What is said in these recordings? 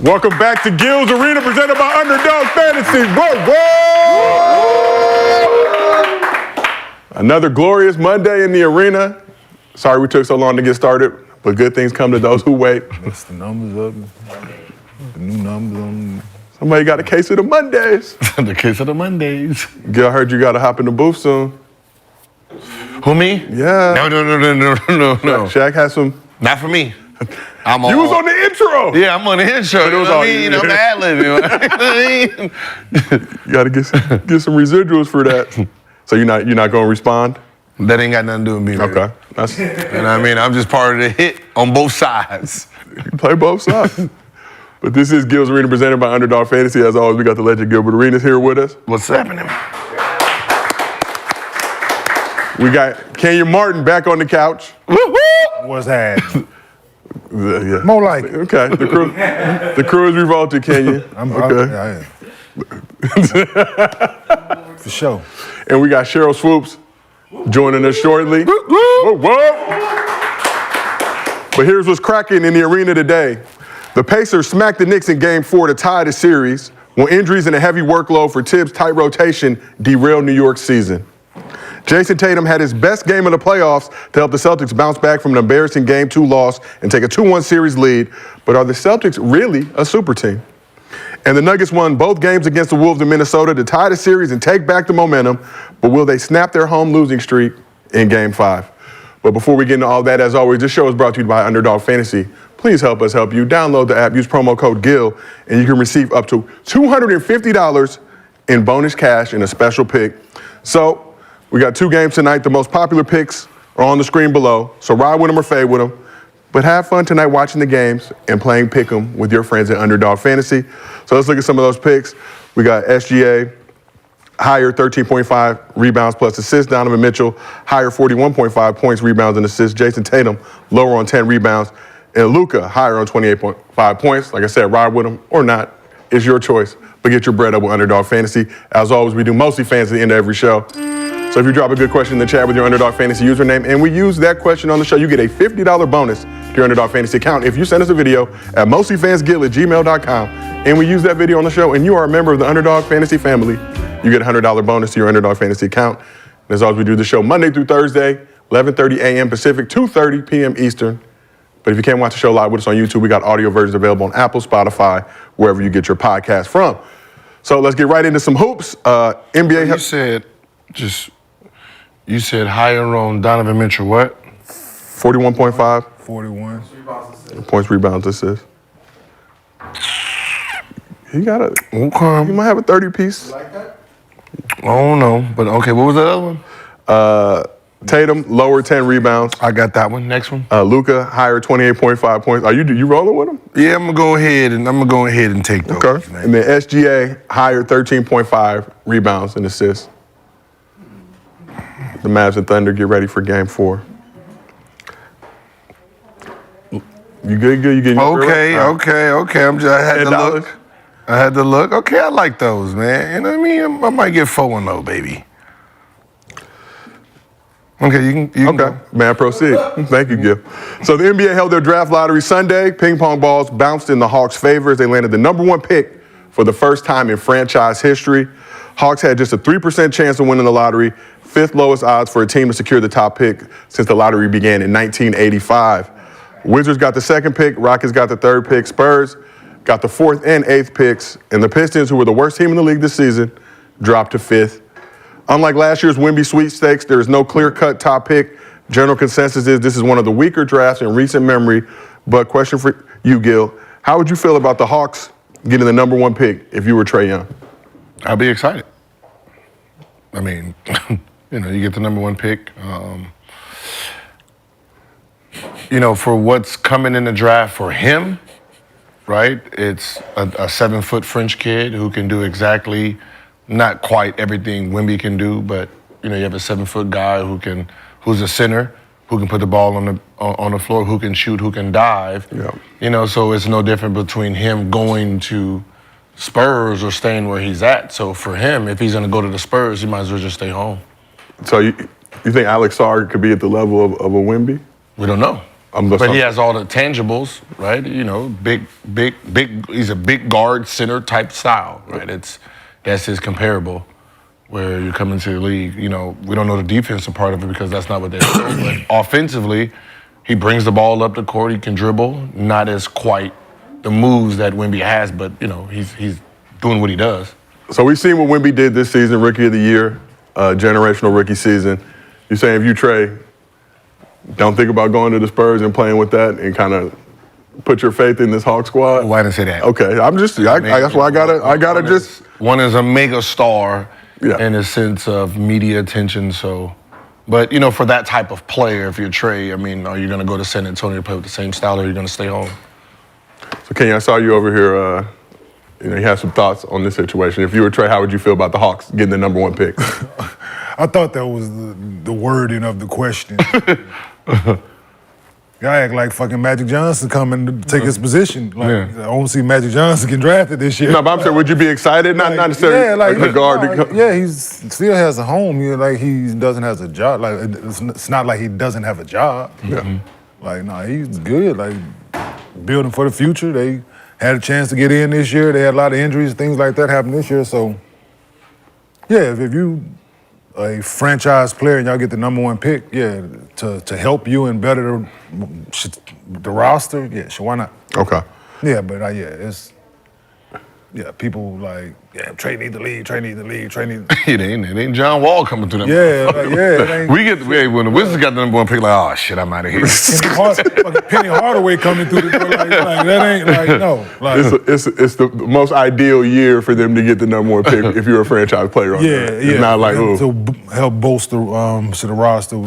Welcome back to Gil's Arena, presented by Underdog Fantasy. Whoa, whoa! Another glorious Monday in the arena. Sorry we took so long to get started, but good things come to those who wait. What's the numbers up? The new numbers on. Somebody got a case of the Mondays. The case of the Mondays. Gil, I heard you got to hop in the booth soon. Who, me? Yeah. No. Shaq has some. Not for me. You was on the intro. Yeah, I'm on the intro. You know what I mean? I'm ad-libbing. You got to get some residuals for that. So you're not going to respond? That ain't got nothing to do with me. Okay. You know what I mean? I'm just part of the hit on both sides. You can play both sides. But this is Gil's Arena, presented by Underdog Fantasy. As always, we got the legend Gilbert Arenas here with us. What's happening? We got Kenya Martin back on the couch. What's happening? Yeah. More like it. Okay, the crew is revolted, Kenya. Okay. For sure. And we got Cheryl Swoops joining us shortly. Whoa, whoa. But here's what's cracking in the arena today. The Pacers smacked the Knicks in Game 4 to tie the series, when injuries and a heavy workload for Tibbs' tight rotation derailed New York's season. Jayson Tatum had his best game of the playoffs to help the Celtics bounce back from an embarrassing Game 2 loss and take a 2-1 series lead. But are the Celtics really a super team? And the Nuggets won both games against the Wolves in Minnesota to tie the series and take back the momentum. But will they snap their home losing streak in Game 5? But before we get into all that, as always, this show is brought to you by Underdog Fantasy. Please help us help you. Download the app, use promo code GIL, and you can receive up to $250 in bonus cash in a special pick. So, we got 2 games tonight. The most popular picks are on the screen below. So ride with them or fade with them. But have fun tonight watching the games and playing Pick'em with your friends at Underdog Fantasy. So let's look at some of those picks. We got SGA, higher 13.5 rebounds plus assists. Donovan Mitchell, higher 41.5 points, rebounds, and assists. Jayson Tatum, lower on 10 rebounds. And Luka, higher on 28.5 points. Like I said, ride with them or not. It's your choice. But get your bread up with Underdog Fantasy. As always, we do MostlyFans at the end of every show. So if you drop a good question in the chat with your Underdog Fantasy username, and we use that question on the show, you get a $50 bonus to your Underdog Fantasy account. If you send us a video at mostlyfansgil@gmail.com, and we use that video on the show, and you are a member of the Underdog Fantasy family, you get a $100 bonus to your Underdog Fantasy account. And as always, we do the show Monday through Thursday, 11:30 a.m. Pacific, 2:30 p.m. Eastern. But if you can't watch the show live with us on YouTube, we got audio versions available on Apple, Spotify, wherever you get your podcast from. So let's get right into some hoops. NBA. You said higher on Donovan Mitchell, what? 41.5. 41. Points, rebounds, assists. He got a. Okay. He might have a 30-piece. Like that? I don't know, but okay. What was that other one? Tatum, lower 10 rebounds. I got that one. Next one. Luka, higher 28.5 points. Are you rolling with him? Yeah, I'm gonna go ahead and take those. Okay. Man. And then SGA, higher 13.5 rebounds and assists. The Mavs and Thunder get ready for Game 4. You good? You getting Okay. I had to look. Okay, I like those, man. You know what I mean? I might get 4-1 though, baby. Okay, you can go. Man, proceed. Thank you, Gil. So the NBA held their draft lottery Sunday. Ping pong balls bounced in the Hawks' favor as they landed the #1 pick for the first time in franchise history. Hawks had just a 3% chance of winning the lottery, 5th lowest odds for a team to secure the top pick since the lottery began in 1985. Wizards got the 2nd pick, Rockets got the 3rd pick, Spurs got the 4th and 8th picks, and the Pistons, who were the worst team in the league this season, dropped to 5th. Unlike last year's Wemby sweepstakes, there is no clear-cut top pick. General consensus is this is one of the weaker drafts in recent memory. But question for you, Gil, how would you feel about the Hawks getting the #1 pick if you were Trae Young? I'll be excited. I mean, you get the #1 pick. For what's coming in the draft for him, right? It's a 7-foot French kid who can do exactly, not quite everything Wemby can do, but you have a 7-foot guy who's a center, who can put the ball on the floor, who can shoot, who can dive. Yeah. So it's no different between him going to Spurs or staying where he's at. So for him, if he's going to go to the Spurs, he might as well just stay home. So you think Alex Sarr could be at the level of a Wemby? We don't know. But he has all the tangibles, right? You know, big. He's a big guard center type style, right? That's his comparable. Where you come into the league, you know, we don't know the defensive part of it because that's not what they're doing. But offensively, he brings the ball up the court. He can dribble, not as quite the moves that Wemby has, but you know, he's doing what he does. So we've seen what Wemby did this season, Rookie of the Year, generational rookie season. You're saying if you, Trae, don't think about going to the Spurs and playing with that and kind of put your faith in this Hawk squad? Why didn't I say that? Okay, that's why I gotta just. One is a mega star. Yeah. In a sense of media attention, so. But, you know, for that type of player, if you're Trae, I mean, are you going to go to San Antonio to play with the same style, or are you going to stay home? So, Kenny, I saw you over here. You know, you had some thoughts on this situation. If you were Trae, how would you feel about the Hawks getting the #1 pick? I thought that was the wording of the question. Y'all act like fucking Magic Johnson coming to take his position. Like, I don't see Magic Johnson get drafted this year. No, but I'm saying, would you be excited? Not necessarily a guard. He still has a home. Like, he doesn't have a job. Like, it's not like he doesn't have a job. Yeah. Like, no, he's good. Like, building for the future. They had a chance to get in this year. They had a lot of injuries, things like that happen this year. So, yeah, if you a franchise player and y'all get the #1 pick, to help you and better the roster, sure, why not? Okay. Yeah, but people like, Trae need the league, Trae need the league, Trae need. It ain't John Wall coming through them. When the Wizards got the #1 pick, like, oh shit, I'm out of here. Penny Hardaway coming through the door, like that ain't like no. Like, it's the most ideal year for them to get the #1 pick if you're a franchise player. It's not like to help bolster to the roster,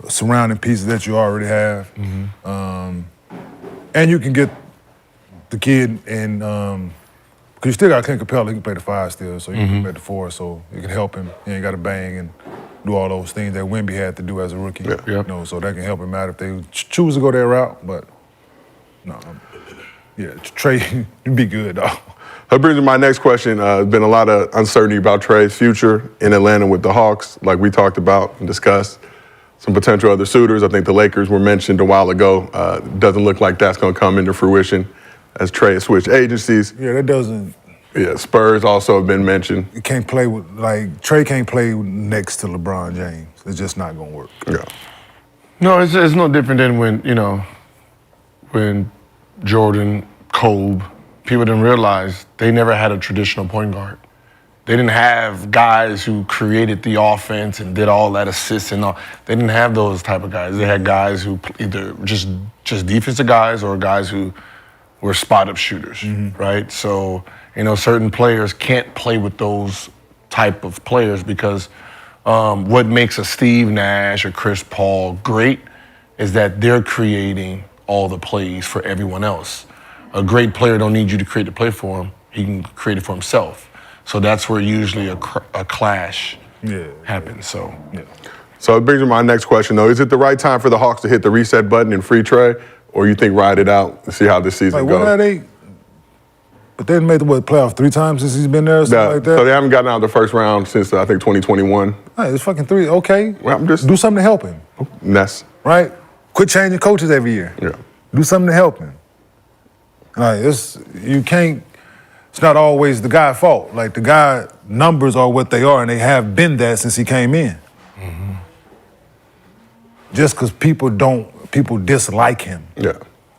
surrounding pieces that you already have, and you can get the kid and. Because you still got Clint Capella, he can play the 5 still, so you can play the 4, so you can help him. He ain't got to bang and do all those things that Wemby had to do as a rookie. You know, so that can help him out if they choose to go that route. But no, Trae, you'd be good, though. That brings me to my next question. There's been a lot of uncertainty about Trae's future in Atlanta with the Hawks, like we talked about and discussed. Some potential other suitors. I think the Lakers were mentioned a while ago. Doesn't look like that's going to come into fruition as Trae has switched agencies. Yeah, that doesn't. Yeah, Spurs also have been mentioned. You can't play with, Trae can't play next to LeBron James. It's just not going to work. Yeah. No, it's no different than when Jordan, Kobe, people didn't realize they never had a traditional point guard. They didn't have guys who created the offense and did all that assists and all. They didn't have those type of guys. They had guys who either just defensive guys or guys who were spot-up shooters, right? So, certain players can't play with those type of players because what makes a Steve Nash or Chris Paul great is that they're creating all the plays for everyone else. A great player don't need you to create the play for him. He can create it for himself. So that's where usually a clash happens. So it brings me to my next question, though. Is it the right time for the Hawks to hit the reset button and free Trae? Or you think ride it out and see how this season goes? But they made the playoffs 3 times since he's been there or something like that? So they haven't gotten out of the first round since, I think, 2021. Hey, it's fucking 3. Okay. Well, I'm just... Do something to help him. Right? Quit changing coaches every year. Yeah. Do something to help him. You can't... It's not always the guy's fault. Like, the guy numbers are what they are, and they have been that since he came in. Just because people dislike him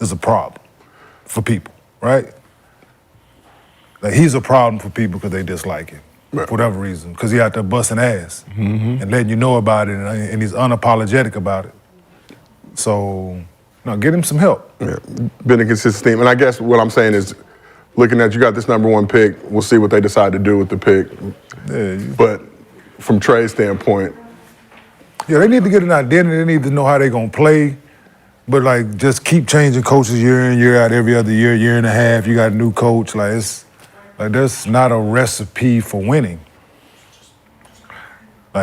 is a problem for people, right? Like, he's a problem for people because they dislike him for whatever reason, because he out there busting ass and letting you know about it, and he's unapologetic about it. So, get him some help. Yeah, been a consistent theme. And I guess what I'm saying is, looking at you got this #1 pick, we'll see what they decide to do with the pick. But from Trae's standpoint, they need to get an identity. They need to know how they're going to play. But, just keep changing coaches year in, year out, every other year, year and a half. You got a new coach. That's not a recipe for winning.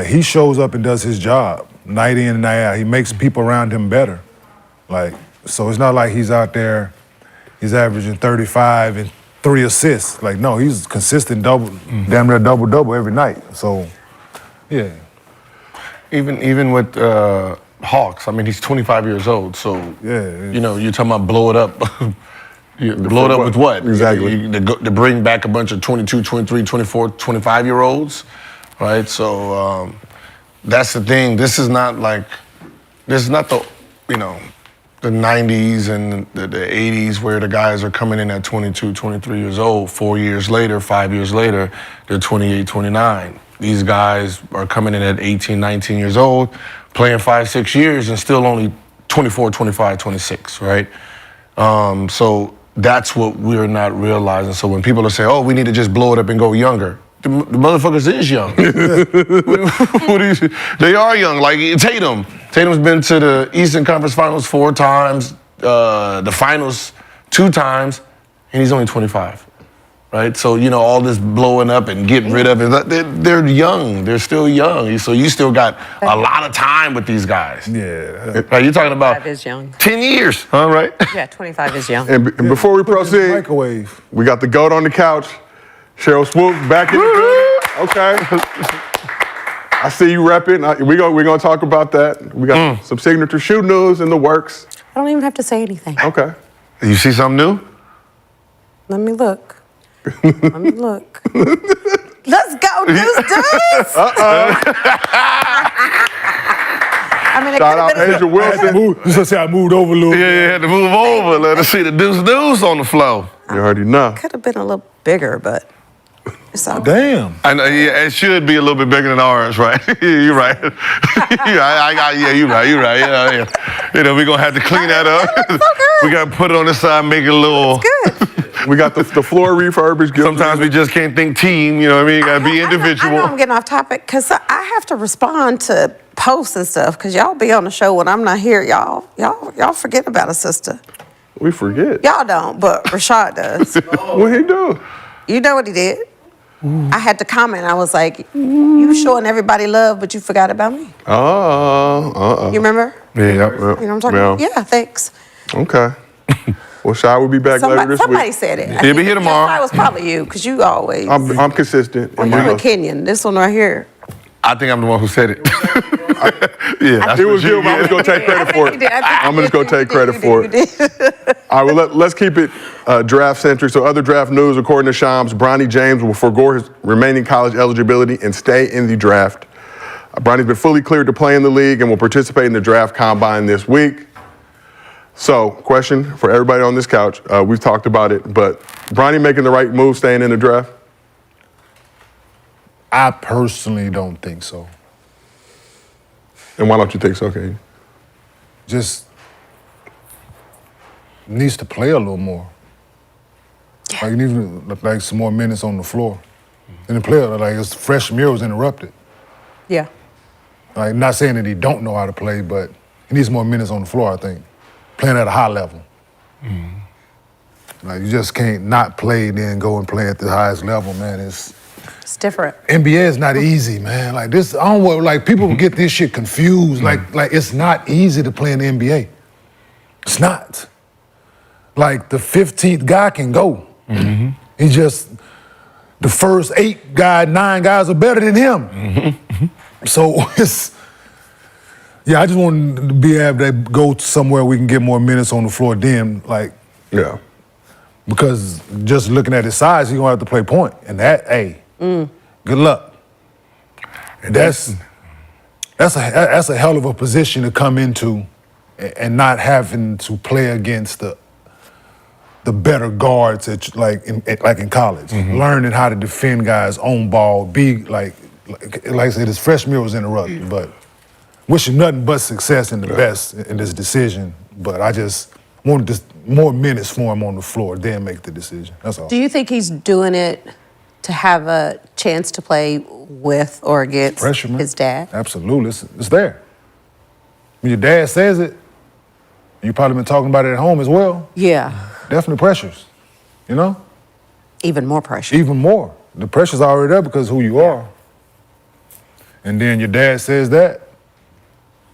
He shows up and does his job night in and night out. He makes people around him better. So it's not like he's out there, he's averaging 35 and 3 assists. No, he's consistent damn near double-double every night. So, yeah. Even with Hawks. I mean, he's 25 years old, so Yeah. you know, you're talking about blow it up. Blow it up with what? Exactly. To bring back a bunch of 22, 23, 24, 25-year-olds, right? So that's the thing. This is not the, you know, the 90s and the 80s where the guys are coming in at 22, 23 years old. 4 years later, 5 years later, they're 28, 29. These guys are coming in at 18, 19 years old, playing 5, 6 years and still only 24, 25, 26, right? So that's what we're not realizing. So when people are saying, oh, we need to just blow it up and go younger, the motherfuckers is young. They are young, like Tatum. Tatum's been to the Eastern Conference Finals 4 times, the Finals 2 times, and he's only 25. Right, so you know all this blowing up and getting rid of it. They're young. They're still young. So you still got a lot of time with these guys. Yeah. Right, you're talking about 25 is young. 10 years, huh? Right? Yeah, 25 is young. And before we proceed, Microwave. we got the GOAT on the couch. Cheryl Swoop back in the building. Okay. I see you repping. We're gonna talk about that. We got some signature shoe news in the works. I don't even have to say anything. Okay. You see something new? Let me look. Let me look. Let's go, Deuce. I mean, it Shout out could have been Angel Wilson. Just to say I moved over a little bit. Yeah, you had to move over. Let us see the deuce on the floor. You already know. could have been a little bigger, but it's all Damn. I know, yeah, it should be a little bit bigger than ours, right? You're right. You're right. Yeah. You know, we're gonna have to clean that up. It looks so good. We gotta put it on the side, make it a little. good. We got the floor refurbished. Sometimes we just can't think team, you know what I mean? You gotta be individual. I know I'm getting off topic because I have to respond to posts and stuff because y'all be on the show when I'm not here. Y'all forget about a sister. We forget. Y'all don't, but Rashad does. What he do? You know what he did? I had to comment. I was like, you showing everybody love, but you forgot about me. You remember? Yeah. You know what I'm talking about? Yeah, thanks. Okay. Well, Shy will be back later this Somebody week. said it. He'll be here tomorrow. It was probably you, because you always. I'm consistent. Well, you're a Kenyan. This one right here. I think I'm the one who said it. Yeah, It was you, but I'm just going to take credit for it. I'm just going to take credit for it. All right, well, let's keep it draft-centric. So other draft news, according to Shams, Bronny James will forego his remaining college eligibility and stay in the draft. Bronny's been fully cleared to play in the league and will participate in the draft combine this week. So, question for everybody on this couch. We've talked about it, but Bronny making the right move staying in the draft? I personally don't think so. And why don't you think so, Kane? Just needs to play a little more. Like, he needs like some more minutes on the floor. And the player, like, his freshman year was interrupted. Yeah. Like, not saying that he don't know how to play, but he needs more minutes on the floor, I think. Playing at a high level. Like, you just can't not play, then go and play at the highest level, man. It's different. NBA is not easy, man. Like this, I don't want, like, people get this shit confused. Like it's not easy to play in the NBA. It's not. Like, the 15th guy can go. He just, the first 9 guys are better than him. So it's, yeah, I just want to be able to go somewhere we can get more minutes on the floor then, like, Yeah. because just looking at his size, he's gonna have to play point. And that, hey, good luck. And that's a hell of a position to come into and not having to play against the better guards at, like in college. Learning how to defend guys on ball, be like I said, his freshman year was interrupted, but wishing nothing but success and the best in this decision. But I just wanted more minutes for him on the floor, then make the decision. That's all. Do you think he's doing it to have a chance to play with or against Pressure, man. his dad? Absolutely, it's there. When your dad says it, you probably been talking about it at home as well. Yeah. Definitely pressures, you know? Even more pressure. Even more. The pressure's already there because of who you are. And then your dad says that,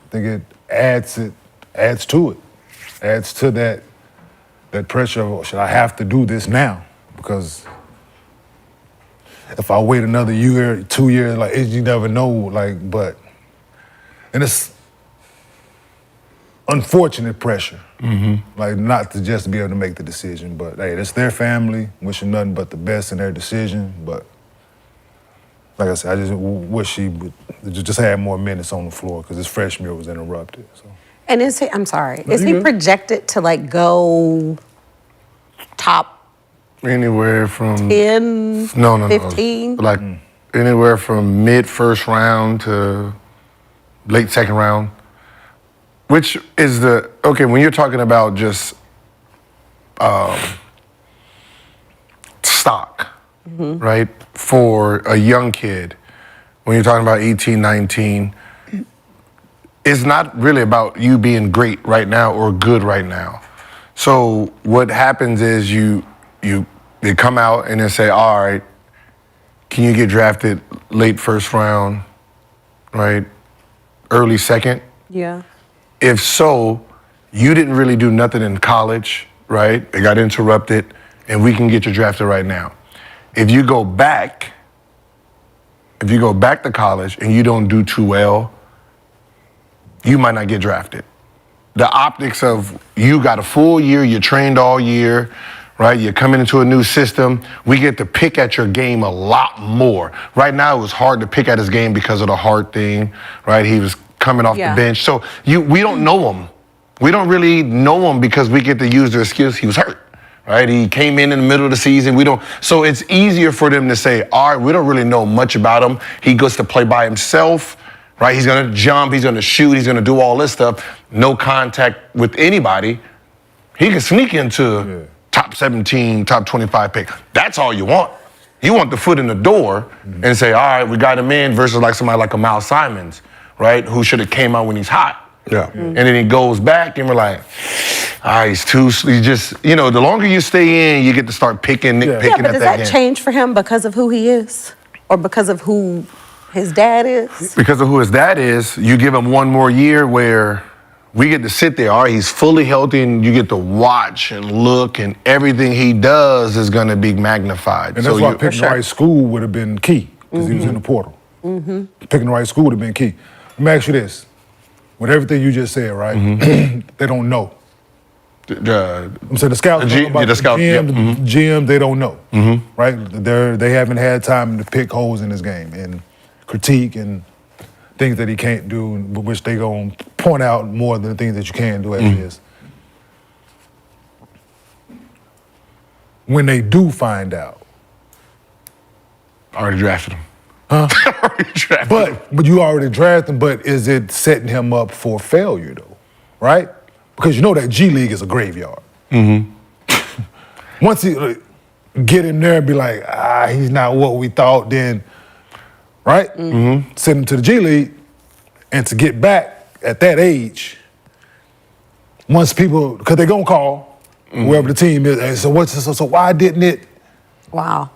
I think it adds to it. Adds to that pressure of, should I have to do this now? Because if I wait another year, 2 years, like, you never know, like, but, and it's, unfortunate pressure. Like not to just be able to make the decision, but hey, it's their family. Wishing nothing but the best in their decision. But like I said, I just wish she would just had more minutes on the floor because his freshman year was interrupted. So. And is he? I'm sorry. Is he projected to like go top Anywhere from 10, no, 15? like anywhere from mid first round to late second round. Which is when you're talking about just stock, right? For a young kid, when you're talking about 18, 19, it's not really about you being great right now or good right now. So what happens is they come out and they say, all right, can you get drafted late first round, right? Early second? Yeah. If so, you didn't really do nothing in college, right? It got interrupted, and we can get you drafted right now. If you go back to college and you don't do too well, you might not get drafted. The optics of you got a full year, you trained all year, right? You're coming into a new system. We get to pick at your game a lot more. Right now, it was hard to pick at his game because of the heart thing, right? He was coming off the bench. So we don't know him. We don't really know him because we get to use their skills. He was hurt, right? He came in the middle of the season. So it's easier for them to say, all right, we don't really know much about him. He gets to play by himself, right? He's gonna jump, he's gonna shoot, he's gonna do all this stuff. No contact with anybody. He can sneak into top 17, top 25 pick. That's all you want. You want the foot in the door and say, all right, we got him in versus like somebody like a Miles Simons, right? Who should have came out when he's hot. Yeah. And then he goes back and we're like, he's just, the longer you stay in, you get to start picking at that game. Yeah, but does that change for him because of who he is? Or because of who his dad is? Because of who his dad is, you give him one more year where we get to sit there, all right, he's fully healthy and you get to watch and look and everything he does is going to be magnified. And that's why picking the right school would have been key because he was in the portal. Picking the right school would have been key. Let me ask you this. With everything you just said, right? They don't know. I'm saying the scouts, the GM, they don't know, right? They haven't had time to pick holes in his game and critique and things that he can't do, which they gonna point out more than the things that you can do as is. When they do find out, already drafted him. But you already drafted him, but is it setting him up for failure though, right? Because you know that G League is a graveyard. Once he get in there and be like, he's not what we thought, then, right? Send him to the G League, and to get back at that age, once people, because they're gonna call whoever the team is, and so why didn't it? Wow.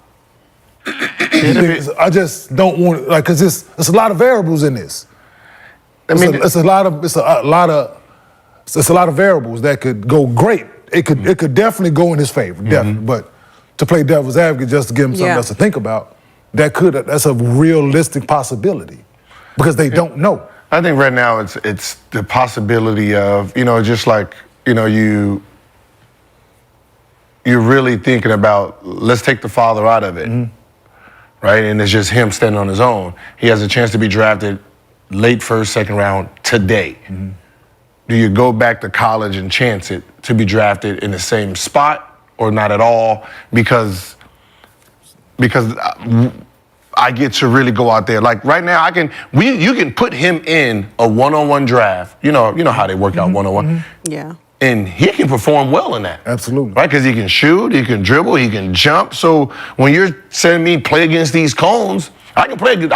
I just don't want it, because it's a lot of variables in this. It's a lot of variables that could go great. It could definitely go in his favor, definitely. But to play devil's advocate, just to give him something else to think about, that's a realistic possibility because they don't know. I think right now it's the possibility of, just like, you're really thinking about, let's take the father out of it, right? And it's just him standing on his own. He has a chance to be drafted late first, second round today. Do you go back to college and chance it to be drafted in the same spot or not at all? Because I get to really go out there. Like right now, you can put him in a one-on-one draft. You know how they work out one-on-one. Yeah. And he can perform well in that. Absolutely. Right? Because he can shoot, he can dribble, he can jump. So when you're sending me play against these cones, I can play the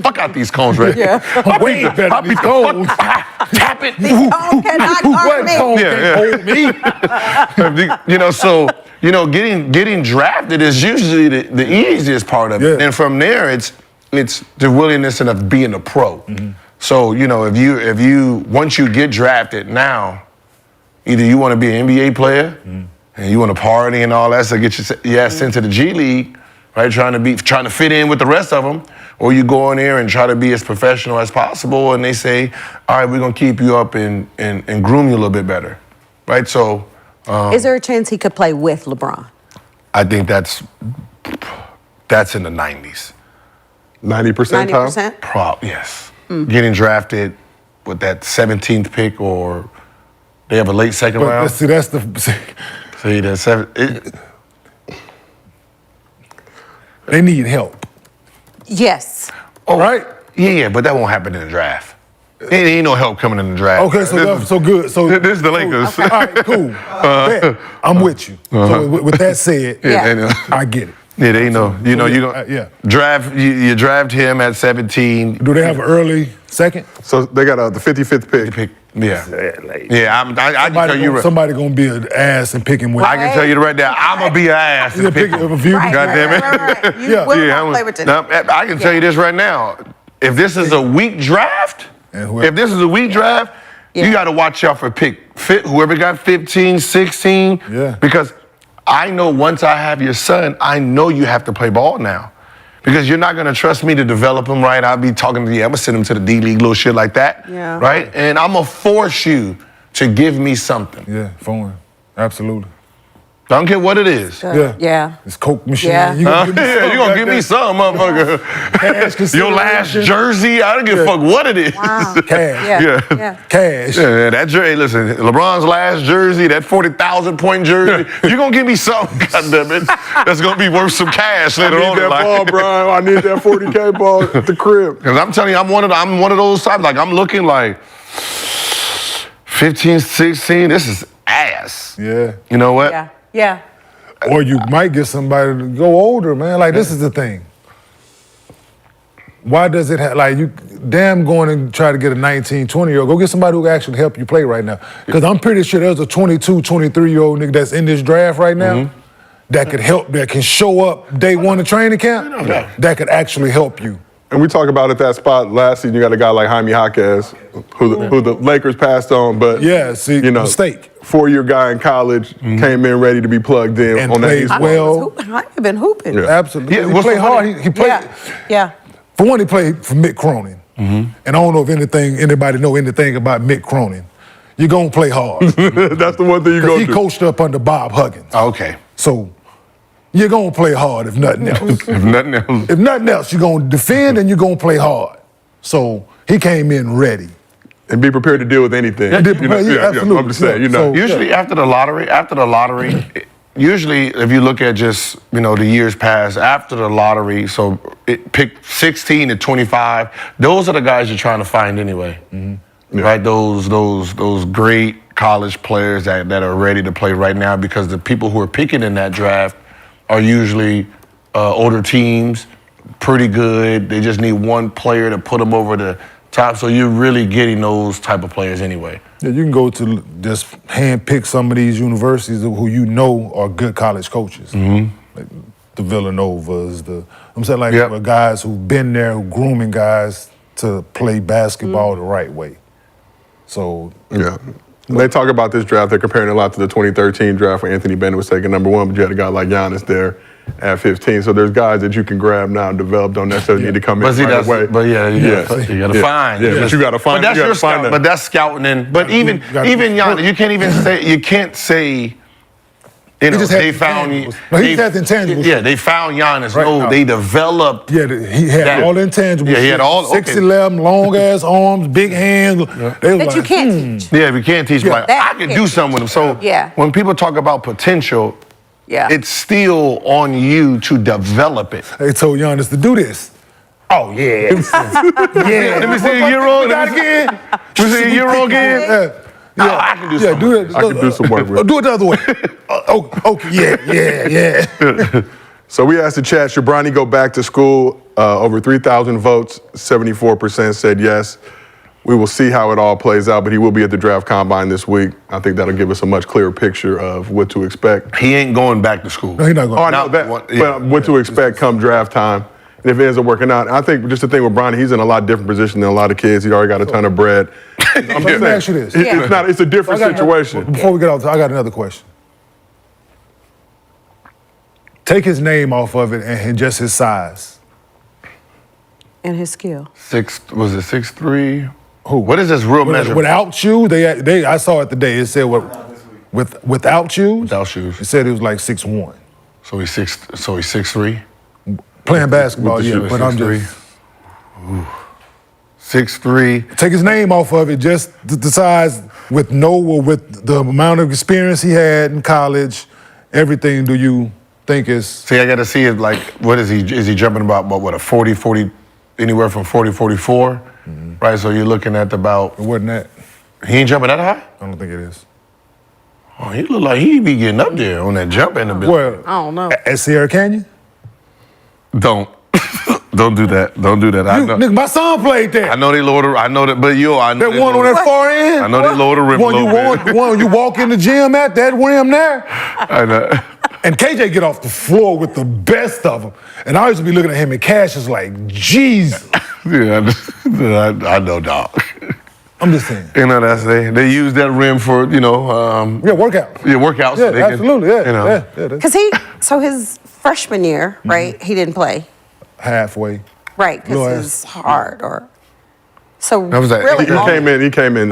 fuck out these cones, right? Yeah. Way better these cones. Tap it. These cones cannot guard me. Getting drafted is usually the easiest part of it. And from there, it's the willingness of being a pro. So, if you once you get drafted now, either you want to be an NBA player and you want to party and all that, so get your ass sent to the G League, right? Trying to fit in with the rest of them, or you go in there and try to be as professional as possible, and they say, all right, we're gonna keep you up and groom you a little bit better, right? So, is there a chance he could play with LeBron? I think that's in the 90s. 90% time? 90%? Yes. Getting drafted with that 17th pick, or they have a late second round. See, that's the. See, that's They need help. Yes. Oh, right? Yeah, but that won't happen in the draft. There ain't no help coming in the draft. Okay, so good. So this is the Lakers. Okay. All right, cool. Bet. I'm with you. So with that said, I get it. Yeah, they know. You draft him at 17. Do they have an early second? So they got the 55th pick. Yeah. I can tell you. Somebody gonna be an ass and pick him with. I can tell you right now, I'm gonna be an ass and pick him. Right, God damn it. right. You will not play with this. I can tell you this right now. If this is a weak draft, you got to watch out for whoever got 15, 16. Yeah. Because I know once I have your son, I know you have to play ball now. Because you're not going to trust me to develop him right. I'll be talking to you. I'm going to send him to the D-League, little shit like that. Yeah. Right? And I'm going to force you to give me something. Yeah, foreign. Absolutely. I don't care what it is. Yeah. It's Coke machine. Yeah. You gonna give me something, motherfucker. Your last jersey, I don't give a fuck what it is. Wow. Cash. Yeah. Cash. Yeah, that jersey, listen, LeBron's last jersey, that 40,000-point jersey, you're going to give me something, goddammit, that's going to be worth some cash later on. I need that ball, Brian. I need that 40K ball at the crib. Because I'm telling you, I'm one of those types. Like, I'm looking like 15, 16, this is ass. Yeah. You know what? Yeah. Or you might get somebody to go older, man. Like, this is the thing. Why does it have, like, you damn going and try to get a 19, 20-year-old. Go get somebody who can actually help you play right now. Because I'm pretty sure there's a 22, 23-year-old nigga that's in this draft right now that could help, that can show up day one of training camp, that could actually help you. And we talk about at that spot last season, you got a guy like Jaime Jaquez, who the Lakers passed on, but mistake. 4-year guy in college, came in ready to be plugged in and on plays that. well. I've been hooping. Yeah. Absolutely. Yeah, he played hard. He played. Yeah. For one, he played for Mick Cronin. And I don't know if anybody know anything about Mick Cronin. You're gonna play hard. That's the one thing you go He to. coached up under Bob Huggins. Okay. So you're gonna play hard if nothing else. If nothing else. If nothing else, you're gonna defend and you're gonna play hard. So he came in ready. And be prepared to deal with anything. Absolutely. I'm just saying, Usually after the lottery, usually if you look at just, the years past, after the lottery, so pick 16 to 25, those are the guys you're trying to find anyway. Right? Those great college players that are ready to play right now, because the people who are picking in that draft are usually older teams, pretty good. They just need one player to put them over the top. So you're really getting those type of players anyway. Yeah, you can go to just hand pick some of these universities who you know are good college coaches. Like the Villanovas, guys who've been there, who grooming guys to play basketball the right way. So they talk about this draft. They're comparing a lot to the 2013 draft where Anthony Bennett was taken number 1, but you had a guy like Giannis there at 15. So there's guys that you can grab now and develop, don't necessarily need to come in right away. But you gotta find. Yeah, but you gotta find. But that's your scout. But that's scouting. But even Giannis, you can't say. They found. He has intangibles. Yeah, they found Giannis. Right. No, they developed. Yeah, he had all the intangibles. Yeah, he had all. 6'11", long ass arms, big hands. That you can't teach. Yeah, we can't teach. Yeah. Like, I can do something with him. So when people talk about potential, it's still on you to develop it. They told Giannis to do this. Oh yeah. Let me see a euro. Let me see a euro again. I can do something. I can do some work with it. Do it the other way. Okay, yeah. So we asked the chat, should Bronny go back to school? Over 3,000 votes, 74% said yes. We will see how it all plays out, but he will be at the draft combine this week. I think that'll give us a much clearer picture of what to expect. He ain't going back to school. No, he's not going. Oh, I know that. But what to expect come draft time. And if it ends up working out, I think just the thing with Bronny, he's in a lot different position than a lot of kids. He's already got a ton of bread. Let me ask you this. It's a different situation. Before we get off, I got another question. Take his name off of it and just his size. And his skill. 6'3"? Who? What is this real measure? Without shoes, I saw it today. It said without shoes. Without shoes. It said it was like 6'1". So he's 6'3"? Playing basketball, yeah. But I'm just 6'3". take his name off of it, just the size with the amount of experience he had in college. Everything do you think is? See, I got to see it like, what is he? Is he jumping about what a 40, anywhere from 40, 44? Right, so you're looking at about. It wasn't that. He ain't jumping that high? I don't think it is. Oh, he look like he be getting up there on that jump end of it. Well, I don't know. At Sierra Canyon? Don't do that. Don't do that. I know. Nigga, my son played there. I know they lower. I know that, but I know That one on that far end. I know they lower the rim a little bit. One you walk in the gym at, that rim there. I know. And KJ get off the floor with the best of them. And I used to be looking at him and Cash is like, Jesus. Yeah, I know, dog. I'm just saying. You know, they use that rim for, workouts. Yeah, workouts. Yeah, they absolutely, can, yeah. Because so his freshman year, right, he didn't play. Halfway. Right, because it was hard so That was that- really He came in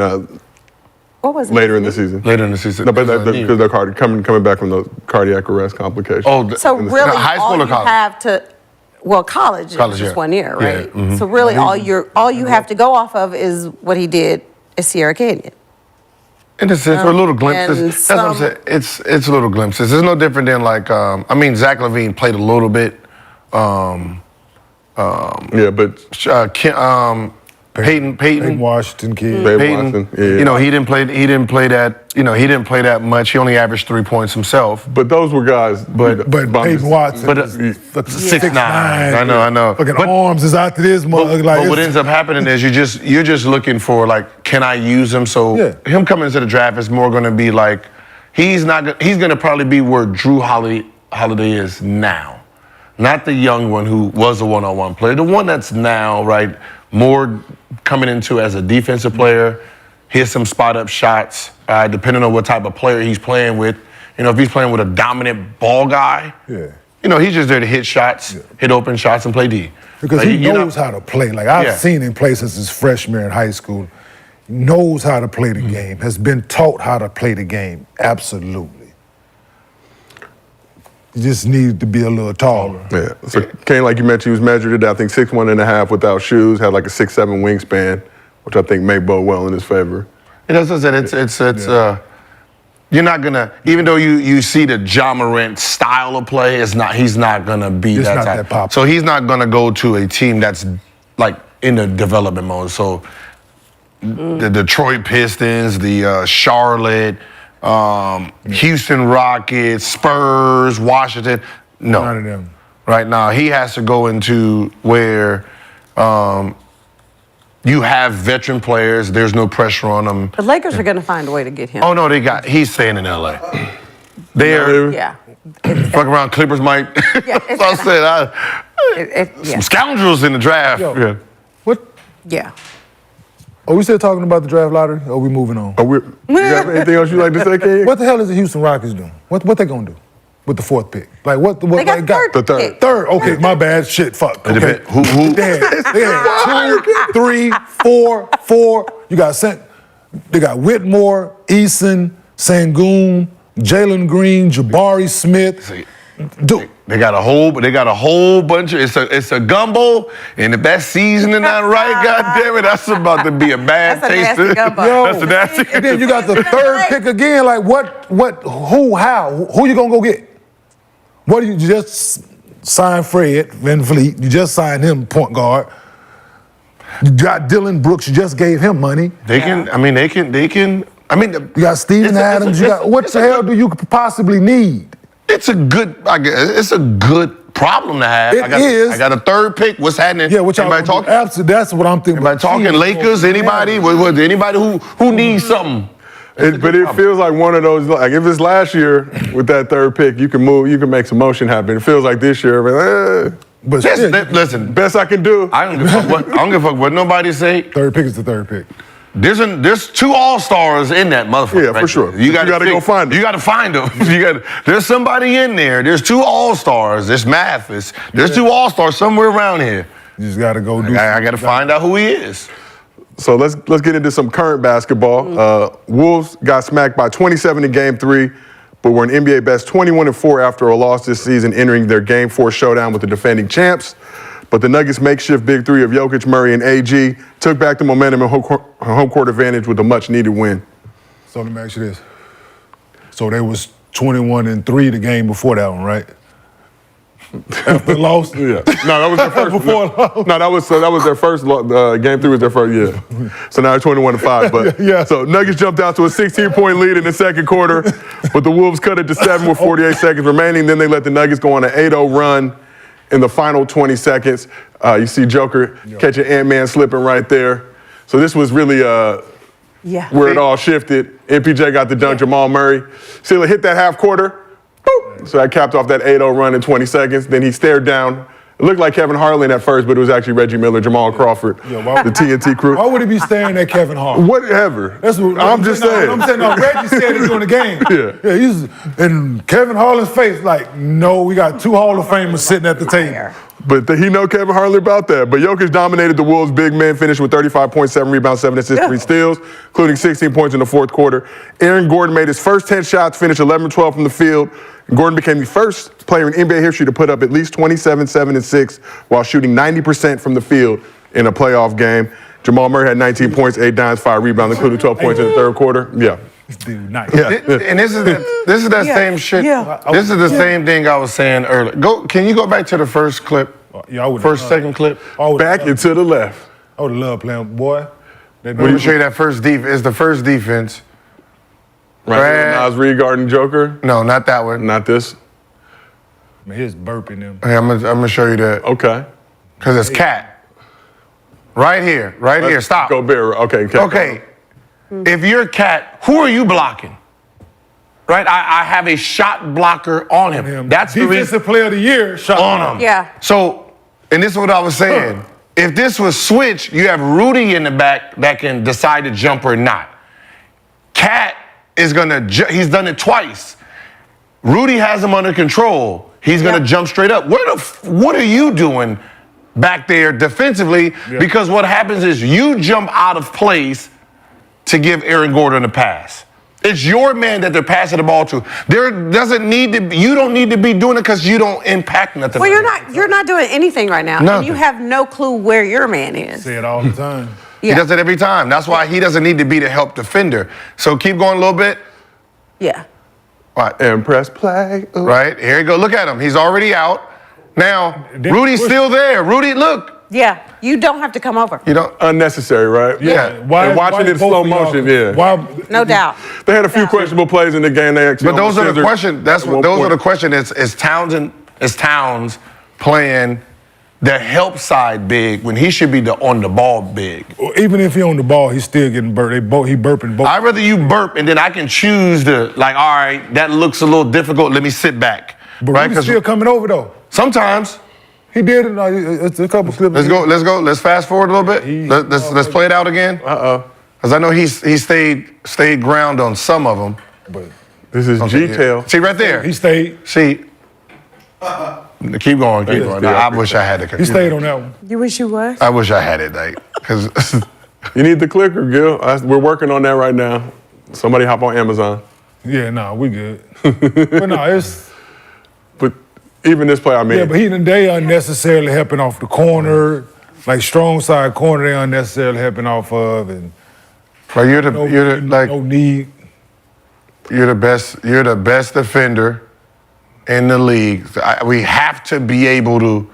what was it? later in the season. Later in the season. No, but because they're coming back from the cardiac arrest complications. Oh, So really, high school all or you college? have to, college is just 1 year, Yeah, right? So really, all you have to go off of is what he did at Sierra Canyon. In a sense, or little glimpses. and That's what I'm saying. It's little glimpses. It's no different than like, Zach LaVine played a little bit. Yeah, but Peyton Washington kid. Peyton, Watson, he didn't play that. He didn't play that much. He only averaged 3 points himself. But those were guys. But Peyton Watson. But is 6'9". I know. Fucking arms is out to this mother. But what ends up happening is you're just looking for like, can I use him? So him coming into the draft is more going to be like, he's going to probably be where Drew Holiday is now, not the young one who was a one-on-one player. The one that's now right more coming into as a defensive player, hit some spot-up shots, depending on what type of player he's playing with. If he's playing with a dominant ball guy, he's just there to hit shots, hit open shots, and play D. Because he knows how to play. Like, I've seen him play since his freshman in high school. He knows how to play the game, has been taught how to play the game. Absolutely. You just need to be a little taller. Yeah. So Kane, like you mentioned, he was measured at, I think, 6'1.5" without shoes, had like a 6'7" wingspan, which I think may bode well in his favor. And as I said, it's you're not gonna, even though you see the Ja Morant style of play, he's not gonna be It's that not type. that popular. So he's not gonna go to a team that's like in the development mode. So the Detroit Pistons, the Charlotte, Houston Rockets, Spurs, Washington. No. None of them. Right now, he has to go into where you have veteran players. There's no pressure on them. The Lakers are going to find a way to get him. Oh no, he's staying in LA. They're Yeah. fuck around. Clippers might. Yeah, That's what I said. Some scoundrels in the draft. Yo. What? Yeah. Are we still talking about the draft lottery, or are we moving on? You got anything else you'd like to say, Kane? What the hell is the Houston Rockets doing? What they gonna do with the fourth pick? Like what? They got The third. pick. Third. Okay, my bad. Shit. Fuck. It Okay. depends. Who? They had 2, 3, 4. You got They got Whitmore, Eason, Sangoon, Jalen Green, Jabari Smith. Dude. They got a whole bunch of it's a gumbo, and if that seasoning not right, goddamn it, that's about to be a bad That's a taste. nasty gumbo. That's a nasty. And then you got the third pick again. Like who you gonna go get? What do you just sign Fred VanVleet? You just signed him point guard. You got Dylan Brooks. You just gave him money. They can. You got Steven Adams. What the hell do you possibly need? It's a good problem to have. It is. I got a third pick. What's happening? Yeah, what y'all Anybody talking? Absolutely, that's what I'm thinking. Anybody talking Lakers? Anybody? Anybody who needs something? But it feels like one of those, like if it's last year with that third pick, you can move, you can make some motion happen. It feels like this year, But Listen, best I can do. I don't give a fuck what nobody say. Third pick is the third pick. There's 2 all-stars in that motherfucker. Yeah, for sure. You gotta go find them. You gotta find them. There's somebody in there. There's 2 all-stars. There's math. There's 2 all-stars somewhere around here. You just gotta go do. I gotta find out who he is. So let's get into some current basketball. Wolves got smacked by 27 in Game 3, but were an NBA best 21-4 after a loss this season, entering their Game 4 showdown with the defending champs. But the Nuggets' makeshift big 3 of Jokic, Murray, and AG took back the momentum and home court advantage with a much-needed win. So let me ask you this. So they was 21-3 the game before that one, right? After the loss? Yeah. No, that was their first. No, that was their first. Game 3 was their first. Yeah. So now it's 21-5. But Yeah. So Nuggets jumped out to a 16-point lead in the second quarter, but the Wolves cut it to 7 with 48 seconds remaining. Then they let the Nuggets go on an 8-0 run in the final 20 seconds. You see Joker catching Ant-Man slipping right there. So this was really where it all shifted. MPJ got the dunk. Jamal Murray. Still hit that half quarter. Boop. So that capped off that 8-0 run in 20 seconds. Then he stared down. It looked like Kevin Harlan at first, but it was actually Reggie Miller, Jamal Crawford, the TNT crew. Why would he be staring at Kevin Hart? Whatever. That's what I'm just saying. I'm saying, no, Reggie said it during the game. Yeah. And Kevin Harlan's face, like, no, we got 2 Hall of Famers sitting at the table. But he know Kevin Harlan about that. But Jokic dominated the Wolves' big men, finished with 35 points, 7 rebounds, 7 assists, 3 steals, including 16 points in the fourth quarter. Aaron Gordon made his first 10 shots, finished 11-12 from the field. Gordon became the first player in NBA history to put up at least 27, 7, and 6 while shooting 90% from the field in a playoff game. Jamal Murray had 19 points, 8 dimes, 5 rebounds, including 12 points in the third quarter. Yeah. This dude, nice. Yeah. And this is that same shit. Yeah. This is the same thing I was saying earlier. Can you go back to the first clip? Yeah, I would. Second clip. Back and to the left. I would love playing, boy. Let me show you that first defense. It's the first defense. Right. Nas Reed guarding Joker. No, not that one. Not this. Man, he's burping them. Hey, I'm gonna show you that. Okay. Because it's Cat. Right here. Here. Stop. Go Bear. Okay. Okay. If you're Cat, who are you blocking? Right? I have a shot blocker on him. That's the reason. Defensive Player of the Year shot on him. Yeah. So, and this is what I was saying. If this was switch, you have Rudy in the back that can decide to jump or not. Cat is he's done it twice. Rudy has him under control. He's gonna jump straight up. What are you doing back there defensively? Yeah. Because what happens is you jump out of place to give Aaron Gordon a pass. It's your man that they're passing the ball to. You don't need to be doing it because you don't impact nothing. Well, you're not doing anything right now. Nothing. And you have no clue where your man is. Say it all the time. He does it every time. That's why he doesn't need to be the help defender. So keep going a little bit. Yeah. Right. And press play. Ooh. Right. Here you go. Look at him. He's already out. Now, Rudy's still there. Rudy, look. Yeah. You don't have to come over. You don't. Unnecessary, right? Yeah. Why watching it in slow motion, No doubt. They had a few questionable plays in the game. But those are the questions. Those are the questions. Is Towns playing the help side big when he should be on the ball big? Even if he on the ball, he's still getting burped. He burping both. I'd rather you burp and then I can choose to all right, that looks a little difficult. Let me sit back. But right? He's still coming over though. Sometimes. He did it. It's a couple clips. Let's go. Let's fast forward a little bit. Let's play it out again. Because I know he stayed ground on some of them. But this is G-tail. See right there. He stayed. See. Keep going. I wish I had it. He stayed on that one. You wish you was? I wish I had it, because you need the clicker, Gil. We're working on that right now. Somebody hop on Amazon. Yeah, we good. But it's. But even this play, I mean. Yeah, but they unnecessarily helping off the corner, like strong side corner. They unnecessarily helping off of, and. But no need. You're the best defender in the league. We have to be able to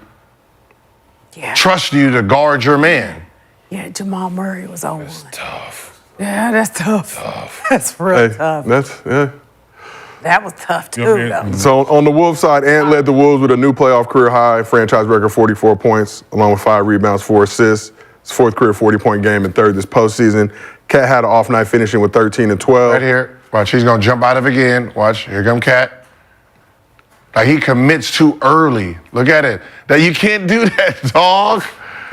trust you to guard your man. Yeah, Jamal Murray was on That's tough. Yeah, that's tough. That's real tough. That was tough too, though. So on the Wolves side, Ant led the Wolves with a new playoff career high, franchise record 44 points, along with 5 rebounds, 4 assists. His fourth career 40-point game and third this postseason. Cat had an off night finishing with 13 and 12. Right here. Watch, he's gonna jump out of it again. Watch, here come Cat. Like he commits too early. Look at it. That you can't do that, dog.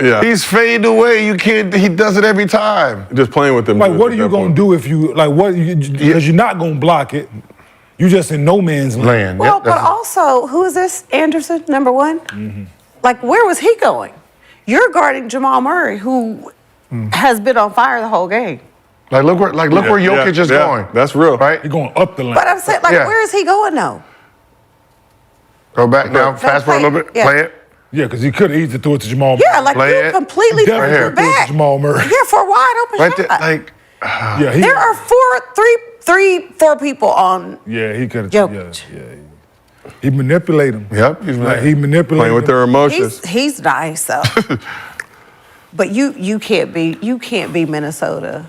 Yeah. He's fading away. You can't. He does it every time. Just playing with them. Like, what are you gonna do if you because you're not gonna block it. You just in no man's land. Well, Yep, but also, who is this? Anderson, number one? Mm-hmm. Like, where was he going? You're guarding Jamal Murray, who has been on fire the whole game. Like look where Jokic is going. That's real. Right? You're going up the lane. But I'm saying, like, where is he going though? Go back now. Fast forward a little bit. Yeah. Play it. Yeah, because he could have easily threw it to Jamal Murray. Yeah, like Play you it. completely Definitely turned your could've threw it to back. Jamal Murray. Yeah, for a wide open Right shot. there. Like. Yeah, There are four people on Yeah, he could have. Jokic. Yeah. He manipulated him. Yep. He's Like, he manipulated Playing with him. their emotions. He's nice though. But you can't be Minnesota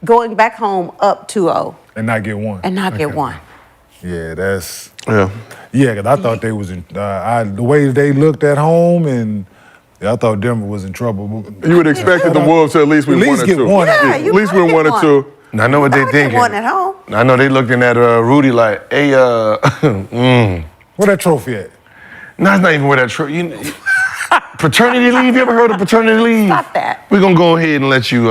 going back home up 2-0 and not get one. and not get one. Yeah, that's. Yeah. Yeah, because I thought they was in. The way they looked at home, and I thought Denver was in trouble. You would expect the Wolves to at least win At least one or get two. one. Yeah, At you least gotta win get one or one. two. I know what they Gotta get thinking. one at home. I know they looking at Rudy like, hey, Where that trophy at? No, it's not even where that paternity leave. You ever heard of paternity leave? Stop that. We're gonna go ahead and let you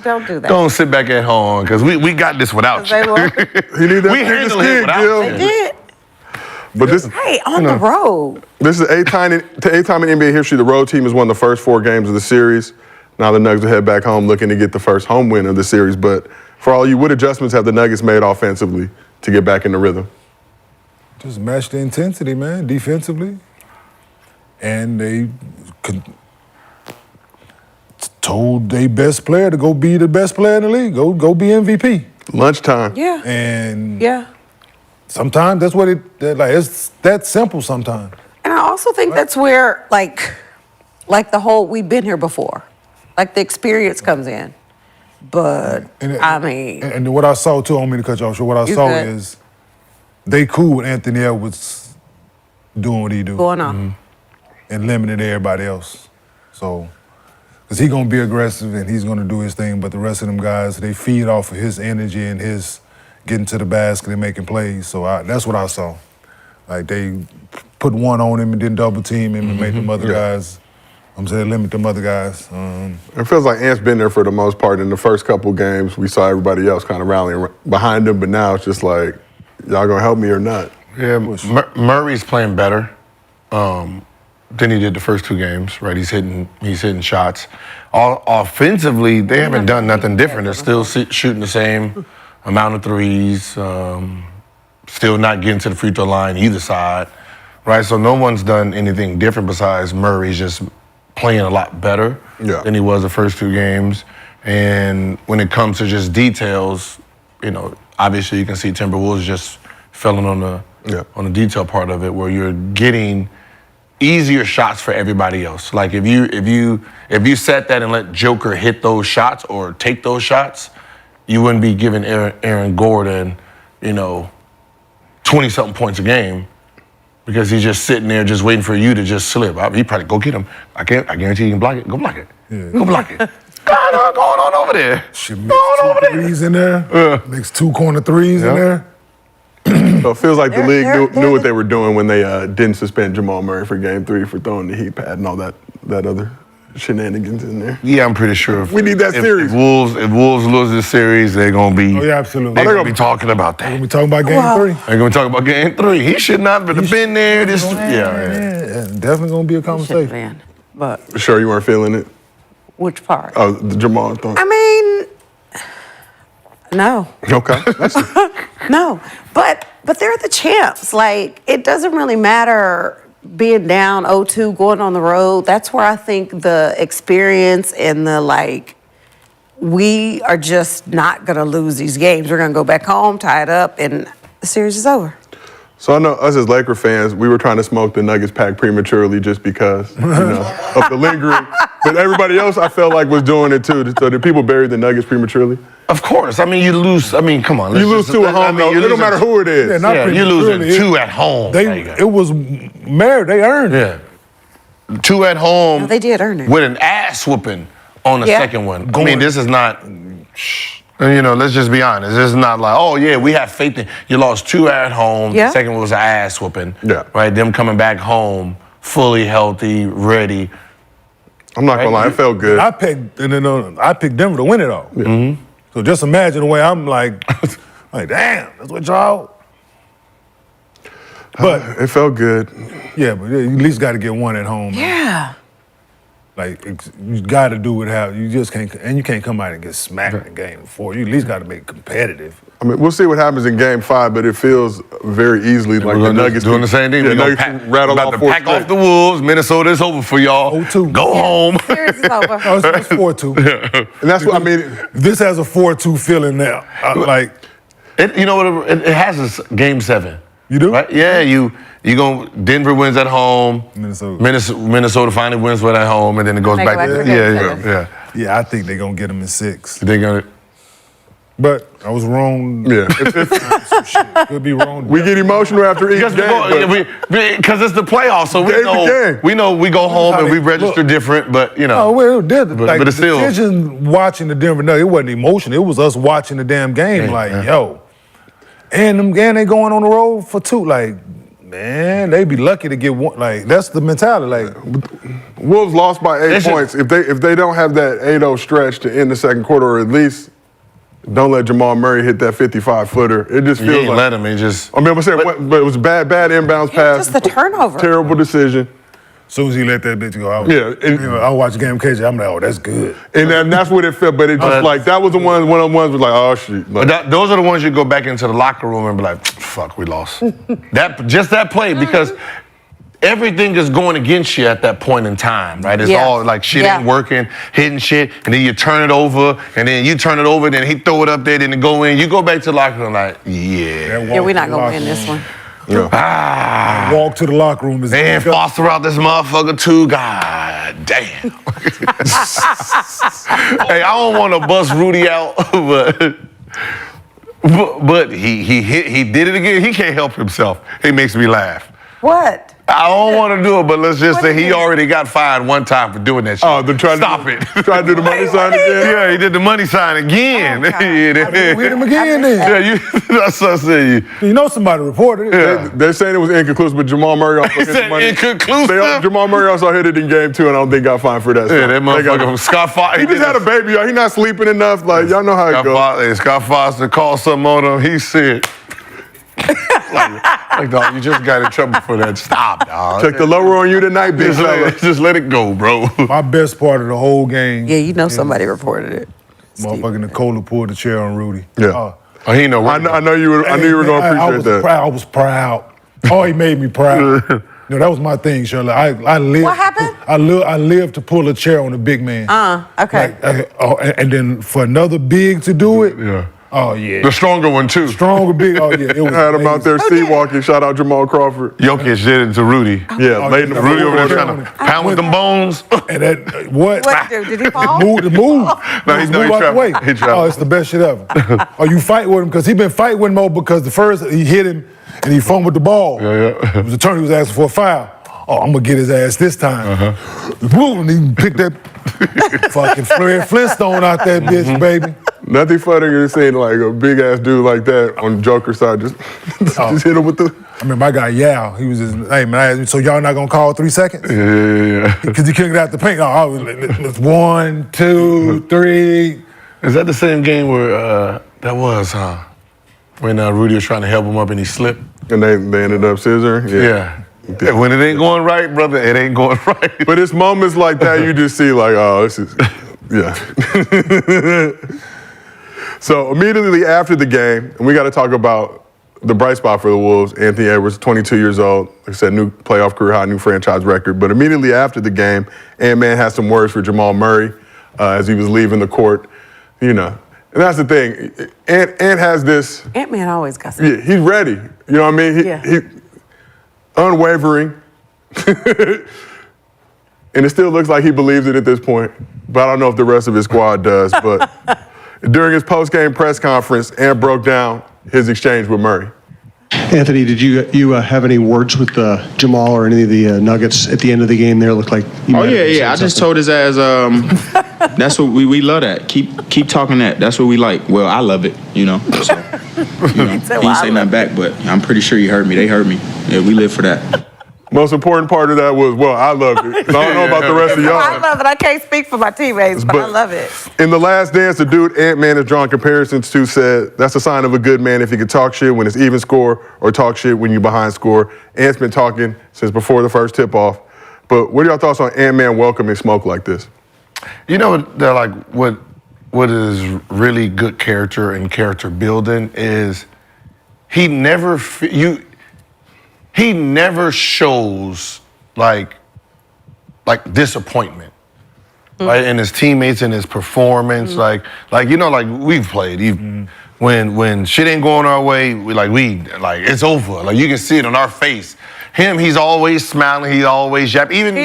Don't do that. don't sit back at home because we got this without They you. will. He need that We thick handle skin, it without Gil. you. They did. But this Hey, on the road. is the eighth time in NBA history the road team has won the first 4 games of the series. Now the Nuggets will head back home looking to get the first home win of the series. But for all you, what adjustments have the Nuggets made offensively to get back in the rhythm? Just match the intensity, man, defensively. And they told their best player to go be the best player in the league. Go be MVP. Lunchtime. Yeah. And Yeah. sometimes that's what it's that simple sometimes. And I also think that's where, like the whole, we've been here before. Like the experience comes in. But, I mean. And what I saw too, I don't mean to cut you off, so what I You saw good. is they cool with Anthony Edwards doing what he do. Going on. And limiting everybody else. So, because he's going to be aggressive and he's going to do his thing, but the rest of them guys, they feed off of his energy and his getting to the basket and making plays. So that's what I saw. Like they put one on him and then double team him and make them other guys, limit them other guys. It feels like Ant's been there for the most part. In the first couple games, we saw everybody else kind of rallying behind him, but now it's just like, y'all gonna help me or not? Yeah, Murray's playing better than he did the first 2 games. Right, he's hitting shots. Offensively, they haven't done nothing different. They're still shooting the same amount of threes. Still not getting to the free throw line either side. Right, so no one's done anything different besides Murray's just playing a lot better than he was the first 2 games. And when it comes to just details, obviously you can see Timberwolves just filling on the detail part of it, where you're getting easier shots for everybody else. Like if you set that and let Joker hit those shots or take those shots, you wouldn't be giving Aaron Gordon, 20-something points a game. Because he's just sitting there just waiting for you to just slip. He probably go get him. I guarantee you can block it. Go block it. Yeah. Go block it. What's going on over there? Should mix 2 threes in there. Mix 2 corner threes in there. So it feels like the league They're knew what they were doing when they didn't suspend Jamal Murray for Game 3 for throwing the heat pad and all that other shenanigans in there. Yeah, I'm pretty sure. We need that series. If Wolves lose this series, they're gonna be. Oh, yeah, absolutely. They're gonna be talking about that. We talking about game 3. They're gonna talk about Game 3. He should not have been there. Yeah, definitely gonna be a conversation. Man. But Sure you weren't feeling it? which part? Oh, the Jamal thing. I mean, no. Okay. No. But they're the champs. Like, it doesn't really matter being down 0-2, going on the road. That's where I think the experience and we are just not going to lose these games. We're going to go back home, tie it up, and the series is over. So I know us as Laker fans, we were trying to smoke the Nuggets pack prematurely just because, of the lingering. But everybody else, I felt like, was doing it too. So did people bury the Nuggets prematurely? Of course. I mean, you lose. I mean, come on. You lose 2 at home, though. It don't matter who it is. You losing 2 at home. It was merit. They earned it. 2 at home. No, they did earn it. With an ass whooping on the second one. I mean, this is not. Let's just be honest. This is not like, oh yeah, we have faith in. You lost 2 at home. Yeah. The second one was an ass whooping. Yeah. Right. Them coming back home fully healthy, ready. I'm not gonna lie, it felt good. I picked Denver to win it all. Yeah. Mm-hmm. So just imagine the way I'm like, damn, that's what y'all. But it felt good. Yeah, but you at least got to get one at home. Yeah. Like you got to do it how you just can't, and you can't come out and get smacked in game 4. You at least got to make it competitive. I mean, we'll see what happens in Game 5, but it feels very easily like the Nuggets doing the same thing. Yeah, We're Nuggets rattle about off to 4 pack off the Wolves. Minnesota is over for y'all. 0-2. Go home. Series is over. Oh, it's 4-2. And that's what I mean. This has a 4-2 feeling now. You know what? It has this Game 7. You do? Right? Yeah, you Denver wins at home. Minnesota finally wins at home, and then it goes They back go to back to yeah. Yeah, I think they're gonna get them in 6. They gonna. But I was wrong. Yeah. Some shit. Could be wrong. We get emotional after each game. Because it's the playoffs, so we Game. know we go home and we register different, but you know. Oh, well, it did. But it's still. The decision watching the Denver Nuggets, it wasn't emotional. It was us watching the damn game. Yo. And they going on the road for 2. Like, man, they be lucky to get one. Like, that's the mentality. Like, Wolves lost by 8 points. If they don't have that 8-0 stretch to end the second quarter, or at least don't let Jamal Murray hit that 55-footer. It just feels like. Let him. It just. I mean, I'm saying, but it was bad inbounds pass. Just the turnover. Terrible decision. as soon as he let that bitch go, I watched the game with KJ. I'm like, oh, that's good. And that's what it felt. But it just like that was the one of the ones was like, oh shit. Like, those are the ones you go back into the locker room and be like, fuck, we lost. that play, because everything is going against you at that point in time, right? It's all like shit ain't working, hitting shit, and then you turn it over, and then you turn it over, then he throw it up there, then it go in. You go back to the locker room like, we're not gonna win this one. Walk to the locker room is and Foster out this motherfucker too. God damn. Hey, I don't want to bust Rudy out, but he did it again. He can't help himself. He makes me laugh. What? I don't want to do it, but let's just say he already got fired one time for doing that shit. Oh, they're trying Stop to it. Try to do the money sign again? Yeah, he did the money sign again. We hit him again then. Yeah, that's what I said. You know somebody reported it. They're saying it was inconclusive, but Jamal Murray also hit the money. Inconclusive? Jamal Murray also hit it in game 2, and I don't think got fined for that. Yeah, that motherfucker from Scott Foster. He just had a baby, y'all. He not sleeping enough. Like, y'all know how it goes. Scott Foster called something on him. He said, like, dog, you just got in trouble for that. Stop, dog. Check the lower on you tonight, bitch. Just let it go, bro. My best part of the whole game. Yeah, you know somebody reported it. Motherfucking Nicola pulled the chair on Rudy. Yeah. He know. I know you were. I knew you were going to appreciate that. I was proud. Oh, he made me proud. No, that was my thing, Shirley. I lived. What happened? I lived to pull a chair on a big man. Okay. And then for another big to do it. Yeah. Oh yeah. The stronger one too. Stronger big. Oh yeah. It was had him out there sleepwalking. Shout out Jamal Crawford. Jokic did it to Rudy. Yeah, late in the Rudy over there trying to pound with them bones. And that what? Did he fall? The move. No, he traveled. He traveled. Oh, it's the best shit ever. You fight with him because he been fighting with him because the first he hit him and he fumbled the ball. Yeah. It was the attorney was asking for a foul. Oh, I'm gonna get his ass this time. Boom, and he picked that fucking Fred Flintstone out that bitch, baby. Nothing funnier than seeing like a big ass dude like that on the Joker side just hit him with the. I mean, my guy Yao, he was just, hey man, so y'all not gonna call 3 seconds? Yeah. Because he couldn't get out the paint. Oh, it's 1, 2, 3. Is that the same game where that was, when Rudy was trying to help him up and he slipped? And they ended up scissoring? Yeah. When it ain't going right, brother, it ain't going right. But it's moments like that you just see like, oh, this is, So immediately after the game, and we got to talk about the bright spot for the Wolves, Anthony Edwards, 22 years old, like I said, new playoff career high, new franchise record. But immediately after the game, Ant-Man has some words for Jamal Murray as he was leaving the court, And that's the thing, Ant has this. Ant-Man always got some. Yeah, he's ready. You know what I mean? He unwavering. And it still looks like he believes it at this point. But I don't know if the rest of his squad does. But during his post-game press conference, Ant broke down his exchange with Murray. Anthony, did you have any words with Jamal or any of the Nuggets at the end of the game there? Looked like you might have said I just told his ass, that's what we love that. Keep talking that. That's what we like. Well, I love it, So, he didn't say nothing back, but I'm pretty sure he heard me. They heard me. Yeah, we live for that. Most important part of that was, well, I loved it. 'Cause I don't know about the rest of y'all. I love it. I can't speak for my teammates, but I love it. In The Last Dance, the dude Ant-Man is drawing comparisons to said, that's a sign of a good man if you can talk shit when it's even score or talk shit when you're behind score. Ant's been talking since before the first tip-off. But what are y'all thoughts on Ant-Man welcoming smoke like this? You know, they're like what is really good character and character building is he never shows like disappointment, right? In his teammates, in his performance, like we've played. Even when shit ain't going our way, it's over. Like you can see it on our face. He's always smiling. He's always yapping. Even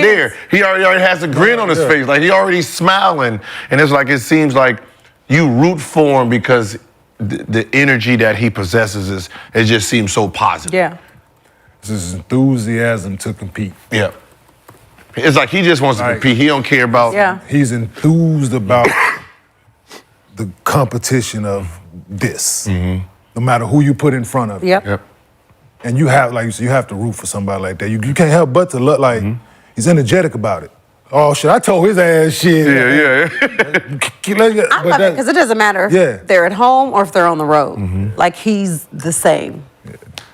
he already has a grin on his face. Like he already smiling, and it's like it seems like you root for him because the energy that he possesses it just seems so positive. Yeah. It's his enthusiasm to compete. Yeah. It's like he just wants to compete. He don't care about. Yeah. He's enthused about the competition of this, no matter who you put in front of. Yep. And you have, like you said, you have to root for somebody like that. You can't help but to look like he's energetic about it. Oh shit! I told his ass shit. Yeah. I love it because it doesn't matter if they're at home or if they're on the road. Like he's the same.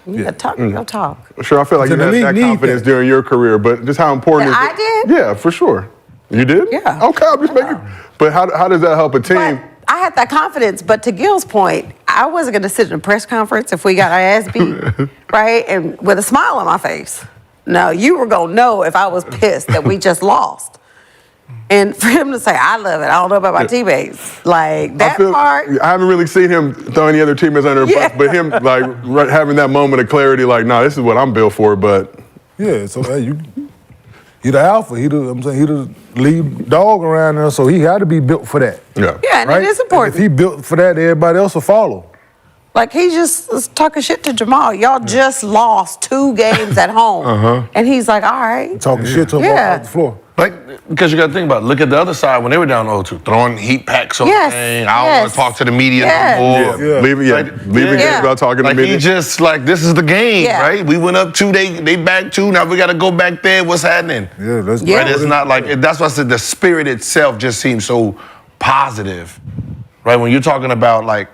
You gotta talk. Go talk. Sure, I feel like you had that confidence during your career, but just how important is it? I did. Yeah, for sure. You did? Yeah. Okay, I'm just making. But how does that help a team? But I had that confidence, but to Gil's point, I wasn't going to sit in a press conference if we got our ass beat, right? And with a smile on my face. No, you were going to know if I was pissed that we just lost. And for him to say, I love it, I don't know about my teammates. Like, that part. I haven't really seen him throw any other teammates under the bus, but him, like, having that moment of clarity, like, nah, this is what I'm built for, but. Yeah, so hey, he the alpha. He the lead dog around there, so he got to be built for that. Yeah. Yeah, and right? it is important. And if he built for that, everybody else will follow. Like, he just was talking shit to Jamal. Y'all just lost 2 games at home. And he's like, all right. Talking shit to him off the floor. Like, because you got to think about it. Look at the other side when they were down 0-2, throwing heat packs on the thing. I don't want to talk to the media no more. Leaving games without talking to the media. He just, like, this is the game, right? We went up 2, they back 2, now we got to go back there. What's happening? Yeah, that's right. It's not like, that's why I said the spirit itself just seems so positive, right? When you're talking about, like,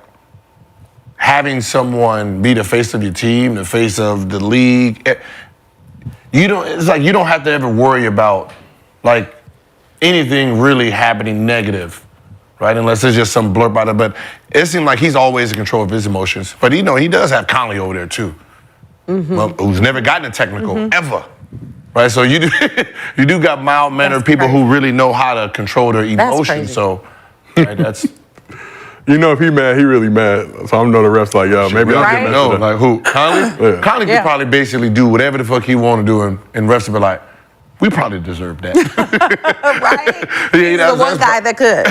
having someone be the face of your team, the face of the league, it's like you don't have to ever worry about, like, anything really happening negative, right? Unless it's just some blurb out of it. But it seemed like he's always in control of his emotions. But he does have Conley over there too, who's never gotten a technical ever, right? So you do got mild-mannered people who really know how to control their emotions. So that's. You know, if he mad, he really mad. So I'm know the refs like, yo, maybe I'll get mad. No, like who? Conley? Yeah. Conley could probably basically do whatever the fuck he want to do, and refs would be like, we probably deserve that. Right? He's the one guy that could,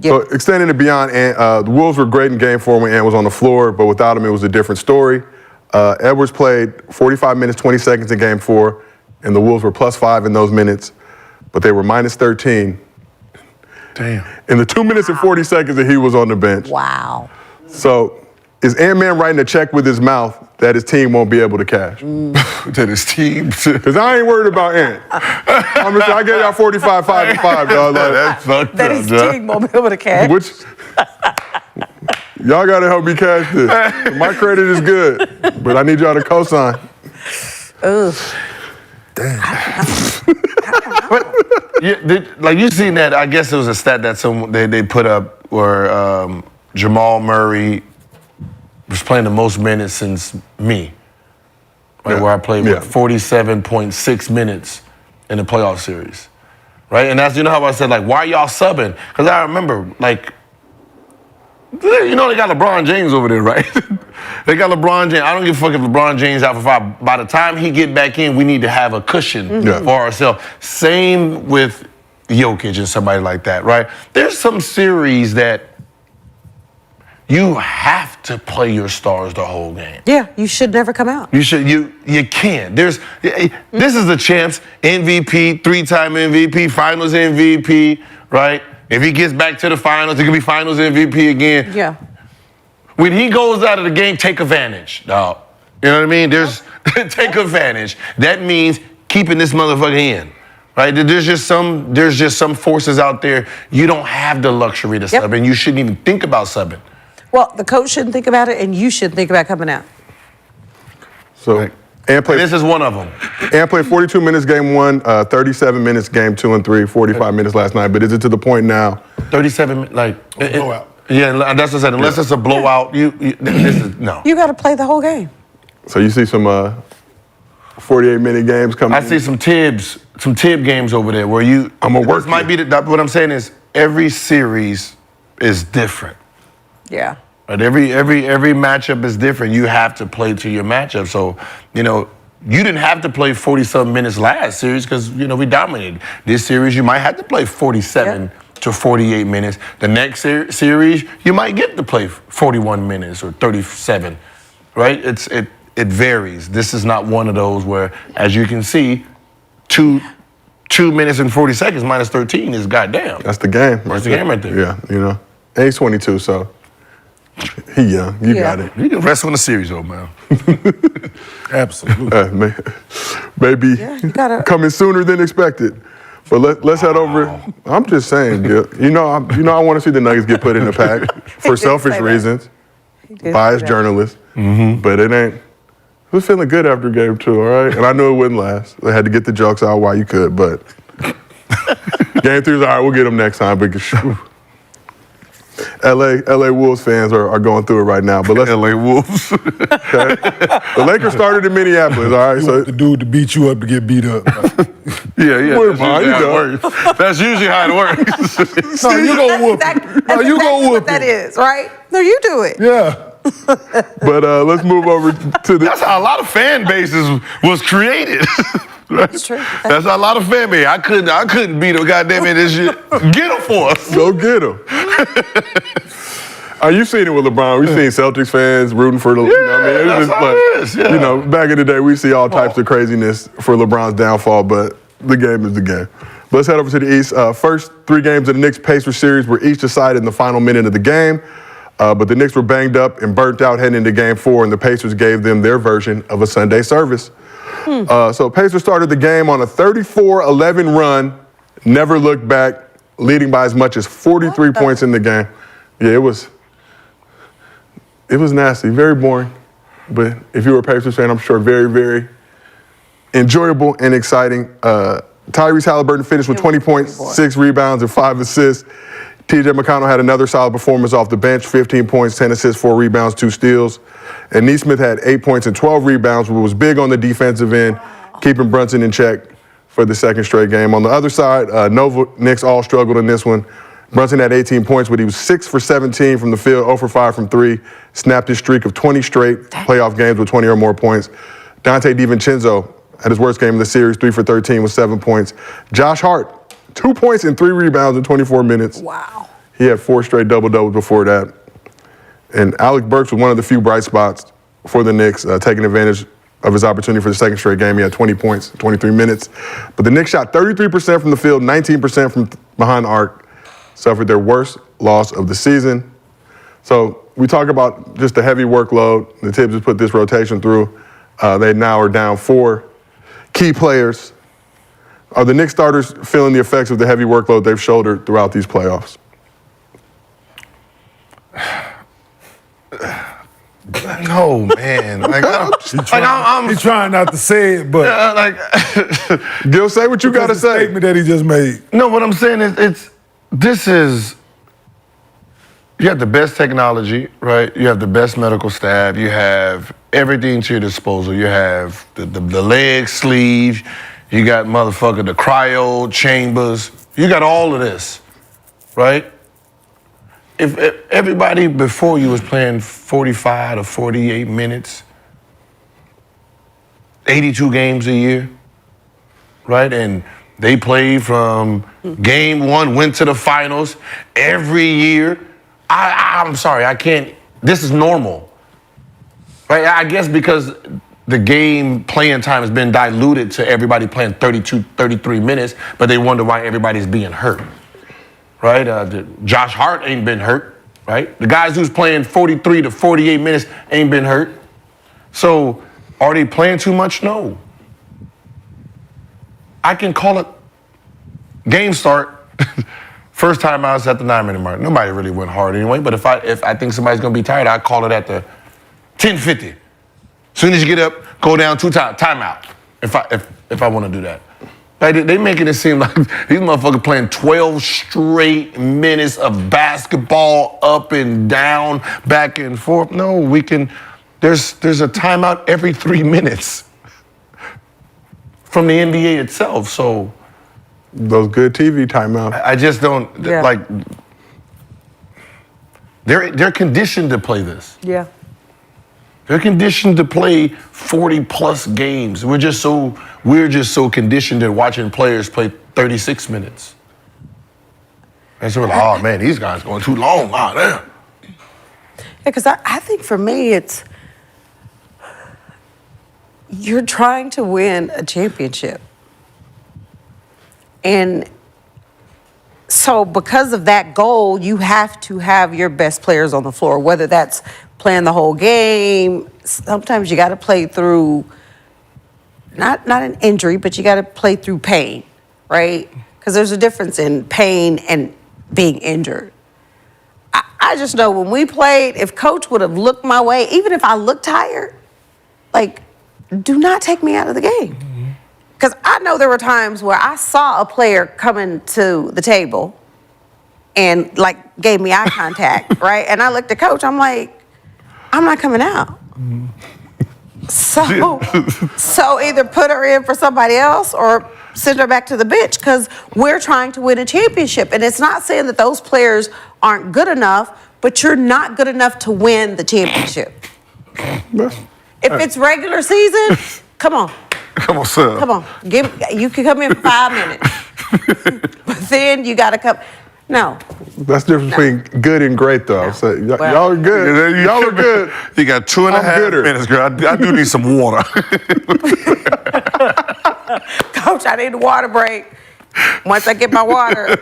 So extending it beyond Ant, the Wolves were great in Game 4 when Ant was on the floor, but without him, it was a different story. Edwards played 45 minutes, 20 seconds in Game 4, and the Wolves were +5 in those minutes, but they were -13. Damn. In the 2 minutes and 40 seconds that he was on the bench. Wow. So is Ant-Man writing a check with his mouth that his team won't be able to cash? To his team? Because I ain't worried about Ant. I gave y'all 45, 5-5, dog. Like, That's fucked That up, his dog. team won't be able to catch. Y'all got to help me cash this. My credit is good, but I need y'all to co-sign. Ooh. Damn. Like you seen that? I guess it was a stat that they put up where Jamal Murray was playing the most minutes since me, right? Where I played with 47.6 minutes in the playoff series, right? And that's how I said, like, why y'all subbing? Because I remember, like, they got LeBron James over there, right? They got LeBron James. I don't give a fuck if LeBron James out for 5. By the time he get back in, we need to have a cushion for ourselves. Same with Jokic and somebody like that, right? There's some series that you have to play your stars the whole game. Yeah, you should never come out. You can't. This is the champs, MVP, 3-time MVP, Finals MVP, right? If he gets back to the finals, it could be Finals MVP again. Yeah. When he goes out of the game, take advantage, dog. You know what I mean? take advantage. That means keeping this motherfucker in. Right? There's just some forces out there. You don't have the luxury to sub, and you shouldn't even think about subbing. Well, the coach shouldn't think about it, and you shouldn't think about coming out. So, and this is one of them. And played 42 minutes game 1, 37 minutes game 2 and 3, 45 minutes last night. But is it to the point now? 37, blowout. Yeah, that's what I said. Unless it's a blowout, this is no. You got to play the whole game. So you see some 48-minute games coming. I see some Tibb games over there where I'm gonna work. Might be what I'm saying is every series is different. Yeah. Right? Every matchup is different. You have to play to your matchup. So, you didn't have to play 40-something minutes last series because, we dominated. This series, you might have to play 47 to 48 minutes. The next series, you might get to play 41 minutes or 37, right? It varies. This is not one of those where, as you can see, 2 minutes and 40 seconds minus 13 is goddamn. That's the game. That's the game right there. Yeah, And he's 22, so he young. You got it. You can rest on the series, old man. Absolutely. Maybe gotta... coming sooner than expected. But let's head over. I'm just saying, Gil. I want to see the Nuggets get put in the pack for selfish reasons. Biased journalist. But it ain't. It was feeling good after game 2, all right? And I knew it wouldn't last. They had to get the jokes out while you could, but game 3 is all right, we'll get them next time. But LA Wolves fans are going through it right now. But let's LA Wolves. Okay? The Lakers started in Minneapolis, all right? So the dude to beat you up to get beat up. That's usually how it works. No, you gonna whoop it. No, you gonna whoop it. That is, right? No, you do it. Yeah. But let's move over to the. That's how a lot of fan bases was created. That's true. That's how a lot of fan base. I couldn't beat him. Goddamn it, this shit. Get him for us. Go get him. You've seen it with LeBron. We've seen Celtics fans rooting for the. That's how it is. Back in the day, we see all types of craziness for LeBron's downfall, but the game is the game. But let's head over to the East. First 3 games of the Knicks-Pacers series were each decided in the final minute of the game. But the Knicks were banged up and burnt out heading into game 4, and the Pacers gave them their version of a Sunday service. So Pacers started the game on a 34-11 run, never looked back, leading by as much as 43 points in the game. Yeah, it was nasty, very boring. But if you were a Pacers fan, I'm sure very, very enjoyable and exciting. Tyrese Haliburton finished with 20 points, 6 rebounds, and 5 assists. TJ McConnell had another solid performance off the bench, 15 points, 10 assists, 4 rebounds, 2 steals. And Nesmith had 8 points and 12 rebounds, but was big on the defensive end, keeping Brunson in check for the second straight game. On the other side, Nova Knicks all struggled in this one. Brunson had 18 points, but he was 6 for 17 from the field, 0 for 5 from 3, snapped his streak of 20 straight playoff games with 20 or more points. Dante DiVincenzo had his worst game of the series, 3 for 13 with 7 points. Josh Hart, 2 points and 3 rebounds in 24 minutes. Wow. He had 4 straight double-doubles before that. And Alec Burks was one of the few bright spots for the Knicks, taking advantage of his opportunity for the second straight game. He had 20 points, 23 minutes. But the Knicks shot 33% from the field, 19% from behind the arc, suffered their worst loss of the season. So we talk about just the heavy workload. The Tibbs has put this rotation through. They now are down 4 key players. Are the Knicks starters feeling the effects of the heavy workload they've shouldered throughout these playoffs? No, man. He's trying not to say it, but Gil, say what you got to say. Statement that he just made. No, what I'm saying is you have the best technology, right? You have the best medical staff. You have everything to your disposal. You have the leg sleeves. You got the cryo chambers. You got all of this, right? If everybody before you was playing 45 to 48 minutes, 82 games a year, right? And they played from game 1, went to the finals every year. I'm sorry, I can't. This is normal, right? I guess because the game playing time has been diluted to everybody playing 32, 33 minutes, but they wonder why everybody's being hurt, right? Josh Hart ain't been hurt, right? The guys who's playing 43 to 48 minutes ain't been hurt. So Are they playing too much? No. I can call it game start. First time I was at the 9-minute mark. Nobody really went hard anyway, but if I think somebody's gonna be tired, I call it at the 10:50. As soon as you get up, go down 2 times, timeout. If I want to do that. Like, they making it seem like these motherfuckers playing 12 straight minutes of basketball up and down, back and forth. No, we can. There's a timeout every 3 minutes from the NBA itself. So those good TV timeouts. I just don't like. They're conditioned to play this. Yeah. They're conditioned to play 40-plus games. We're just so conditioned to watching players play 36 minutes. And so we're like, oh man, these guys going too long. Oh, damn. Yeah, because I think for me, it's you're trying to win a championship. And so because of that goal, you have to have your best players on the floor, whether that's playing the whole game. Sometimes you got to play through, not an injury, but you got to play through pain, right? Because there's a difference in pain and being injured. I just know when we played, if coach would have looked my way, even if I looked tired, like, do not take me out of the game. Because I know there were times where I saw a player coming to the table and, like, gave me eye contact, right? And I looked at coach, I'm like, I'm not coming out. So either put her in for somebody else or send her back to the bench because we're trying to win a championship. And it's not saying that those players aren't good enough, but you're not good enough to win the championship. If it's regular season, come on. Come on, sir. Come on. You can come in for 5 minutes. But then you got to come. No. That's the difference between good and great, though. No. So y'all are good. Y'all are good. You got 2.5 minutes, girl. I do need some water. Coach, I need a water break. Once I get my water.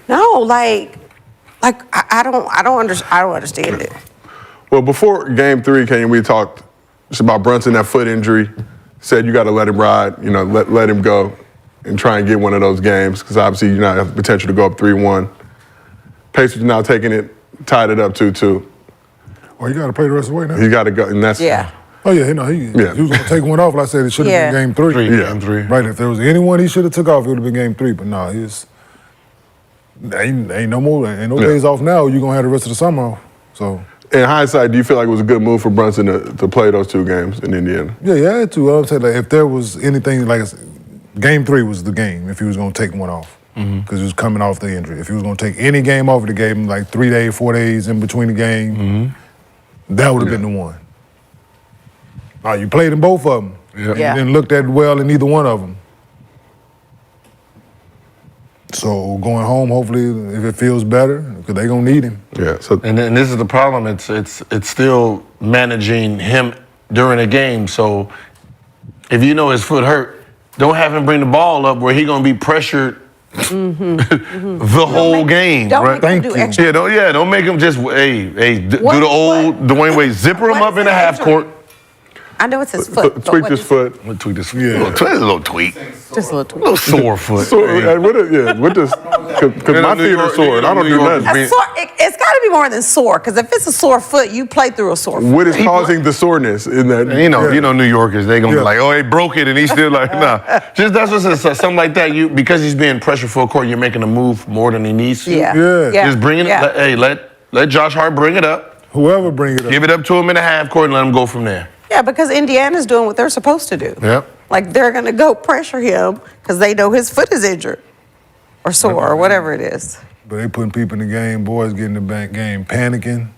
No, like I don't understand it. Well, before Game 3 came, we talked just about Brunson, that foot injury. Said you got to let him ride, let him go and try and get one of those games because obviously you now have the potential to go up 3-1. Pacers now taking it, tied it up 2-2. Oh, you got to play the rest of the way now? You got to go, and that's... Yeah. Oh, yeah, he was going to take one off. Like I said, it should have been Game 3. Game 3. Right, if there was anyone he should have took off, it would have been Game 3. But no, ain't no more, ain't no days off now. You're going to have the rest of the summer off, so... In hindsight, do you feel like it was a good move for Brunson to play those 2 games in Indiana? Yeah, you had to. I'm saying, like, if there was anything, like, Game 3 was the game if he was going to take one off because he was coming off the injury. If he was going to take any game off of the game, like 3 days, 4 days in between the game, that would have been the one. Now, you played in both of them. Yeah. You didn't look that well in either one of them. So going home, hopefully, if it feels better, because they're going to need him. Yeah. So, and this is the problem. It's still managing him during a game. So if you know his foot hurt, don't have him bring the ball up where he's going to be pressured the whole game. Don't make him do extra. Don't make him just, do the old Dwayne Wade, zipper him up in the half court. I know it's his foot. tweak his foot. Tweak this foot. Yeah. A little tweak. Just a little tweak. A little sore foot. Because my feet are sore and I don't do nothing. It's got to be more than sore, because if it's a sore foot, you play through a sore foot. What is causing the soreness in that? You know, New Yorkers, they gonna be like, oh, he broke it, and he's still like, nah. Just that's what something like that. Because he's being pressured full court, you're making a move more than he needs to. Yeah. Just bring it. Let Josh Hart bring it up. Whoever bring it up. Give it up to him in the half court and let him go from there. Yeah, because Indiana's doing what they're supposed to do. Yep. Like, they're going to go pressure him because they know his foot is injured or sore or whatever it is. But they putting people in the game, boys getting in the game, panicking.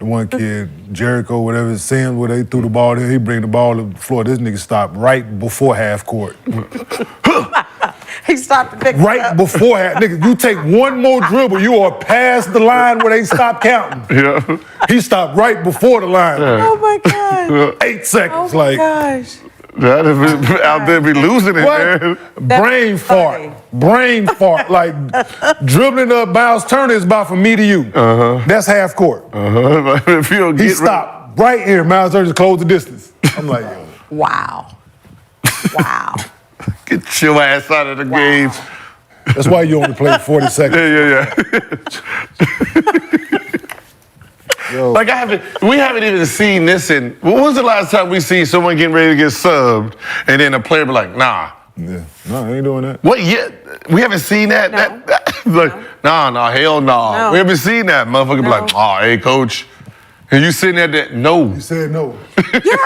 The one kid, Jericho, whatever, seeing where they threw the ball there, he bring the ball to the floor. This nigga stopped right before half court. He stopped to pick it up. Right before half. Nigga, you take one more dribble, you are past the line where they stop counting. Yeah. He stopped right before the line. Oh, my God. 8 seconds, Oh, my gosh. Out there be losing it, man. Brain fart. Like, dribbling up Miles Turner is about from me to you. That's half court. If you don't He stopped right here. Miles Turner just closed the distance. I'm like, yo. Wow. Wow. Get your ass out of the game. That's why you only played 40 seconds. Yeah. Like we haven't even seen this in. When was the last time we seen someone getting ready to get subbed and then a player be like, nah. Yeah, no, I ain't doing that. What? Yeah, we haven't seen that. No. Like, nah, hell no. No. We haven't seen that. Motherfucker be like, oh, hey, coach. And you sitting there that no. He said no. Yeah,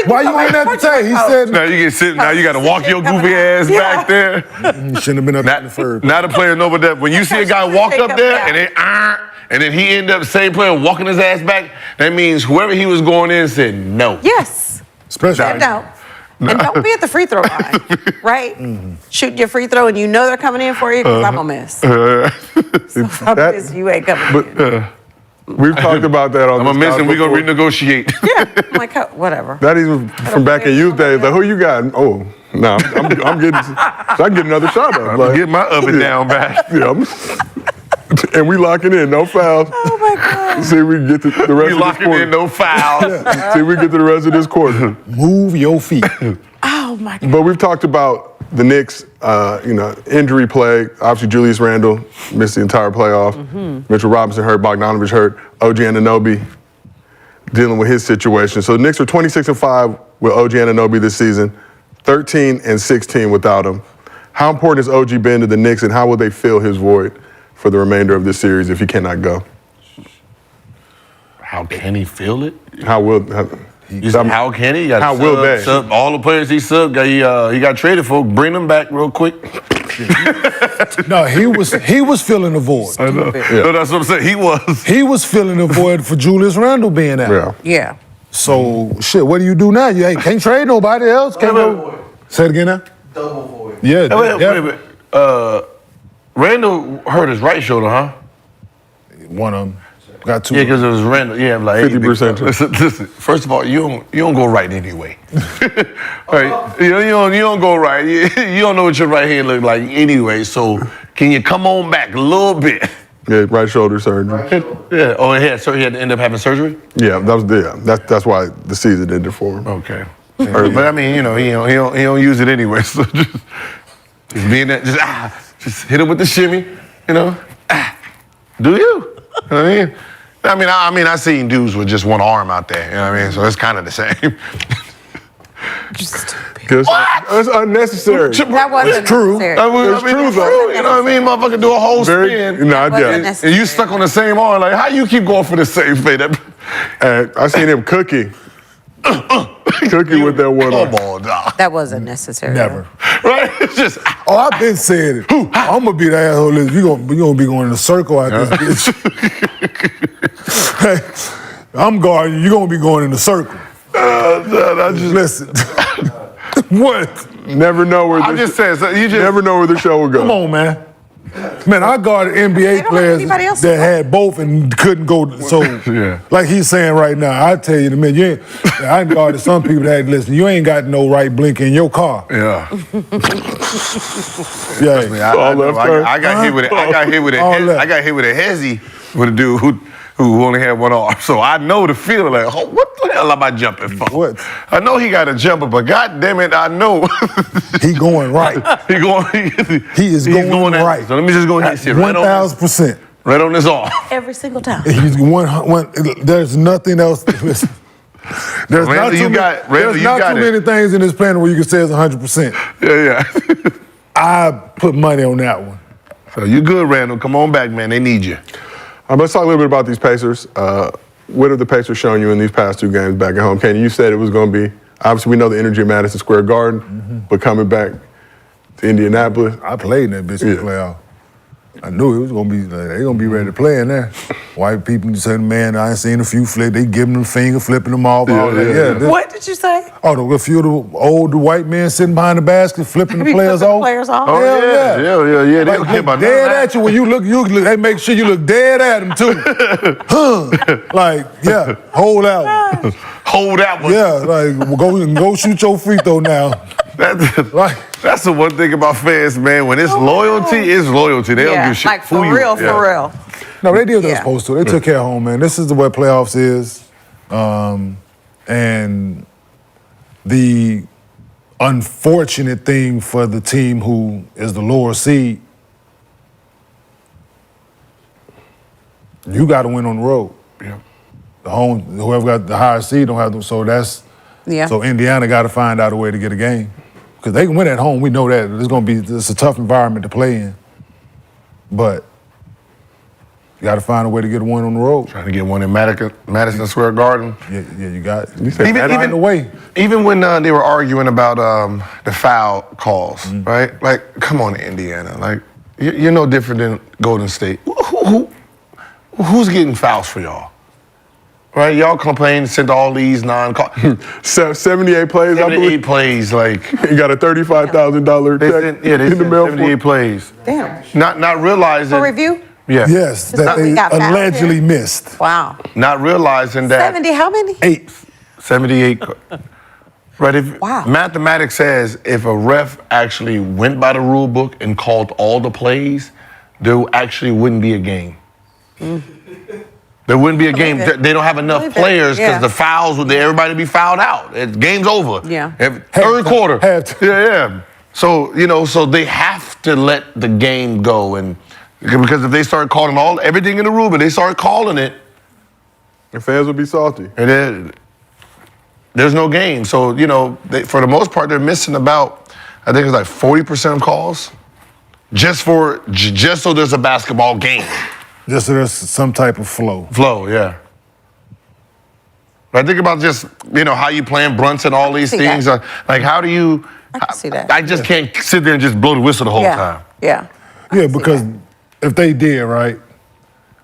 Why you ain't at the table? He said no. Now you get sitting. Now you got to walk your goofy ass back there. You shouldn't have been up in the third. Not a player know but that when you see a guy walk up there and then he end up same player walking his ass back, that means whoever he was going in said no. Yes. Especially. No. And don't be at the free throw line, right? Shoot your free throw and you know they're coming in for you because I'm going to miss. So if I miss, you ain't coming in. We've talked about that on I'm this gonna miss and we're gonna renegotiate. Yeah, I'm like, whatever. That even from back in youth days. Like, who you got? Oh, no, I'm getting. So I can get another shot up. I'm Like, get my up and down back. Yeah, and we locking in, no fouls. Oh my God. See, we can get to the rest We of this locking quarter. in no fouls. See, we get to the rest of this quarter. Move your feet. Oh my God. But we've talked about the Knicks, injury plague. Obviously, Julius Randle missed the entire playoff. Mitchell Robinson hurt, Bogdanovich hurt. OG Anunoby dealing with his situation. So the Knicks are 26-5 with OG Anunoby this season, 13-16 without him. How important has OG been to the Knicks, and how will they fill his void for the remainder of this series if he cannot go? How can he feel it? How will? How can he? How will they? Sub, all the players he subbed, he got traded for. Bring them back real quick. No, he was filling the void. I know. Yeah. No, that's what I'm saying. He was filling the void for Julius Randle being out. Yeah. Yeah. So shit, what do you do now? You can't trade nobody else. Can't go. Say it again now. Double void. Yeah. Wait a minute. Randall hurt his right shoulder, huh? One of them got two. Yeah, because it was Randall. Yeah, I'm like 50%. Listen. First of all, you don't go right anyway. Right? You don't go right. You don't know what your right hand look like anyway. So can you come on back a little bit? Yeah, right shoulder surgery. Yeah. Oh, he had to end up having surgery. Yeah, that's why the season ended for him. Okay. But I mean, he don't use it anyway. So just being that, just hit him with the shimmy. Do you? I mean, I seen dudes with just one arm out there. You know what I mean? So it's kind of the same. It's unnecessary. That wasn't true. necessary. It's true, though. You know what I mean? Motherfucker do a whole spin. And you stuck on the same arm. Like, how you keep going for the same fade? I seen him cookie with that one arm. Come on, dog. That wasn't necessary. Never. Right? It's just, Oh, I've been saying it. I'm gonna be the asshole. We gonna be going in a circle out this bitch. Hey, I'm guarding you. You're gonna be going in a circle. I just Listen. What? Never know where I'm just saying, so you just never know where the show will go. Come on, man. Man, I guarded They NBA don't players have anybody else that to had both and couldn't go. So, Yeah. like he's saying right now, I tell you in a minute, I guarded some people that had listen. You ain't got no right blinker in your car. Yeah. Yeah. All left turn. I got hit with it. I got hit with All left. I got hit with a hezzy with a dude who only had one arm. So I know the feeling like, oh, what the hell am I jumping for? What? I know he got a jumper, but god damn it, I know He going right. he He is going at- right. So let me just go ahead and sit right on 1,000%. right on this arm. Every single time. He's one. There's nothing else. Listen, there's Randall, not you too, got- Randall, there's you not got too it. many things in this planet where you can say it's 100%. Yeah. I put money on that one. So you good, Randall. Come on back, man. They need you. Let's talk a little bit about these Pacers. What have the Pacers shown you in these past two games back at home? Kenny, you said it was going to be, obviously we know the energy at Madison Square Garden, but coming back to Indianapolis. I played in that bitch in the playoff. I knew it was gonna be. They gonna be ready to play in there. White people said, "Man, I ain't seen a few flick. They giving them finger, flipping them off. all that. Yeah. What did you say? Oh, a few of the older white men sitting behind the basket, flipping the Be players flipping off. players off? Hell yeah. They Like, don't care look about dead none of at you when you look. They make sure you look dead at them too. Like, yeah, hold out. that. Hold that one. Yeah, like go shoot your free throw now. That's the one thing about fans, man. When it's loyalty, it's loyalty. They don't give a shit. Like for who you real, are. for real. No, they did what they were Yeah. supposed to. They took care of home, man. This is the way playoffs is. And the unfortunate thing for the team who is the lower seed, you got to win on the road. Yeah. The home, whoever got the higher seed don't have to. So that's So Indiana got to find out a way to get a game because they can win at home. We know that it's a tough environment to play in, but you got to find a way to get one on the road. Trying to get one in Madison Square Garden. Yeah, you got it. Even the way. Even when they were arguing about the foul calls, right? Like, come on, Indiana. Like, you're no different than Golden State. Who's getting fouls for y'all? Right? Y'all complain, sent all these non-calls. 78 plays, I believe. 78 plays, like. You got a $35,000 check they in the sent mail. 78 plays. Damn. Not realizing. For review? Yeah. Yes, that they got fouled allegedly here? missed. Wow. Not realizing that. 70, how many? 78. Right? Wow. Mathematics says if a ref actually went by the rule book and called all the plays, there actually wouldn't be a game. There wouldn't be a game. They don't have enough players because the fouls would everybody be fouled out. Game's over. Yeah. Third quarter. Yeah. So so they have to let the game go, and because if they start calling everything in the rule, but they start calling it, the fans will be salty. And there's no game. So for the most part, they're missing about, I think it's like 40% of calls, just so there's a basketball game. Just so there's some type of flow. Flow, yeah. But I think about just, how you playing Brunson, all these things. Like, how do you... I can see that. I just can't sit there and just blow the whistle the whole time. Yeah. Yeah, because if they did, right,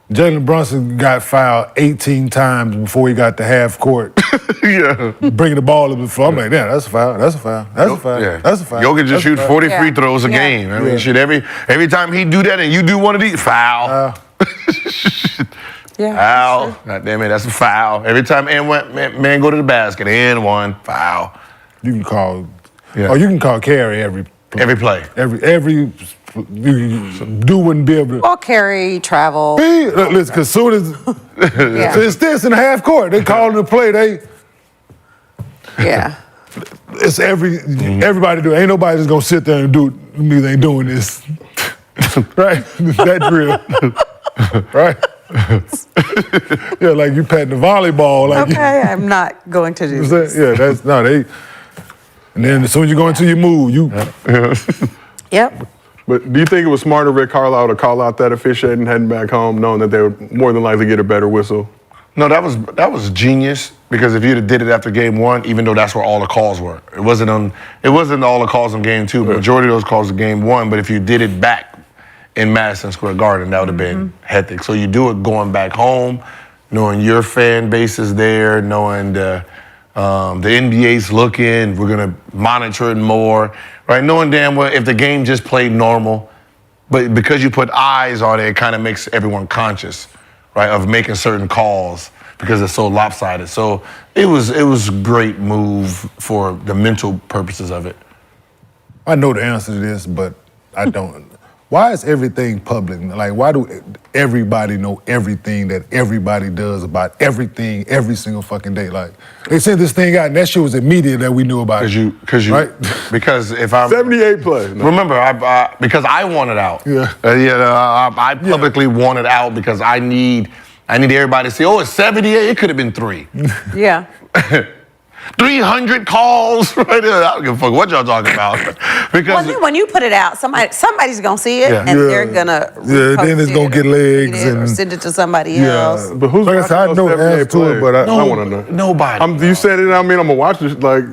Jalen Brunson got fouled 18 times before he got to half court. Yeah. Bringing the ball up the floor. I'm like, damn, that's a foul. That's a foul. That's a foul. Yeah. That's a foul. Jokic just shoot 40 free throws a Yeah. game. I mean, shit, every time he do that and you do one of these, foul. Yeah. Foul. God damn it, that's a foul. Every time man go to the basket, and one, foul. You can call, Yeah. or you can call carry every play. Every play. Do wouldn't be able to. Or carry, travel. Listen, because soon as it's this in the half court, they calling the play. It's everybody do it. Ain't nobody just gonna sit there and do. They ain't doing this, right? That drill, right? Yeah, like you patting the volleyball. Like Okay, I'm not going to do this. Yeah, that's no they. And then as soon as you go into your move, you. Yep. But do you think it was smarter Rick Carlisle to call out that officiating heading back home, knowing that they would more than likely get a better whistle? No, that was genius because if you'd have did it after game one, even though that's where all the calls were, it wasn't all the calls in game two. The majority of those calls in game one. But if you did it back in Madison Square Garden, that would have been hectic. So you do it going back home, knowing your fan base is there, knowing the NBA's looking, we're gonna monitor it more, right? Knowing damn well if the game just played normal, but because you put eyes on it, it kind of makes everyone conscious, right, of making certain calls because it's so lopsided. So it was a great move for the mental purposes of it. I know the answer to this, but I don't. Why is everything public? Like, why do everybody know everything that everybody does about everything every single fucking day? Like, they sent this thing out, and that shit was immediate that we knew about it. Right? Because if I'm 78 plays. No. Remember, because I want it out. Yeah. I publicly want it out because I need everybody to see. Oh, it's 78. It could have been 3. Yeah. 300 calls right there. I don't give a fuck what y'all talking about. Because When you put it out, somebody's gonna see it, and they're gonna then it's gonna get legs or and send it to somebody else. But who's like I said, I know the answer to it, but I want to know. Nobody. You said it. I mean, I'm gonna watch this. Like,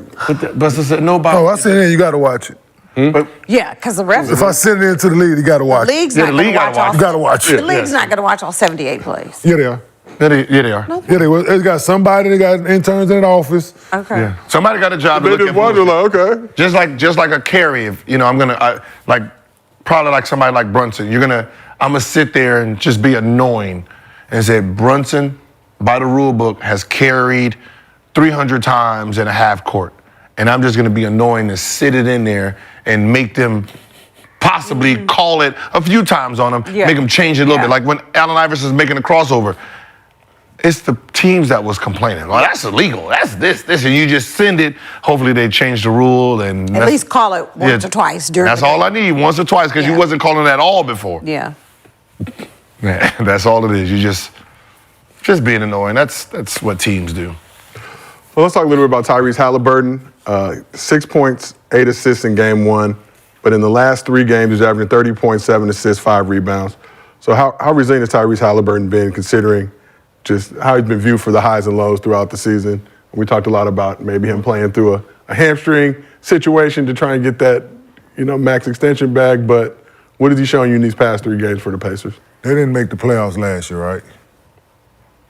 But said nobody. I said, you got to watch it. But Yeah, because the refs. If I send it into the league, you got to watch The it. league's Yeah, not the gonna league watch gotta all. You got to watch The it. league's not gonna watch all 78 plays. Yeah, they are. yeah, they are. Yeah, they got somebody. They got interns in the office. Okay. Yeah. Somebody got a job to they look just at. wonder, like, okay. Just like a carry. If, I'm gonna probably like somebody like Brunson. I'm gonna sit there and just be annoying and say Brunson, by the rule book, has carried 300 times in a half court, and I'm just gonna be annoying and sit it in there and make them possibly call it a few times on them, make them change it a little bit. Like when Allen Iverson's making a crossover. It's the teams that was complaining. Well, that's illegal. That's this, and you just send it. Hopefully they change the rule and At least call it once or twice during That's the all day. I need, once or twice, because you Yeah. wasn't calling at all before. Yeah. Man, that's all it is. You just being annoying. That's what teams do. Well, let's talk a little bit about Tyrese Haliburton. 6 points, 8 assists in game 1. But in the last 3 games, he's averaging 30.7 assists, 5 rebounds. So how resilient has Tyrese Haliburton been, considering just how he's been viewed for the highs and lows throughout the season? We talked a lot about maybe him playing through a hamstring situation to try and get that, max extension back. But what has he shown you in these past 3 games for the Pacers? They didn't make the playoffs last year, right?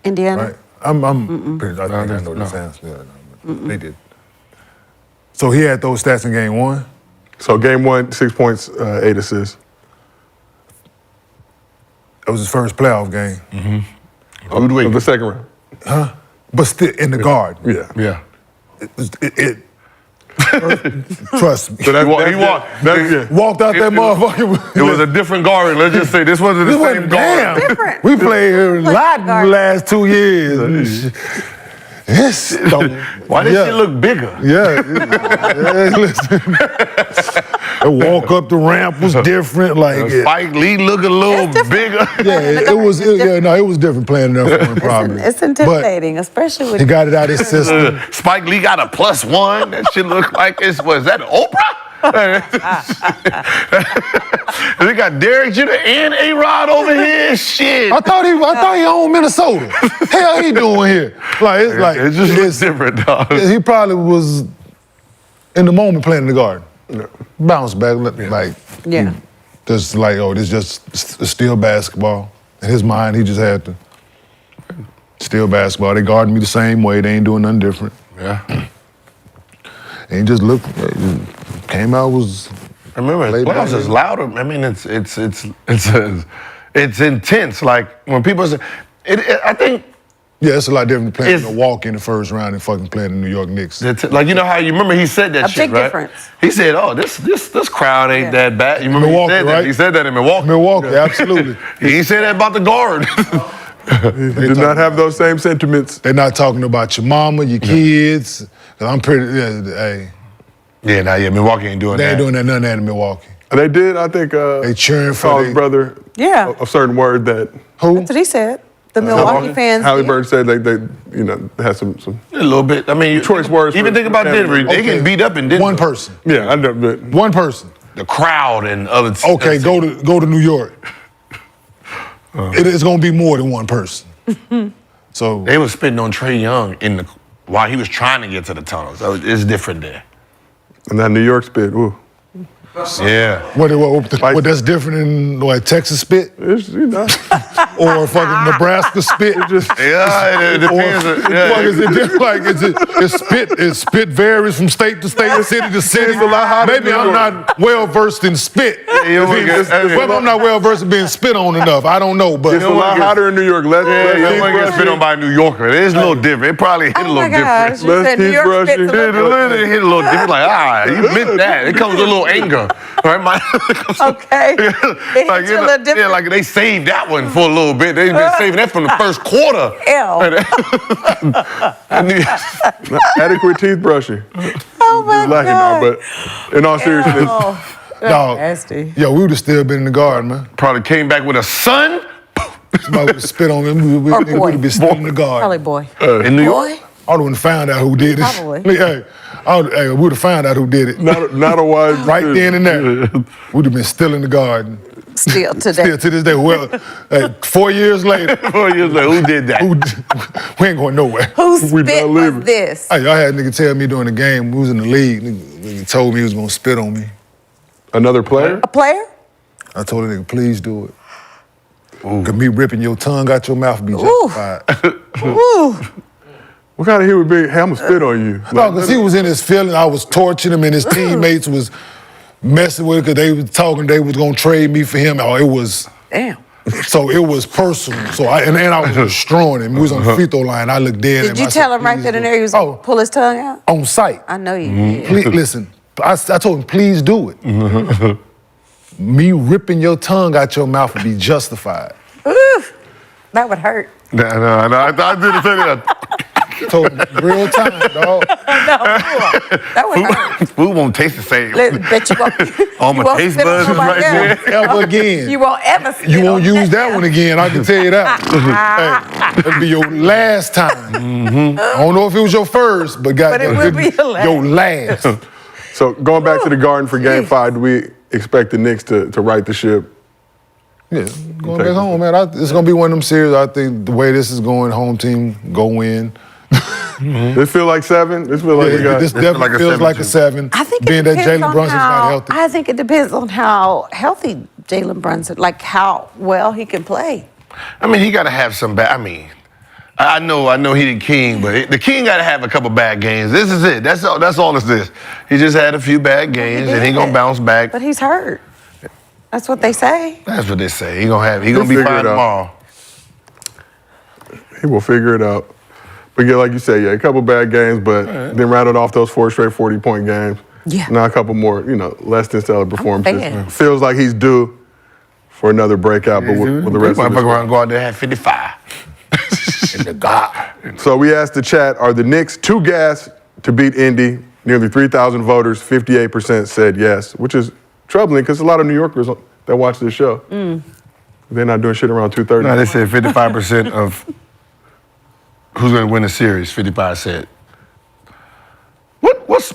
Indiana? Right. I think I know the fans. Yeah, they did. So he had those stats in game 1? So game 1, 6 points, 8 assists. It was his first playoff game. Of the second round. But still in the guard. Yeah. Yeah. Trust me. So He walked. Walked out that motherfucker. It was a different guard. Let's just say this wasn't the same guard. Different. We played here a lot in guard. the last 2 years. Yes. Why did she look bigger? Yeah. Listen. The walk up the ramp was different. Like, Spike Lee look a little bigger. yeah, it was different playing there for him, probably. It's intimidating, especially He with got it out of his system. Spike Lee got a +1. That shit look like was that Oprah? They got Derek Jeter and A-Rod over here. Shit. I thought he owned Minnesota. Hell, he doing here? It just looks different, dog. He probably was in the moment playing in the garden. Bounce back, just like, this just still basketball. In his mind, he just had to still basketball. They guarded me the same way. They ain't doing nothing different. Yeah. And he just looked, came out, was. Remember, Laid playoffs back. is louder. I mean, it's intense. Like when people say, I think. Yeah, it's a lot different playing in It's- Milwaukee in the first round and fucking playing in the New York Knicks. Like, you know how you remember he said that A shit, big right? difference. He said, "Oh, this crowd ain't Yeah. that bad." You remember Milwaukee, he said that? right? He said that in Milwaukee. Milwaukee, absolutely. He ain't say that about the guard. He did not have those same sentiments. They're not talking about your mama, your kids. 'Cause I'm pretty, hey, Milwaukee ain't doing they that. ain't doing that, none of that in Milwaukee. They did, I think, They cheering for call they- his brother Yeah. a certain word that Who? That's what he said. The Milwaukee fans. Haliburton said they had some A little bit. I mean, Choice words Even for- think about Denver. They Okay. get beat up in Denver. One person. yeah, I know, but One person. The crowd and other. Okay, go to New York. It's gonna be more than one person. So They was spitting on Trae Young while he was trying to get to the tunnel. So it's different there. and that New York spit, ooh. Yeah. what that's different in what, Texas spit It's, or fucking Nebraska spit? Yeah, it depends. What is it different? Like it's spit varies from state to state, city to city. It's a lot hotter Maybe in New I'm York. not well versed in spit. Whether I'm not well versed in being spit on enough, I don't know. But it's a lot hotter in New York. Less You teeth don't get spit on brushing. by a New Yorker. It is a little different. It probably hit a Oh little my gosh. different. You Less said New teeth York brushing. spits a It little literally hit a little different. Like, you meant that. It comes with a little anger. Right? Okay. It hit Like, you a little different. yeah, like they saved that one for a little bit. They've been saving that from the first quarter. Adequate teeth brushing. Oh my Lacking now, God. but in all seriousness, dog, Nasty. yo, we would have still been in the garden, man. Probably came back with a son Somebody would have spit on him. We Or would boy. have been still in the garden. Probably boy. in New York. Boy? I would have found out who did it. Probably. Hey, we would have found out who did it. not a wise Right then and there. We'd have been still in the garden. Still today. Still to this day. Well, 4 years later, 4 years later, who did that? we ain't going nowhere. Whose We spit not was leaving. this? Hey, I had a nigga tell me during the game, we was in the league, nigga told me he was gonna spit on me. Another player? A player? I told the nigga, please do it. Cause me ripping your tongue out your mouth would be justified. Ooh. What kind of he would be? Hey, I'm gonna spit on you. No, because he was in his feeling. I was torturing him, and his teammates was messing with it because they was talking they was gonna trade me for him. Oh, it was. Damn. So it was personal. So I was destroying him. We was on the free throw line. I looked dead at him. Did you I said, tell him right "Please then and do there it." he was going to pull his tongue out? On site. I know you did. Please, listen, I told him, please do it. Me ripping your tongue out your mouth would be justified. That would hurt. No, I didn't say that. So real time, dog. That would hurt. Food won't taste the same. Bet you won't. All you my won't taste spit on buds is right nobody else. there. Ever again. You won't ever spit You on won't use that one again, I can tell you that. Hey, that'll be your last time. I don't know if it was your first, but it will be your last. Your last. So going back to the Garden for Game 5, do we expect the Knicks to right the ship? Yeah, going back home, man. It's going to be one of them series. I think the way this is going, home team go win. This feel like 7? This feel like we got... This definitely feels like a 7. I think being it that depends Jalen on Brunson's not healthy. I think it depends on how healthy Jalen Brunson, like how well he can play. I mean, he got to have some bad. I mean, I know he the king, but the king got to have a couple bad games. This is it. That's all this is. He just had a few bad games, and he gonna bounce back. But he's hurt. That's what they say. That's what they say. He gonna be fine tomorrow. He will figure it out. But yeah, like you said, a couple bad games, but then rounded off those 4 straight 40-point games. Yeah. Now a couple more, less than stellar performances. fan. Feels like he's due for another breakout, but with the rest of the around go out there and have 55. In the God. So we asked the chat, are the Knicks too gassed to beat Indy? Nearly 3,000 voters, 58% said yes, which is troubling because a lot of New Yorkers that watch this show, they're not doing shit around 2:30. No, they said 55% of who's going to win the series, 55 said.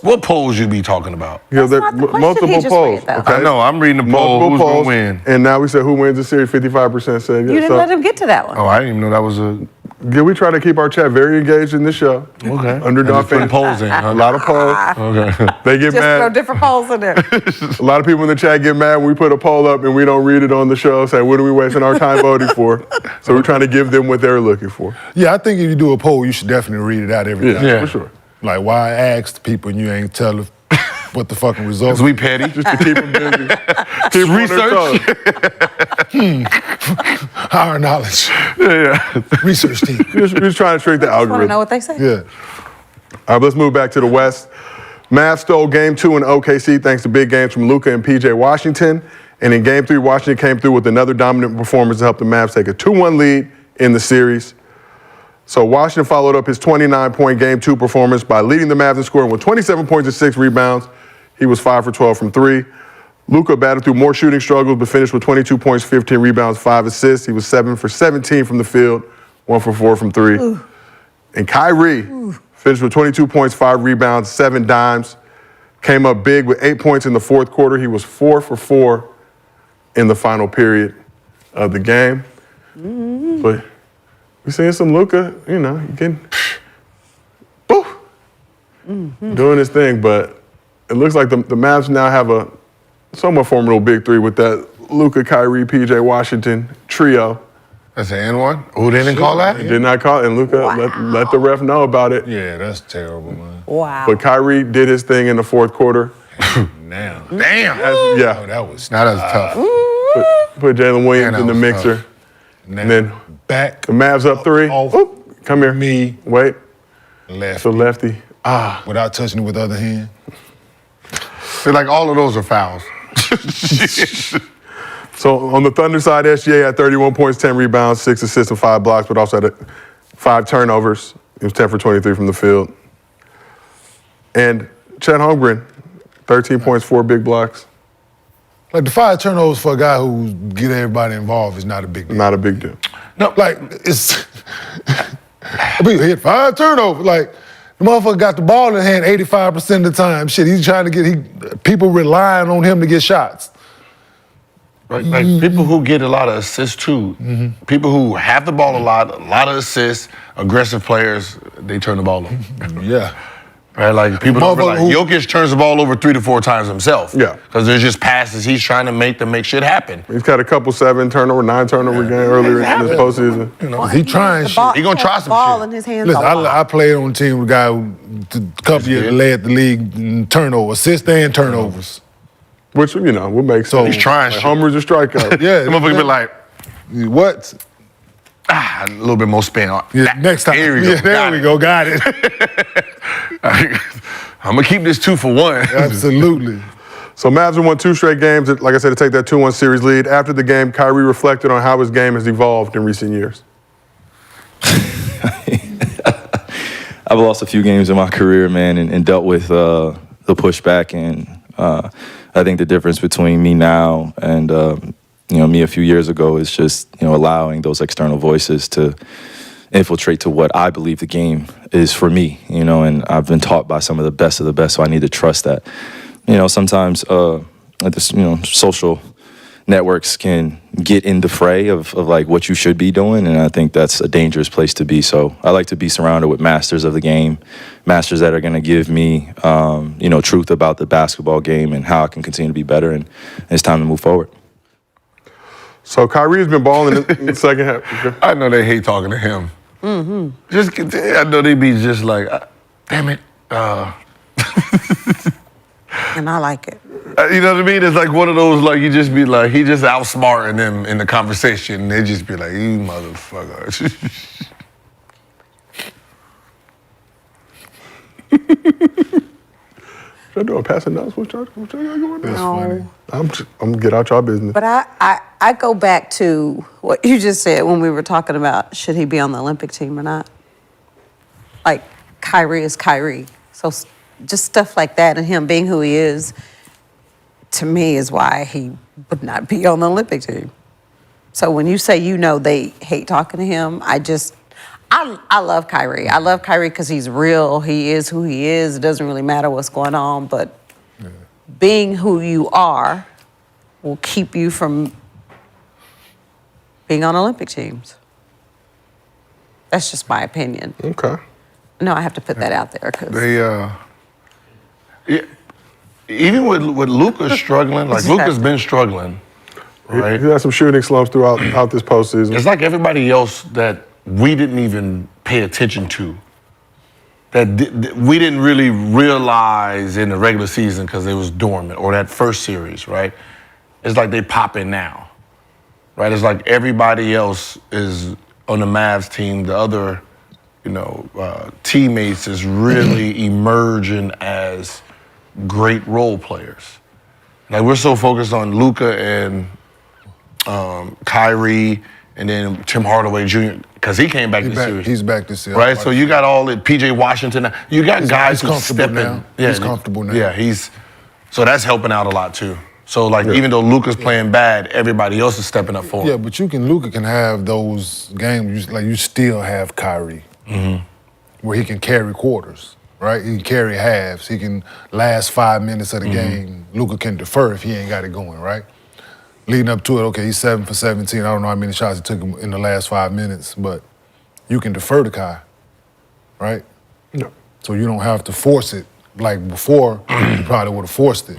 What polls you be talking about? That's not the question multiple he just polls. read, though. Okay? I know, I'm reading the poll. Multiple Who's polls. going to win? And now we said who wins the series, 55% said yes. You didn't let him get to that one. Oh, I didn't even know that was a... Yeah, we try to keep our chat very engaged in the show. Okay. Underdog Putting fans. polls in. A lot of polls. Okay. They get Just throw mad. different polls in there. A lot of people in the chat get mad when we put a poll up and we don't read it on the show, say, what are we wasting our time voting for? So we're trying to give them what they're looking for. Yeah, I think if you do a poll, you should definitely read it out every time. Yeah. For sure. Like, why ask people and you ain't tell us what the fucking results? Because we petty. Just to keep them busy. Keep them on their toes. Our knowledge. Yeah. Research team. We're just trying to trick the I want to know algorithm. what they say. Yeah. All right, let's move back to the West. Mavs stole Game 2 in OKC thanks to big games from Luka and PJ Washington. And in Game 3, Washington came through with another dominant performance to help the Mavs take a 2-1 lead in the series. So Washington followed up his 29-point Game 2 performance by leading the Mavs in scoring with 27 points and 6 rebounds. He was 5 for 12 from 3. Luka battled through more shooting struggles, but finished with 22 points, 15 rebounds, 5 assists. He was 7 for 17 from the field, 1 for 4 from 3. Ooh. And Kyrie finished with 22 points, 5 rebounds, 7 dimes. Came up big with 8 points in the fourth quarter. He was 4 for 4 in the final period of the game. But we're seeing some Luka, getting doing his thing. But it looks like the Mavs now have a somewhat formidable big three with that Luka, Kyrie, PJ Washington trio. That's an N1? Oh, they didn't call that? They did not call it, and Luka let the ref know about it. Yeah, that's terrible, man. Wow. But Kyrie did his thing in the fourth quarter. Now. Damn. Yeah. Oh, that was Now that's tough. Put Jalen Williams Man, in the that was mixer. tough. now. And then back the Mavs up 3. off Oop, come here. me. Wait. left So lefty. without touching it with the other hand. They're like all of those are fouls. So on the Thunder side, SGA had 31 points, 10 rebounds, 6 assists, and 5 blocks, but also had 5 turnovers. He was 10 for 23 from the field. And Chet Holmgren, 13 points, 4 big blocks. Like the 5 turnovers for a guy who get everybody involved is not a big deal. Not a big deal. No, like it's. I mean, he had 5 turnovers. Like the motherfucker got the ball in hand 85% of the time. Shit, he's trying to get people relying on him to get shots. Right? Like people who get a lot of assists too. People who have the ball a lot of assists, aggressive players, they turn the ball over. Yeah. Right? Like people don't realize who- Jokic turns the ball over 3 to 4 times himself. Yeah. Because there's just passes he's trying to make shit happen. He's got a couple 7 turnover, 9 turnover game earlier in this postseason. You know, He trying The shit. ball- He gonna try the some ball shit. in his hands. Listen, a lot. I played on a team with a guy who a couple years led the league in turnover, assists and turnovers. Which, would make sense. So- He's trying shit. Homers or strikeouts. Yeah. The motherfucker be like, What? a little bit more spin on. Yeah, next time. Here we go. Yeah, there we go. Got it. I'm gonna keep this 2 for 1. Absolutely. So Mavs have won 2 straight games, like I said, to take that 2-1 series lead. After the game, Kyrie reflected on how his game has evolved in recent years. I've lost a few games in my career, man, and dealt with the pushback. And I think the difference between me now and me a few years ago is just allowing those external voices to infiltrate to what I believe the game is for me. And I've been taught by some of the best, so I need to trust that. Sometimes social networks can get in the fray of like what you should be doing, and I think that's a dangerous place to be. So I like to be surrounded with masters of the game, masters that are going to give me, truth about the basketball game and how I can continue to be better, and it's time to move forward. So Kyrie's been balling in the second half. I know they hate talking to him. Mm-hmm. I know they be just like, damn it. And I like it. You know what I mean? It's like one of those, like, you just be like, he just outsmarting them in the conversation. And they just be like, you motherfucker. Y'all doing passing notes? What y'all got going That's on? funny. I'm gonna get out y'all business. But I go back to what you just said when we were talking about should he be on the Olympic team or not. Like, Kyrie is Kyrie. So just stuff like that and him being who he is, to me, is why he would not be on the Olympic team. So when you say they hate talking to him, I love Kyrie. I love Kyrie because he's real. He is who he is. It doesn't really matter what's going on, but being who you are will keep you from being on Olympic teams. That's just my opinion. Okay. No, I have to put that out there because even with Luka struggling, like Luka's been struggling, right? He had some shooting slumps throughout this postseason. It's like everybody else that we didn't even pay attention to, that we didn't really realize in the regular season because it was dormant, or that first series, right? It's like they pop in now, right? It's like everybody else is on the Mavs team, the other, teammates is really emerging as great role players. Like, we're so focused on Luka and Kyrie and then Tim Hardaway Jr. because he came back this series. He's back this year. Right? So you got all the PJ Washington. You got guys who step in. Now. Yeah, he's comfortable now. Yeah, so that's helping out a lot too. So even though Luka's playing bad, everybody else is stepping up for him. Yeah, but Luka can have those games, you still have Kyrie, where he can carry quarters, right? He can carry halves. He can last 5 minutes of the game. Luka can defer if he ain't got it going, right? Leading up to it, okay, he's 7 for 17. I don't know how many shots he took in the last 5 minutes, but you can defer to Kai, right? No. So you don't have to force it. Like before, you probably would have forced it.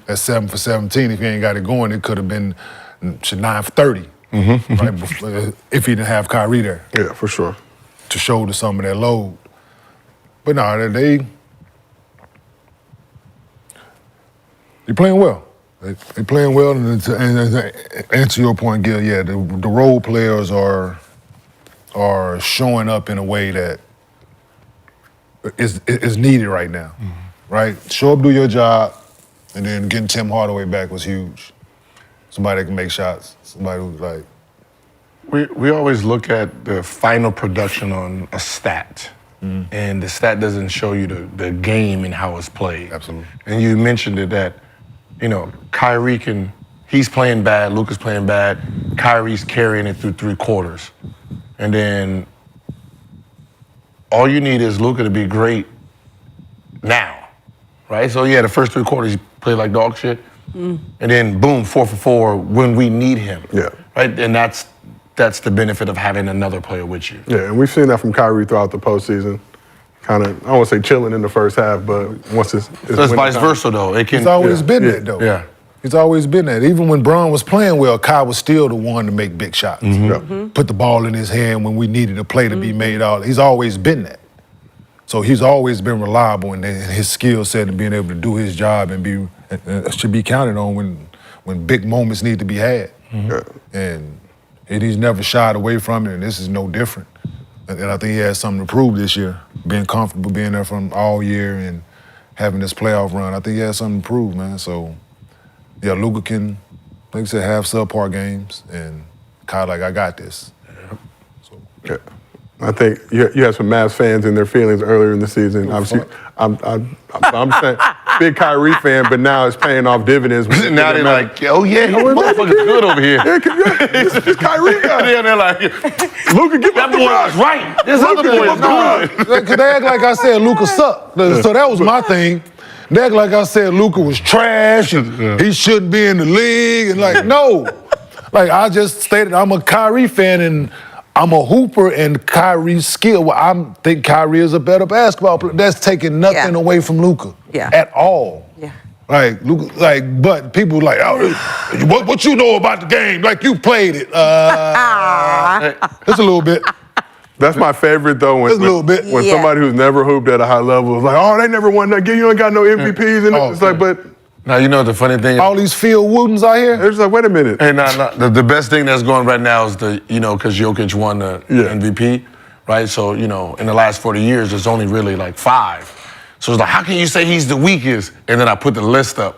At 7 for 17, if he ain't got it going, it could have been 9 for 30, right? Before, if he didn't have Kyrie there. Yeah, for sure. To shoulder some of that load. But no, they're playing well. They're playing well, and to answer your point, Gil, yeah, the role players are showing up in a way that is needed right now, right? Show up, do your job, and then getting Tim Hardaway back was huge. Somebody that can make shots, somebody who's like... We always look at the final production on a stat, and the stat doesn't show you the game and how it's played. Absolutely. And you mentioned it that, Kyrie he's playing bad, Luka's playing bad, Kyrie's carrying it through 3 quarters. And then all you need is Luka to be great now, right? So the first 3 quarters he played like dog shit, and then boom, 4 for 4 when we need him. Yeah. Right? And that's the benefit of having another player with you. Yeah, and we've seen that from Kyrie throughout the postseason. Kind of, I don't want to say chilling in the first half, but once it's That's vice versa, though. It's always been that, though. Yeah. It's always been that. Even when Bron was playing well, Kai was still the one to make big shots. Put the ball in his hand when we needed a play to be made. He's always been that. So he's always been reliable in his skill set and being able to do his job and should be counted on when big moments need to be had. And he's never shied away from it, and this is no different. And I think he has something to prove this year, being comfortable being there from all year and having this playoff run. I think he has something to prove, man. So, yeah, Luka can, like I said, have subpar games, and Kai I got this. So, Yeah. I think you had some Mavs fans in their feelings earlier in the season. Obviously, I'm saying big Kyrie fan, but now it's paying off dividends. Now they're like, oh yeah, motherfucker's good over here. This Kyrie guy. Yeah, they're like, Luka, give that up the boy rock. was right. This other Luka, boy give is up the rock. good. Because they act like I said Luka sucked. So that was my thing. They act like I said Luka was trash and he shouldn't be in the league. And like, no. Like, I just stated I'm a Kyrie fan and I'm a hooper, and Kyrie's skill. Well, I think Kyrie is a better basketball player. That's taking nothing away from Luka at all. Yeah. Like, Luka, but people like, oh, what you know about the game? Like, you played it. Just a little bit. That's my favorite though. When, Just a little bit. When somebody who's never hooped at a high level is like, oh, they never won that game. You ain't got no MVPs, and it's like, but. Now, you know the funny thing? All these Phil Wootens out here? They're just like, wait a minute. Hey, the best thing that's going right now is because Jokic won the MVP, right? So, in the last 40 years, there's only really like 5. So it's like, how can you say he's the weakest? And then I put the list up,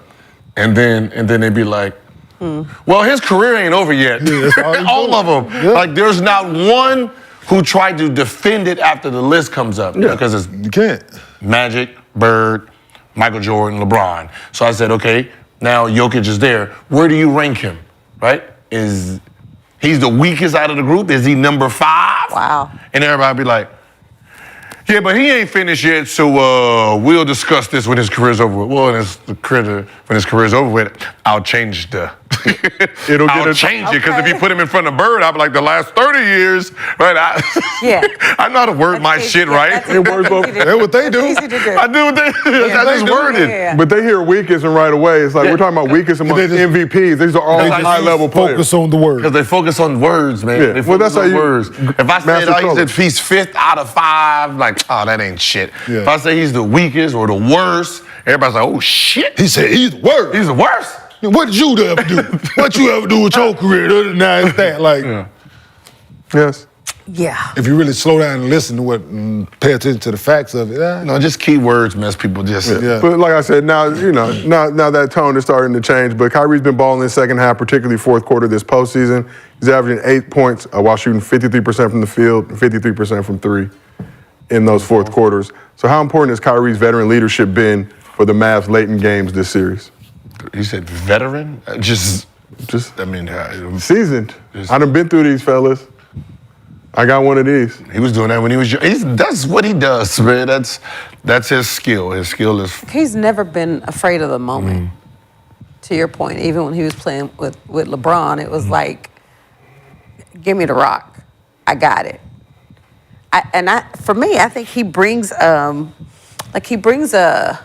and then they'd be like, well, his career ain't over yet. Yeah, all of them. Yeah. Like, there's not one who tried to defend it after the list comes up. Yeah. Because you can't. Magic, Bird, Michael Jordan, LeBron. So I said, okay, now Jokic is there. Where do you rank him, right? He's the weakest out of the group? Is he number 5? Wow. And everybody be like, yeah, but he ain't finished yet, so we'll discuss this when his career's over with. Well, when his career's over with, I'll change the... I'll change it, because if you put him in front of Bird, I'll be like, the last 30 years, right? I know how to word my shit right. That's what they do. Easy to do. I do what they I just word it. Yeah. But they hear weakest, and right away, it's like, we're talking about weakest among MVPs. These are all high-level players. Focus on the word. Because they focus on words, man. Yeah. They Well, focus that's on how you words. If I master said color. he's 5th out of 5, like, oh, that ain't shit. Yeah. If I say he's the weakest or the worst, everybody's like, oh, shit. He said he's worse. He's the worst. What did you ever do? What you ever do with your career? Now it's that. Like, Yes. Yeah. if you really slow down and listen to what, pay attention to the facts of it. No, just key words mess people just. Yeah. But like I said, now that tone is starting to change. But Kyrie's been balling in the second half, particularly fourth quarter this postseason. He's averaging 8 points while shooting 53% from the field and 53% from 3 in those fourth quarters. So how important has Kyrie's veteran leadership been for the Mavs late in games this series? You said veteran? Just seasoned. I done been through these, fellas. I got one of these. He was doing that when he was young. That's what he does, man. That's his skill. His skill is... He's never been afraid of the moment. To your point, even when he was playing with LeBron, it was like, give me the rock. I got it. For me, I think he brings a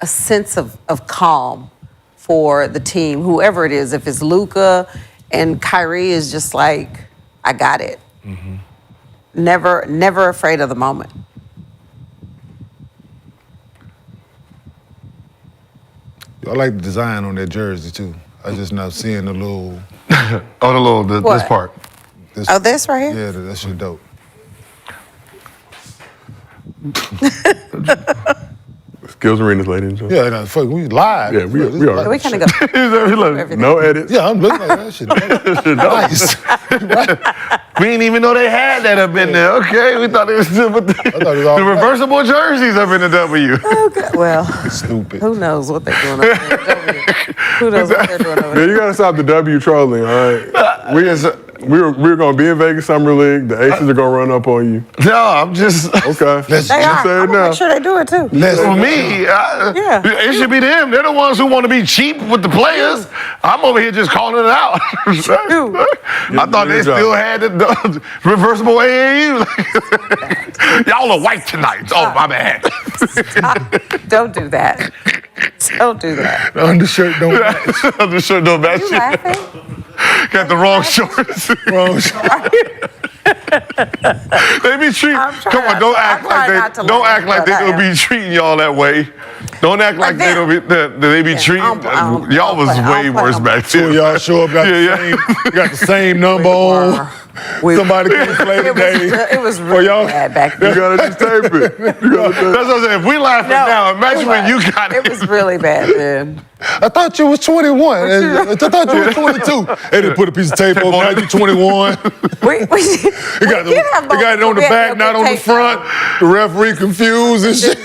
sense of calm for the team, whoever it is. If it's Luka and Kyrie is just like, I got it. Never afraid of the moment. I like the design on that jersey too. I just not seeing the little. This part. This right here? Yeah, that shit dope. Skills Arenas, ladies and gentlemen. Yeah, no, fuck, we live. Yeah, we are. We kind of go. No edits. Yeah, I'm looking like that shit. Nice. Right? We didn't even know they had that up in there. Okay, we thought it was still with the reversible jerseys up in the W. Okay, well, Stupid. who knows what they're doing over there? Who knows what they're doing over Man, there? you gotta stop the W trolling, all right? We're gonna be in Vegas Summer League. The Aces are gonna run up on you. No, I'm just... Okay. They Just are. say I'm it gonna now. make sure they do it too. For me, it should be them. They're the ones who want to be cheap with the players. I'm over here just calling it out. I thought they still had the reversible AAU. Y'all are white tonight. Oh, my bad. Don't do that. Don't do that. The undershirt don't match. Undershirt don't match. You laughing? Got the wrong shorts. Wrong shit. They be treating. Come on, don't act like they don't be treating y'all that way. Don't act like they don't be. They be treating. Y'all was way worse back then. So y'all show up got the same number on. Somebody can play today. It was really bad back then. You gotta just tape it. That's what I'm saying. If we laughing now, imagine when you got it. It was really bad then. I thought you was 21. I thought you was 22. They didn't put a piece of tape on. Now you 21. We got it on the back, not on the front. The referee confused and shit.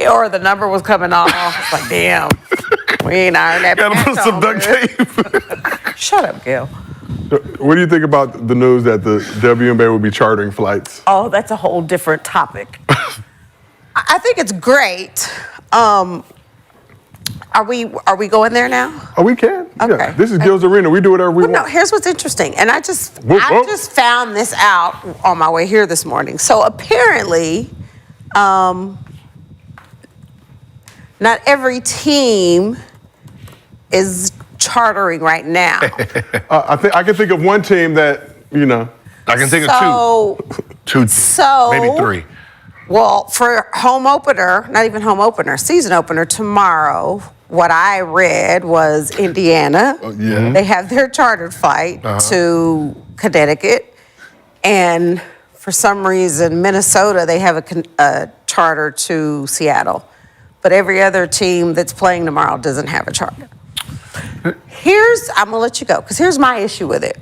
Or the number was coming off. It's like, damn, we ain't ironed that. Gotta put some duct tape. Shut up, Gil. What do you think about the news that the WNBA will be chartering flights? Oh, that's a whole different topic. I think it's great. Are we going there now? Oh, we can. Okay. Yeah. This is Gil's Arena. We do whatever we Well, want. no, here's what's interesting. And I just Whoop. found this out on my way here this morning. So apparently, not every team is chartering right now. I can think of one team that, I can think of two. Maybe three. Well, for home opener, not even home opener, season opener tomorrow, what I read was Indiana. Yeah. They have their chartered flight to Connecticut. And for some reason, Minnesota, they have a charter to Seattle. But every other team that's playing tomorrow doesn't have a charter. I'm gonna let you go, because here's my issue with it.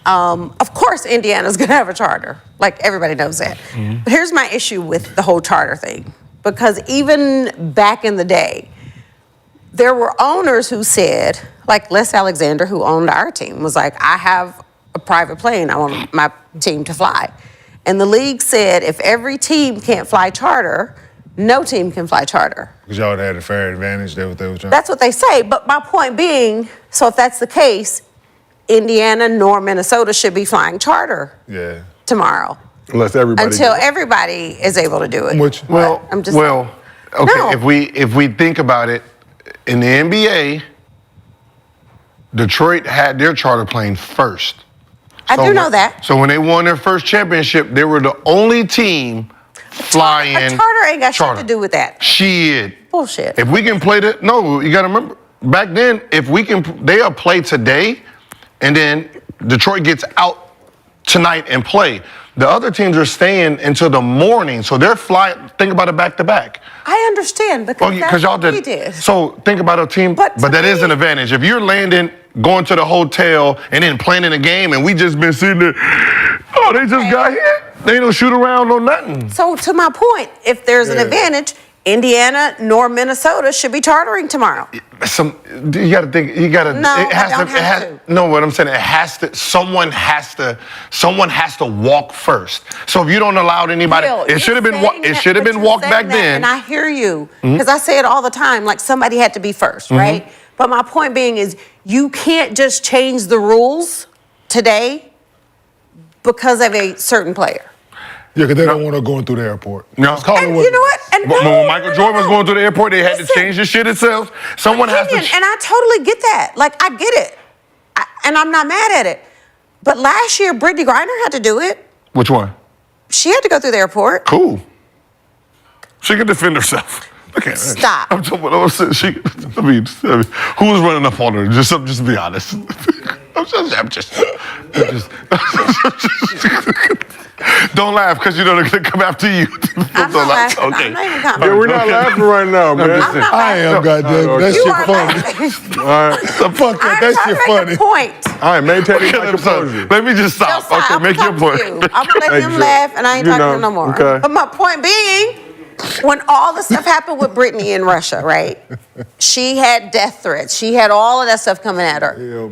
Of course, Indiana's gonna have a charter. Like, everybody knows that. But here's my issue with the whole charter thing. Because even back in the day, there were owners who said, like Les Alexander, who owned our team, was like, I have a private plane, I want my team to fly. And the league said, if every team can't fly charter, no team can fly charter. Because y'all had a fair advantage. That's what they were trying. That's what they say. But my point being, so if that's the case, Indiana nor Minnesota should be flying charter tomorrow. Unless everybody. Until everybody is able to do it. Okay. No. If we think about it, in the NBA, Detroit had their charter plane first. I do know that. So when they won their first championship, they were the only team flying. A charter ain't got shit to do with that. Shit. Bullshit. If we can play that, no, you got to remember, back then, they'll play today, and then Detroit gets out tonight and play. The other teams are staying until the morning, so they're flying. Think about it back to back. I understand, because that's y'all what we did. So think about a team, but that is an advantage. If you're landing, going to the hotel, and then playing in a game, and we just been sitting there, they just got hit. They don't shoot around or nothing. So to my point, if there's an advantage, Indiana nor Minnesota should be chartering tomorrow. You got to think. You got to. No, it has I don't to. have to. No, what I'm saying, it has to. Someone has to walk first. So if you don't allow anybody, Bill, it should have been. It should have been walked back then. And I hear you, because I say it all the time. Like, somebody had to be first, right? But my point being is, you can't just change the rules today because of a certain player. Yeah, because they don't want to go through the airport. No. Just call it And what you it know is. what? And When Michael Jordan was going to the airport, they had to Listen. change the shit itself. Someone has to. And I totally get that. Like, I get it. And I'm not mad at it. But last year, Brittany Griner had to do it. Which one? She had to go through the airport. Cool. She can defend herself. Okay. Stop. I'm talking about. I mean, who was running up on her? Just to be honest. I'm just. Don't laugh, because you know they're gonna come after you. I'm not laughing. Okay. I'm not even commenting. Yeah, we're not laughing right now, man. I am, goddamn. That You shit are funny. laughing. All right. Fuck that. I'm That trying shit to make funny. a point. All right, maintaining my Okay, composure. let me just stop. Stop. Okay, I'm make your talking point. to you. I'm gonna let Thank him you. laugh, and I ain't You talking to know, him no more. okay. But my point being, when all the stuff happened with Brittany in Russia, right? She had death threats. She had all of that stuff coming at her.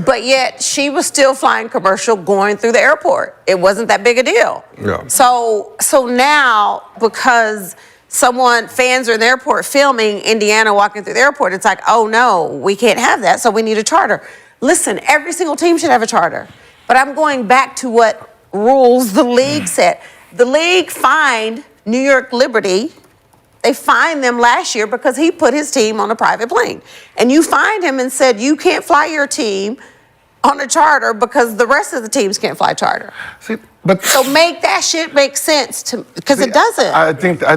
But yet, she was still flying commercial going through the airport. It wasn't that big a deal. Yeah. So now, because fans are in the airport filming Indiana walking through the airport, it's like, oh no, we can't have that, so we need a charter. Listen, every single team should have a charter. But I'm going back to what rules the league set. The league fined New York Liberty. They fined them last year because he put his team on a private plane. And you fined him and said, you can't fly your team on a charter because the rest of the teams can't fly charter. See, but So make that shit make sense to, because it doesn't. I think the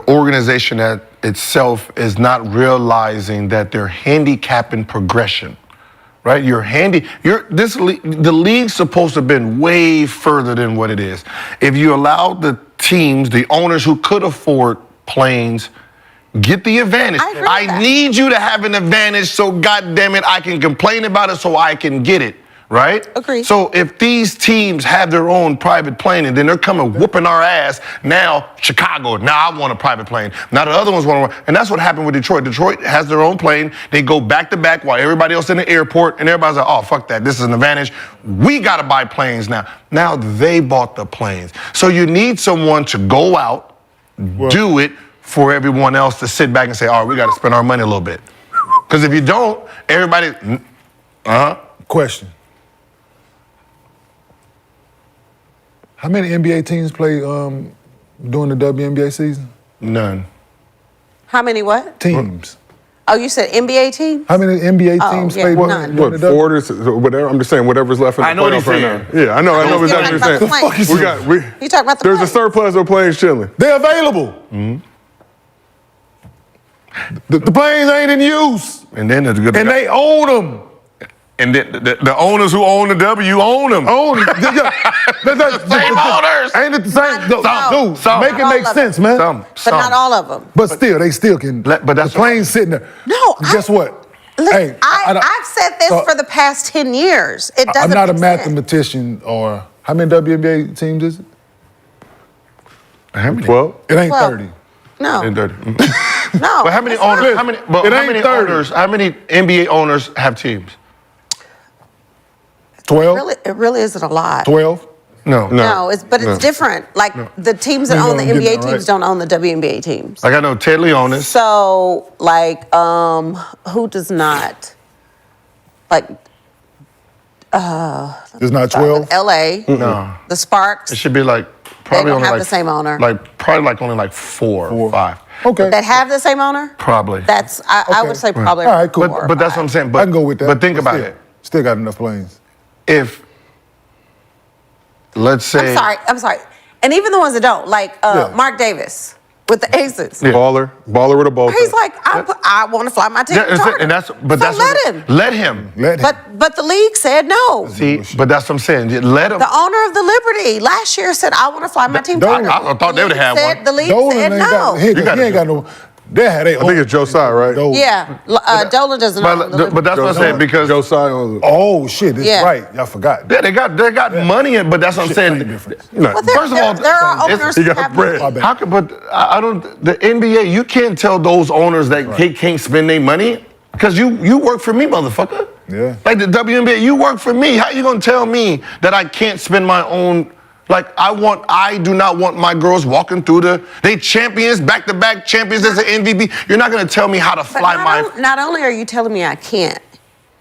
organization itself is not realizing that they're handicapping progression. right? The league's supposed to have been way further than what it is. If you allowed the teams, the owners who could afford planes, get the advantage. I agree with that. need you to have an advantage, so goddamn it, I can complain about it so I can get it. Right? Agreed. So if these teams have their own private plane and then they're coming whooping our ass, now Chicago, now I want a private plane. Now the other ones want to, and that's what happened with Detroit. Detroit has their own plane. They go back to back while everybody else in the airport, and everybody's like, oh, fuck that. This is an advantage. We got to buy planes now. Now they bought the planes. So you need someone to go out, do it for everyone else to sit back and say, all right, we got to spend our money a little bit. Because if you don't, everybody, Question. How many NBA teams play during the WNBA season? None. How many what? Teams. Oh, you said NBA team? How many NBA Oh, teams yeah, play none. during What, the 4 to whatever? I'm just saying whatever's left in the I know what he's playoffs right saying. now. Yeah, I know You're exactly what talking you're about the saying. planes. You talking about the There's a planes. surplus of planes chilling. They're available. The planes ain't in use, And then and they own them. And the owners who own the W own them. Own them. Same owners. Ain't it the same? Dude, Some. make it Not make all of sense, them. man. But not all of them. But still, they still can. But that's the plane's sitting there. No, Guess what? Look, Hey, I've said this so- for the past 10 years. It doesn't I'm not a make sense. mathematician or how many WNBA teams is it? How many? 12? It ain't Well, 30. No, And 30. no. But how many it's not. owners? How many? But It how ain't many 30. owners? How many NBA owners have teams? 12? It really isn't a lot. 12? No. No, it's different. Like the teams that You know own the I'm getting NBA it, right? teams don't own the WNBA teams. Like I know Ted Leonis. So, like, who does not? Like, It's not 12? LA, No. the Sparks. It should be like probably don't only have like the same owner. Like probably like only like four or 5. Okay. That have the same owner? Probably. That's I Okay. would say probably. All right, cool. 4 or But that's what I'm 5. saying. I But can go with that. But think about still, it. Still got enough planes. If let's say I'm sorry. And even the ones that don't, like Yeah. Mark Davis with the Aces. Baller with a bowl. He's like, I want to fly my team Yeah, charter. and that's but so that's let what, him. Let him. Let him. But the league said no. See, but that's what I'm saying. Let him. The owner of the Liberty last year said, I want to fly my team Dolan- charter. I thought they would've had one. The league Dolan said ain't no. got, he ain't got no. They had I think it's Josiah, right? Yeah, Dolan doesn't own the Liberty. But that's what I'm saying because Josiah owns it. Oh shit! It's Yeah. right. Y'all forgot. yeah, they got money in. But that's what I'm saying. Difference. No. Well, First of all, there are it's- owners he who got have bread. money. How could? But I don't. The NBA, you can't tell those owners that they can't spend their money because you work for me, motherfucker. Yeah. Like the WNBA, you work for me. How you gonna tell me that I can't spend my own? Like I do not want my girls walking through they champions, back-to-back champions as an MVP. You're not gonna tell me how to But fly not only are you telling me I can't,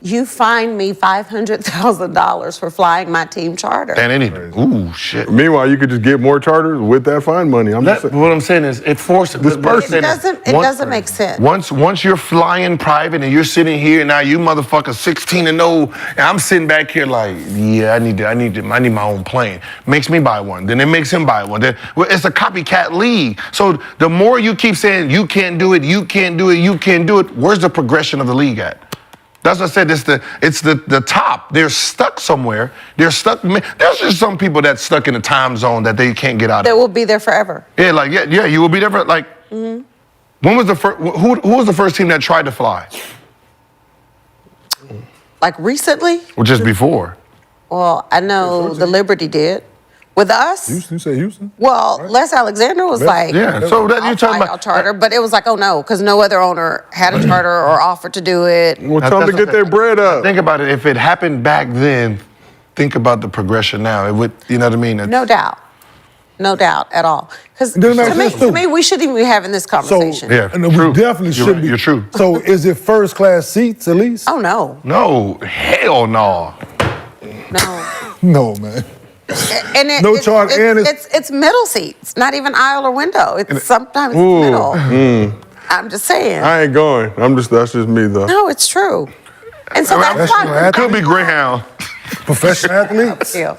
you fined me $500,000 for flying my team charter. and anything. Ooh, shit. Meanwhile, you could just get more charters with that fine money. I'm just saying. What I'm saying is, it forces This person- It doesn't make sense. Once you're flying private and you're sitting here now, you motherfucker 16-0, and I'm sitting back here like, yeah, I need my own plane. Makes me buy one, then it makes him buy one. Then it's a copycat league. So the more you keep saying you can't do it, you can't do it, you can't do it, where's the progression of the league at? That's what I said. It's the top. They're stuck somewhere. They're stuck. There's just some people that's stuck in a time zone that they can't get out That of. will be there forever. Yeah, like yeah, you will be there. Like, when was the first? Who was the first team that tried to fly? Like recently? Or just before? Well, I know the Liberty did. With us? Houston, you say Houston? Well, Les Alexander was like, Yeah. So that I'll you're talking fly about y'all charter, but it was like, oh no, because no other owner had a charter or offered to do it. Well, tell them to That's get their bread up. Think about it. If it happened back then, think about the progression now. It would. You know what I mean? No doubt. No doubt at all. Because Doesn't make sense, to too. me, we shouldn't even be having this So, conversation. Yeah. and we True. definitely You're should right. be. You're true. So, is it first class seats at least? Oh no, No, hell no. no. No, man. And No charter, and it's middle seats, not even aisle or window. It's sometimes middle. I'm just saying. I ain't going. That's just me though. No, it's true. And so that's Professional why. athlete? Could be Greyhound. Professional athletes? Ew.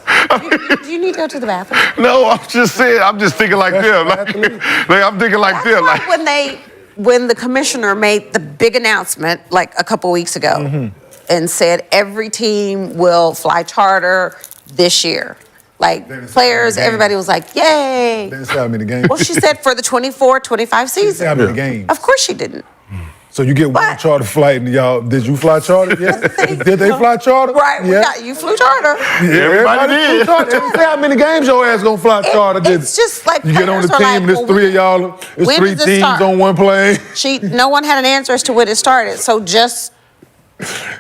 Do you need to go to the bathroom? No, I'm just saying. I'm just thinking like them. Like I'm thinking like That's them. why Like when the commissioner made the big announcement like a couple weeks ago, and said every team will fly charter this year. Like players, everybody was like, yay. They didn't say how many games. Well, she said for the 24-25 Say season. how many games. Of course she didn't. So you get one But- charter flight, and y'all, did you fly charter? Yeah. Did they fly charter? Right, you flew charter. Yeah, everybody did. They didn't say how many games your ass gonna fly charter. It's just like you get on the players team, are like, and there's well, three of y'all. There's when three does it teams start? on one plane. No one had an answer as to when it started. So just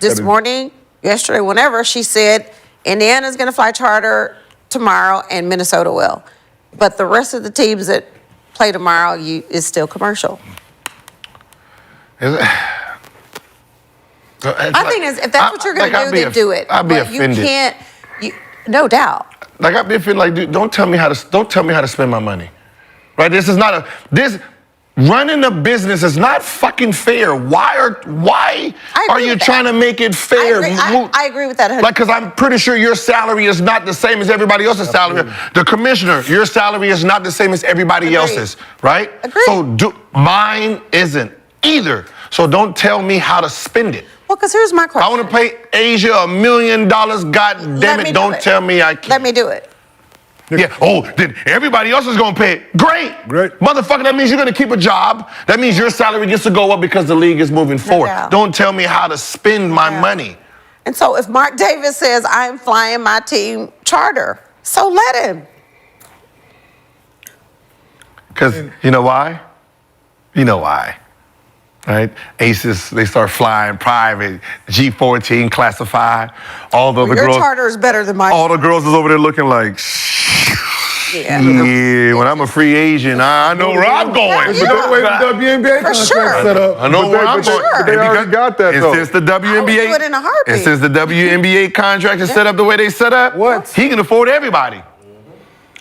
this morning, yesterday, whenever, she said Indiana's going to fly charter tomorrow and Minnesota will. But the rest of the teams that play tomorrow is still commercial. I think if that's what you're going to do, then do it. I'd be But offended. You can't, no doubt. Like I'd be offended. Like, dude, don't tell me how to spend my money. Right? This is not running a business is not fucking fair. Why are you trying to make it fair? I agree with that. 100%. Like, because I'm pretty sure your salary is not the same as everybody else's salary. The commissioner, your salary is not the same as everybody else's, right? Agreed. So mine isn't either. So don't tell me how to spend it. Well, because here's my question. I want to pay Asia $1 million. God damn it! Don't tell me I can't. Let me do it. Yeah. Oh, then everybody else is gonna pay it. Great. Motherfucker, that means you're gonna keep a job. That means your salary gets to go up because the league is moving forward. doubt. Don't tell me how to spend my money. And so if Mark Davis says, I'm flying my team charter, so let him. Because you know why? You know why. Right? Aces, they start flying private, G14 classified. All the other Your girls. charter is better than mine. All the girls is over there looking like, yeah, when I'm a free agent, I know where I'm going. But that's the way the WNBA For contract sure. set up. I know where I'm going. But they already got that, And though. since the WNBA, I would do it in a heartbeat. and since the WNBA contract is set up the way they set up, he can afford everybody.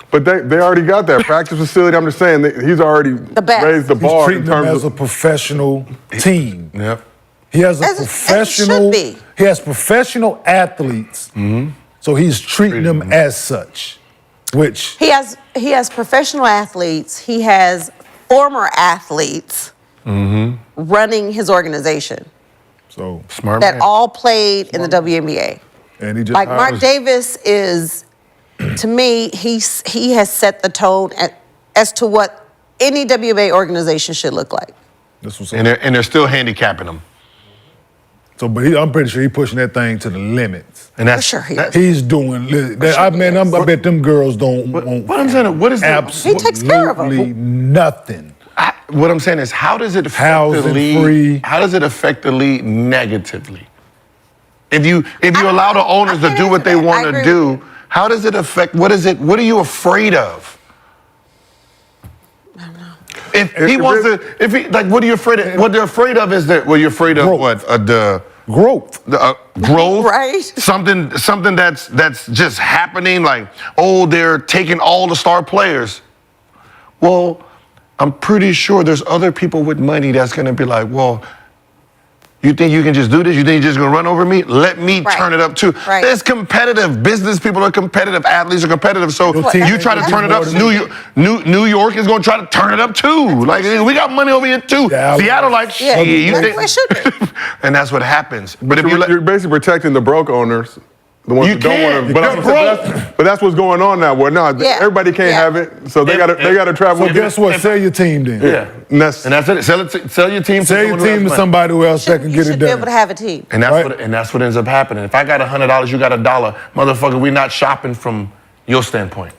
But they already got that practice facility. I'm just saying that he's already best. raised the He's bar in treating them terms as a of. professional team. Yep. He has As it professional. should be. He has professional athletes. So he's treating them as such, which He has professional athletes. He has former athletes running his organization so Smart that man. all played in the WNBA. and he just Like Mark hires- Davis is, to me, he has set the tone as to what any WNBA organization should look like. This was And they're still handicapping them. so, but I'm pretty sure he's pushing that thing to the limits. And that's For sure he that- is. He's doing. I bet them girls don't want What I'm saying, what is absolutely He takes care of 'em. nothing. what I'm saying is, how does it affect the Housing league? free. How does it affect the league negatively? If you allow the owners to can't do what they answer that. I want to agree do, with you. how does it affect? What are you afraid of? If he wants to, what are you afraid of? What they're afraid of is that, you're afraid of Growth. what? Growth. Growth, Right. Something that's just happening. Like, they're taking all the star players. Well, I'm pretty sure there's other people with money that's gonna be like, well, you think you can just do this? You think you're just gonna run over me? Let me Right. turn it up too. Right. It's competitive. Business people are competitive. Athletes are competitive. So Your team you try to ain't turn it up. more than New York is gonna try to turn it up too. Like, we got money over here too. Dallas. Seattle, like, Yeah, shit. You that's think? what it should be. And that's what happens. But if you let, You're basically protecting the broke owners, the ones You that don't can. want to. They're But that's what's going on now. Well, no, Yeah. everybody can't Yeah. have it, so they got to travel. So guess what? Sell your team then. yeah. And that's And that's it. Sell your team. Sell your someone who team has to money. somebody who else that can You get it should be able to done. have a team. And that's Right. that's what ends up happening. If I got $100, you got $1, motherfucker. We're not shopping from your standpoint.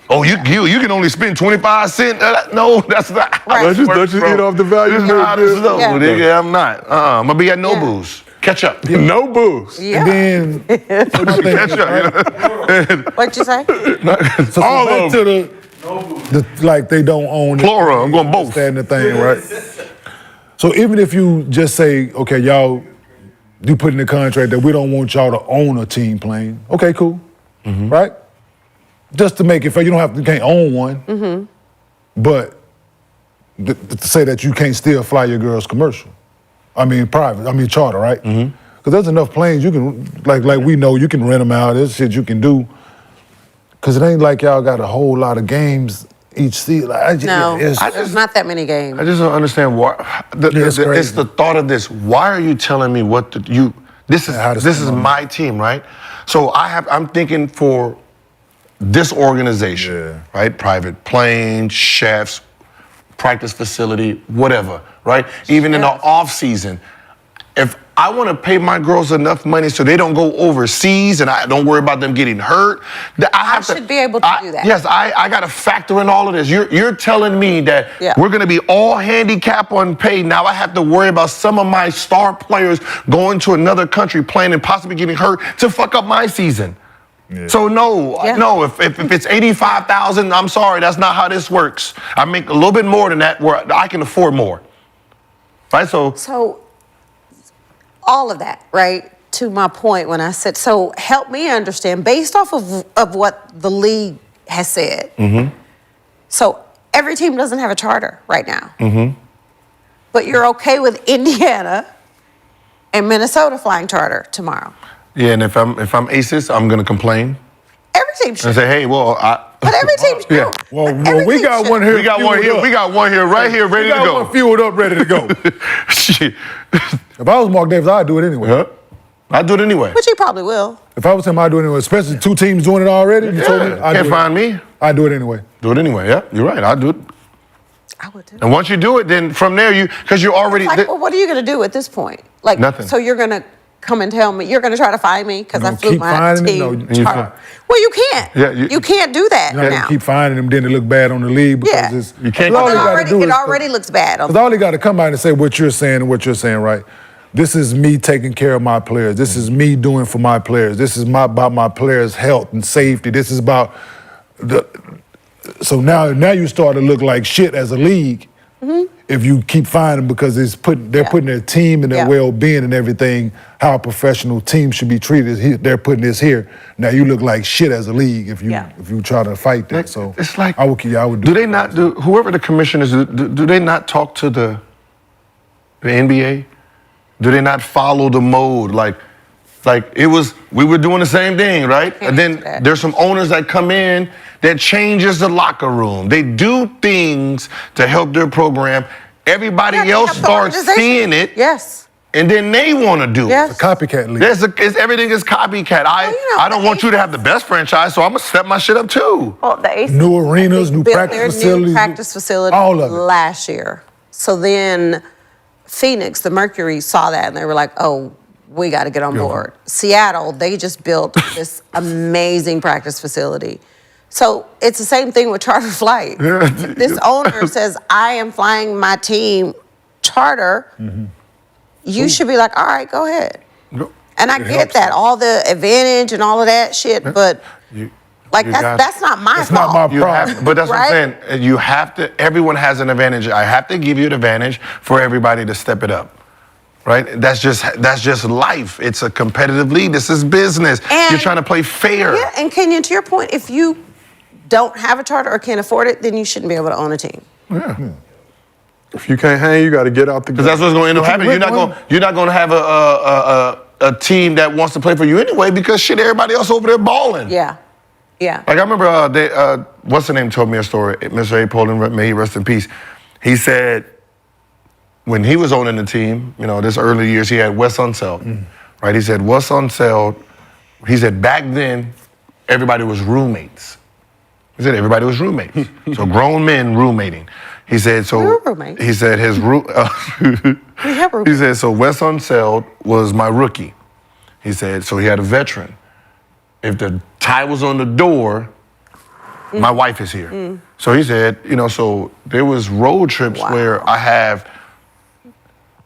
Oh, you can only spend 25 cents. No, that's not. how Right. this Don't you works, eat bro. off the value, This is not how this nigga. goes, Yeah. nigga. I'm not. I'm gonna be at no Yeah. booze. Catch up. no booze. Yeah. And then Catch up. What'd you say? so All back of to the like they don't own it. Plural, I'm going both. Understand the thing, right? So even if you just say, okay, y'all, you put in the contract that we don't want y'all to own a team plane. Okay, cool, right? Just to make it fair, you can't own one, but to say that you can't still fly your girls commercial. Charter, right? Because there's enough planes you can, like we know, you can rent them out. There's shit you can do. Because it ain't like y'all got a whole lot of games each season. No, there's not that many games. I just don't understand why. It's crazy. It's the thought of this. Why are you telling me what to you? This is my team, right? So I'm thinking for this organization, right? Private planes, chefs, practice facility, whatever, right? Even in the off season, if I want to pay my girls enough money so they don't go overseas and I don't worry about them getting hurt, I should be able to do that. Yes, I got to factor in all of this. You're telling me that we're going to be all handicap on pay. Now I have to worry about some of my star players going to another country playing and possibly getting hurt to fuck up my season. Yeah. So no, if it's $85,000, I'm sorry, that's not how this works. I make a little bit more than that where I can afford more. Right? So all of that, right? To my point when I said, so help me understand, based off of what the league has said. Mm-hmm. So every team doesn't have a charter right now. Mm-hmm. But you're okay with Indiana and Minnesota flying charter tomorrow. Yeah, and if I'm ACES, I'm gonna complain. Every team should. And say, hey, well, but every team should. Yeah. Well, we got one here. We got one here, right here, ready to go. We got one fueled up, ready to go. Shit. If I was Mark Davis, I'd do it anyway. Yeah. I'd do it anyway. But you probably will. If I was him, I'd do it anyway. Especially 2 teams doing it already. You told me. Can't find me. I'd do it anyway. Do it anyway. Yeah, you're right. I'd do it. I would too. And once you do it, then from there, because you're already. Well, what are you going to do at this point? Like nothing. So you're going to come and tell me, you're going to try to find me because I flew my team. No, well, you can't. Yeah, you can't do that now. Keep finding them, then it look bad on the league because you can't. It already looks bad. Because all he got to come out and say what you're saying and what you're saying, right? This is me taking care of my players. This is me doing for my players. This is about my players' health and safety. This is about So now you start to look like shit as a league. Mm-hmm. If you keep finding because they're putting their team and their well-being and everything, how a professional team should be treated. They're putting this here. Now you look like shit as a league if you try to fight that. So it's like I would do. Do they not do? Whoever the commissioners do they not talk to the NBA? Do they not follow the mode? Like we were doing the same thing, right? And then there's some owners that come in that changes the locker room. They do things to help their program. Everybody else starts seeing it. Yes. And then they want to do it. It's a copycat league. Everything is copycat. I don't want you to have the best franchise, so I'm going to step my shit up too. Well, the ACC new arenas, new practice facilities. New practice facility all of it. Last year. So then Phoenix, the Mercury, saw that and they were like, oh, we got to get on board. Seattle, they just built this amazing practice facility. So it's the same thing with charter flight. If this owner says, I am flying my team charter, you should be like, all right, go ahead. And I get that, all the advantage and all of that shit, but that's not my fault. It's not my problem. But that's what I'm saying. You have to, everyone has an advantage. I have to give you an advantage for everybody to step it up. Right? That's just life. It's a competitive league. This is business. You're trying to play fair. Yeah, and Kenyon, to your point, if you don't have a charter or can't afford it, then you shouldn't be able to own a team. Yeah. If you can't hang, you got to get out the game. Because that's what's going to end up happening. You're not going to have a team that wants to play for you anyway because shit, everybody else over there balling. Yeah. Yeah. Like I remember, what's the name told me a story. Mr. A. Poland, may he rest in peace. He said when he was owning the team, this early years, he had Wes Unseld, right? He said Wes Unseld. He said back then, everybody was roommates. He said everybody was roommates. So grown men roommating. He said so. We were roommates. He said his room. We have roommates. He said so. Wes Unseld was my rookie. He said so. He had a veteran. If the tie was on the door, my wife is here. So he said, so there was road trips where I have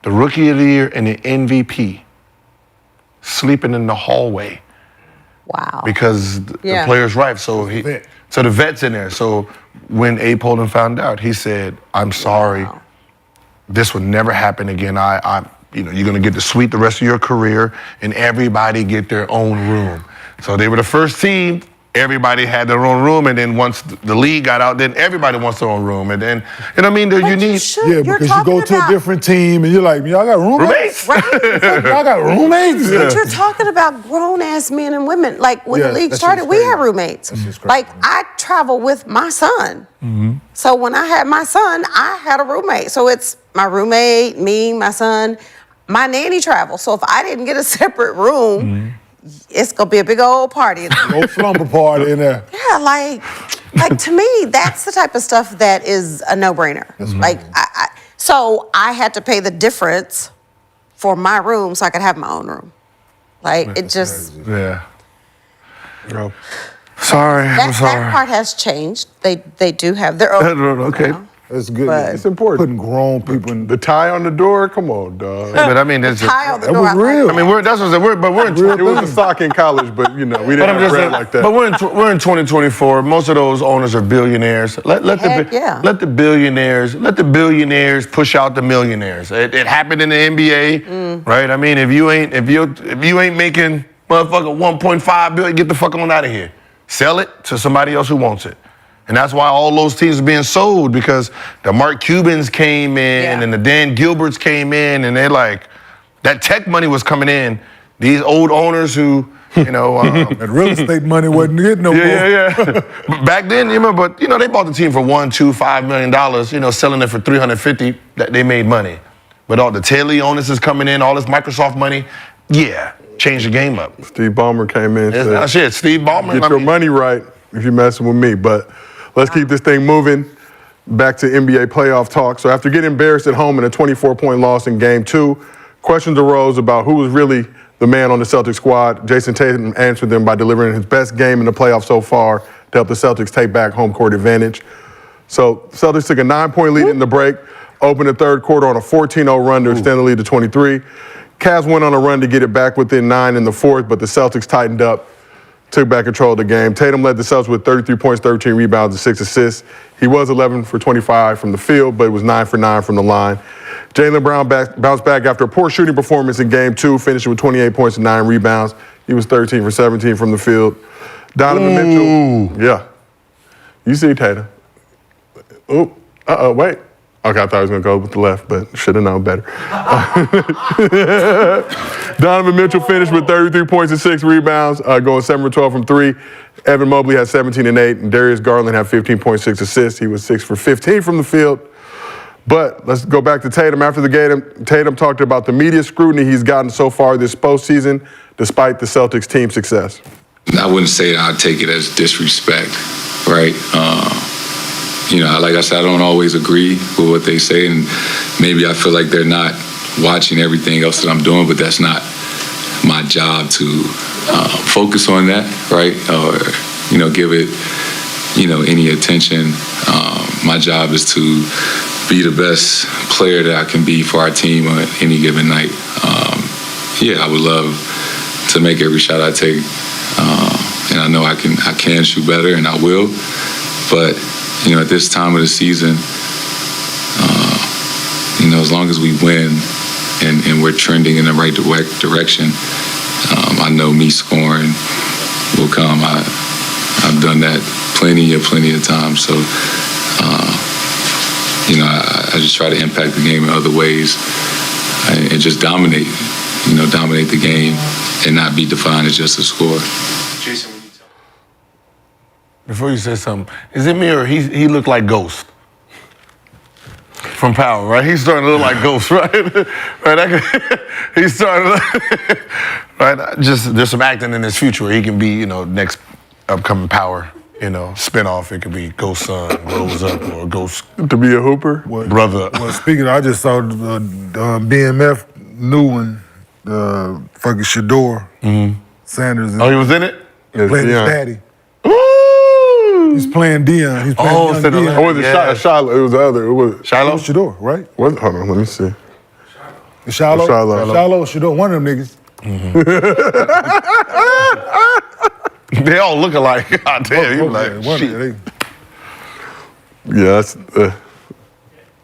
the rookie of the year and the MVP sleeping in the hallway. Wow. Because the player's right. So the vet's in there. So when A. Poland found out, he said, I'm sorry. This would never happen again. You're gonna get to suite the rest of your career and everybody get their own room. So they were the first team. Everybody had their own room, and then once the league got out, then everybody wants their own room, and then you need. Yeah, because you go to a different team, and you're like, y'all got roommates? Right? Y'all got roommates? But you're talking about grown-ass men and women. Like, when the league started, we had roommates. Like, I travel with my son. So when I had my son, I had a roommate. So it's my roommate, me, my son. my nanny travels. So if I didn't get a separate room, it's gonna be a big old party. No slumber party in there. Yeah, like to me, that's the type of stuff that is a no-brainer. Like, so I had to pay the difference for my room so I could have my own room. Like, it just... Yeah. Sorry, I'm sorry. That part has changed. They do have their own... Okay. It's good. But- It's important. Putting grown people in The tie on the door, come on, dog. But I mean, that's just, Tie on the That door, was I like real. I mean, that's what I'm saying. But we're in It was a sock in college, but we But didn't I'm have just bread saying, like that. but we're in 2024. Most of those owners are billionaires. Let the billionaires push out the millionaires. It happened in the NBA, right? I mean, if you ain't making motherfucker 1.5 billion, get the fuck on out of here. Sell it to somebody else who wants it. And that's why all those teams are being sold, because the Mark Cubans came in and the Dan Gilberts came in, and they're like, that tech money was coming in. These old owners who, that real estate money wasn't getting no more. Yeah. Back then, you remember, but they bought the team for $1, $2, $5 million, selling it for $350, that they made money. But all the Taylor owners is coming in, all this Microsoft money, change the game up. Steve Ballmer came in. That's it. Steve Ballmer. Get your money right if you're messing with me. But let's keep this thing moving. Back to NBA playoff talk. So after getting embarrassed at home in a 24-point loss in Game 2, questions arose about who was really the man on the Celtics squad. Jayson Tatum answered them by delivering his best game in the playoffs so far to help the Celtics take back home court advantage. So Celtics took a 9-point lead in the break, opened the third quarter on a 14-0 run to extend the lead to 23. Cavs went on a run to get it back within 9 in the fourth, but the Celtics tightened up, took back control of the game. Tatum led the Celtics with 33 points, 13 rebounds, and 6 assists. He was 11 for 25 from the field, but it was 9 for 9 from the line. Jaylen Brown bounced back after a poor shooting performance in Game 2, finishing with 28 points and 9 rebounds. He was 13 for 17 from the field. Donovan Mitchell. Yeah. You see Tatum. Wait. Okay, I thought I was going to go with the left, but should have known better. Donovan Mitchell finished with 33 points and 6 rebounds, going 7 for 12 from 3. Evan Mobley had 17 and 8, and Darius Garland had 15.6 assists. He was 6 for 15 from the field. But let's go back to Tatum. After the game, Tatum talked about the media scrutiny he's gotten so far this postseason, despite the Celtics' team success. I wouldn't say that I take it as disrespect, right? Like I said, I don't always agree with what they say, and maybe I feel like they're not watching everything else that I'm doing, but that's not my job to focus on that, right? Or, give it, any attention. My job is to be the best player that I can be for our team on any given night. I would love to make every shot I take, and I know I can shoot better, and I will, but at this time of the season, as long as we win and we're trending in the right direction, I know me scoring will come. I've done that plenty of times. So, I just try to impact the game in other ways and just dominate the game and not be defined as just a score. Jayson, before you say something, is it me or he looked like Ghost from Power, right? He's starting to look like Ghost, right? He's starting to right? Just there's some acting in his future where he can be, next upcoming Power, spinoff. It could be Ghost Son grows up or Ghost To be a hooper? brother. Well, speaking, I just saw the BMF new one, fucking Shador Sanders. Oh, he was in it? Yes, playing his Deion. daddy. He's playing Dion. He's playing young instead of Deion. Or was it Shiloh? It was the other. It was Shiloh? Shador, right? Hold on, let me see. Shiloh? Shiloh. Shiloh, Shador, one of them niggas. They all look alike. I tell you, Okay, shit. Yeah, that's the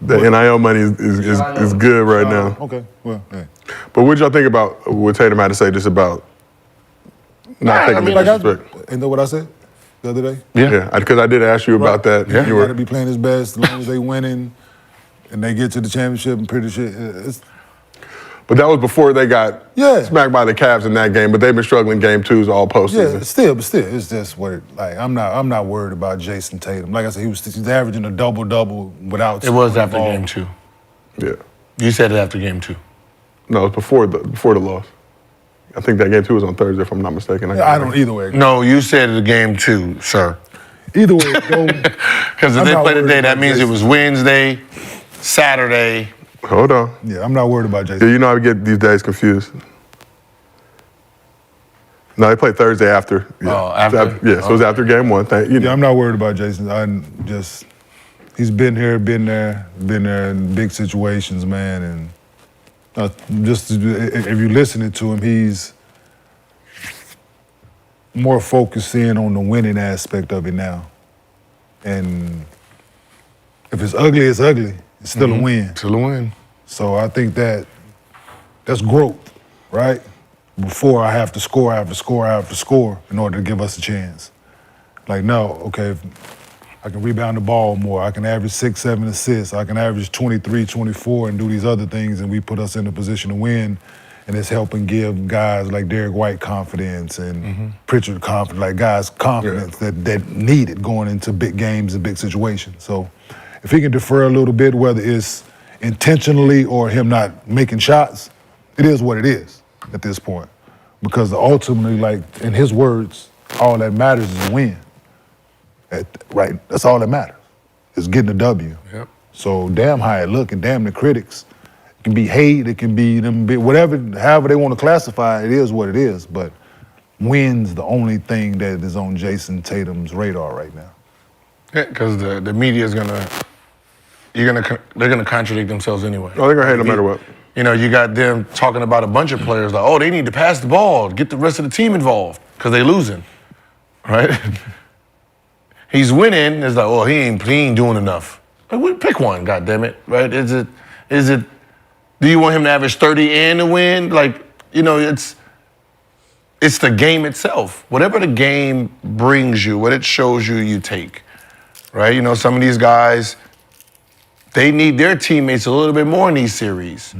NIL money is good right now. Okay, well, hey. But what y'all think about what Tatum had to say just about not taking the disrespect? Ain't that what I said the other day? Yeah, because I did ask you about that. He got to be playing his best as long as they winning and they get to the championship and pretty shit. But that was before they got Yeah. smacked by the Cavs in that game. But they've been struggling Game 2s all postseason. Yeah, but still, it's just what I'm not worried about Jayson Tatum. Like I said, he's averaging a double-double without. It was after ball. Game 2. Yeah. You said it after Game 2. No, it's before the loss. I think that game 2 was on Thursday, if I'm not mistaken. I don't either way. No, you said the game 2, sir. Either way it go. Because if I'm they not play worried today, that about means it Jayson. was Wednesday, Saturday. Hold on. Yeah, I'm not worried about Jayson. Yeah, you know how we get these days confused. No, they played Thursday after. Yeah. Oh, after? Yeah, so it was after game 1. Yeah, I'm not worried about Jayson. He's been here, been there in big situations, man. And if you're listening to him, he's more focused in on the winning aspect of it now. And if it's ugly, it's ugly. It's still a win. Still a win. So I think that's growth, right? Before I have to score in order to give us a chance. Like, no, okay, if I can rebound the ball more. I can average 6, 7 assists. I can average 23, 24 and do these other things, and we put us in a position to win. And it's helping give guys like Derek White confidence and Pritchard confidence, like guys confidence that need it going into big games and big situations. So if he can defer a little bit, whether it's intentionally or him not making shots, it is what it is at this point. Because ultimately, like in his words, all that matters is a win. Right? That's all that matters. Is getting a W. Yep. So damn how it look and damn the critics. It can be hate, it can be them, whatever, however they want to classify it, is what it is. But win's the only thing that is on Jayson Tatum's radar right now. Yeah, because the media is they're gonna contradict themselves anyway. Oh, they're gonna hate no matter what. You know, you got them talking about a bunch of players like, oh, they need to pass the ball, get the rest of the team involved, because they losing, right? He's winning. It's like, oh, he ain't doing enough. Like, pick one, goddammit, right? Is it? Do you want him to average 30 and to win? Like, you know, it's the game itself. Whatever the game brings you, what it shows you, you take, right? You know, some of these guys, they need their teammates a little bit more in these series,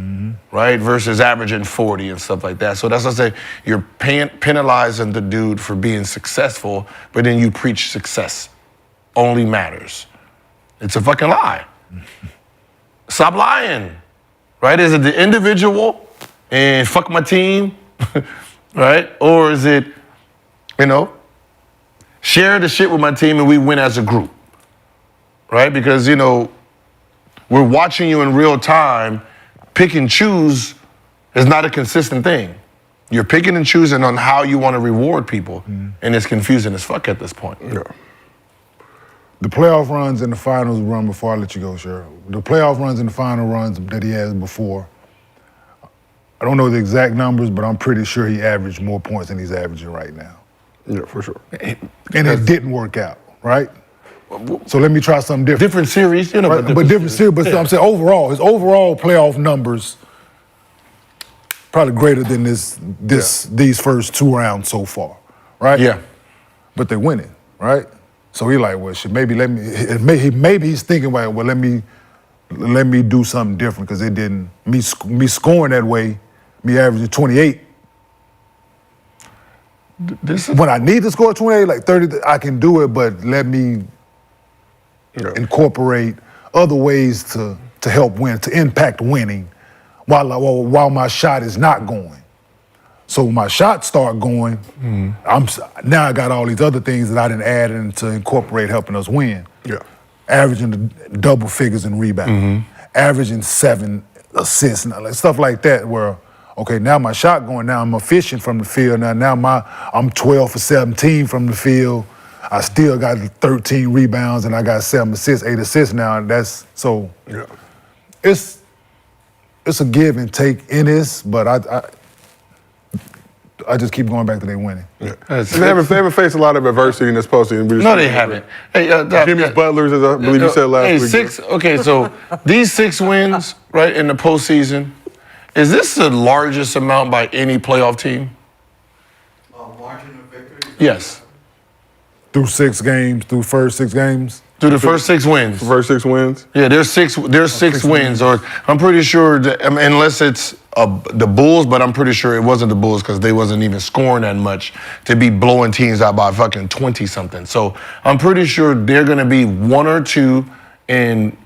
right? Versus averaging 40 and stuff like that. So that's what I say, you're penalizing the dude for being successful, but then you preach success only matters. It's a fucking lie. Stop lying, right? Is it the individual and fuck my team, right? Or is it, you know, share the shit with my team and we win as a group, right? Because, you know, we're watching you in real time. Pick and choose is not a consistent thing. You're picking and choosing on how you want to reward people, and it's confusing as fuck at this point. Yeah. The playoff runs and the finals run, before I let you go, Cheryl. The playoff runs and the final runs that he has before, I don't know the exact numbers, but I'm pretty sure he averaged more points than he's averaging right now. Yeah, for sure. And it didn't work out, right? So let me try something different. Different series, you know. Right? But different series, but I'm saying overall, his overall playoff numbers probably greater than these first 2 rounds so far, right? Yeah. But they're winning, right? So he like, well, shit, maybe maybe he's thinking, well, let me do something different, because it didn't, me scoring that way, me averaging 28. When I need to score 28, like 30, I can do it, but let me incorporate other ways to help win, to impact winning, while my shot is not going. So when my shots start going, now I got all these other things that I didn't add in to incorporate helping us win. Yeah. Averaging the double figures in rebound, averaging 7 assists, and like stuff like that, where, okay, now my shot going, now I'm efficient from the field, now I'm 12 for 17 from the field. I still got 13 rebounds and I got 7 assists, 8 assists now. It's a give and take in this, but I just keep going back to they winning. Yeah. They haven't faced a lot of adversity in this postseason. No, they haven't. Hey, Jimmy's Butlers, as I believe you said last week. Okay, so these 6 wins, right, in the postseason, is this the largest amount by any playoff team? Margin of victory? Yes. Through first 6 games? Through the first 6 wins. The first 6 wins? Yeah, there's six wins. Or I'm pretty sure, unless it's the Bulls, but I'm pretty sure it wasn't the Bulls because they wasn't even scoring that much to be blowing teams out by fucking 20-something. So I'm pretty sure they're going to be 1 or 2 in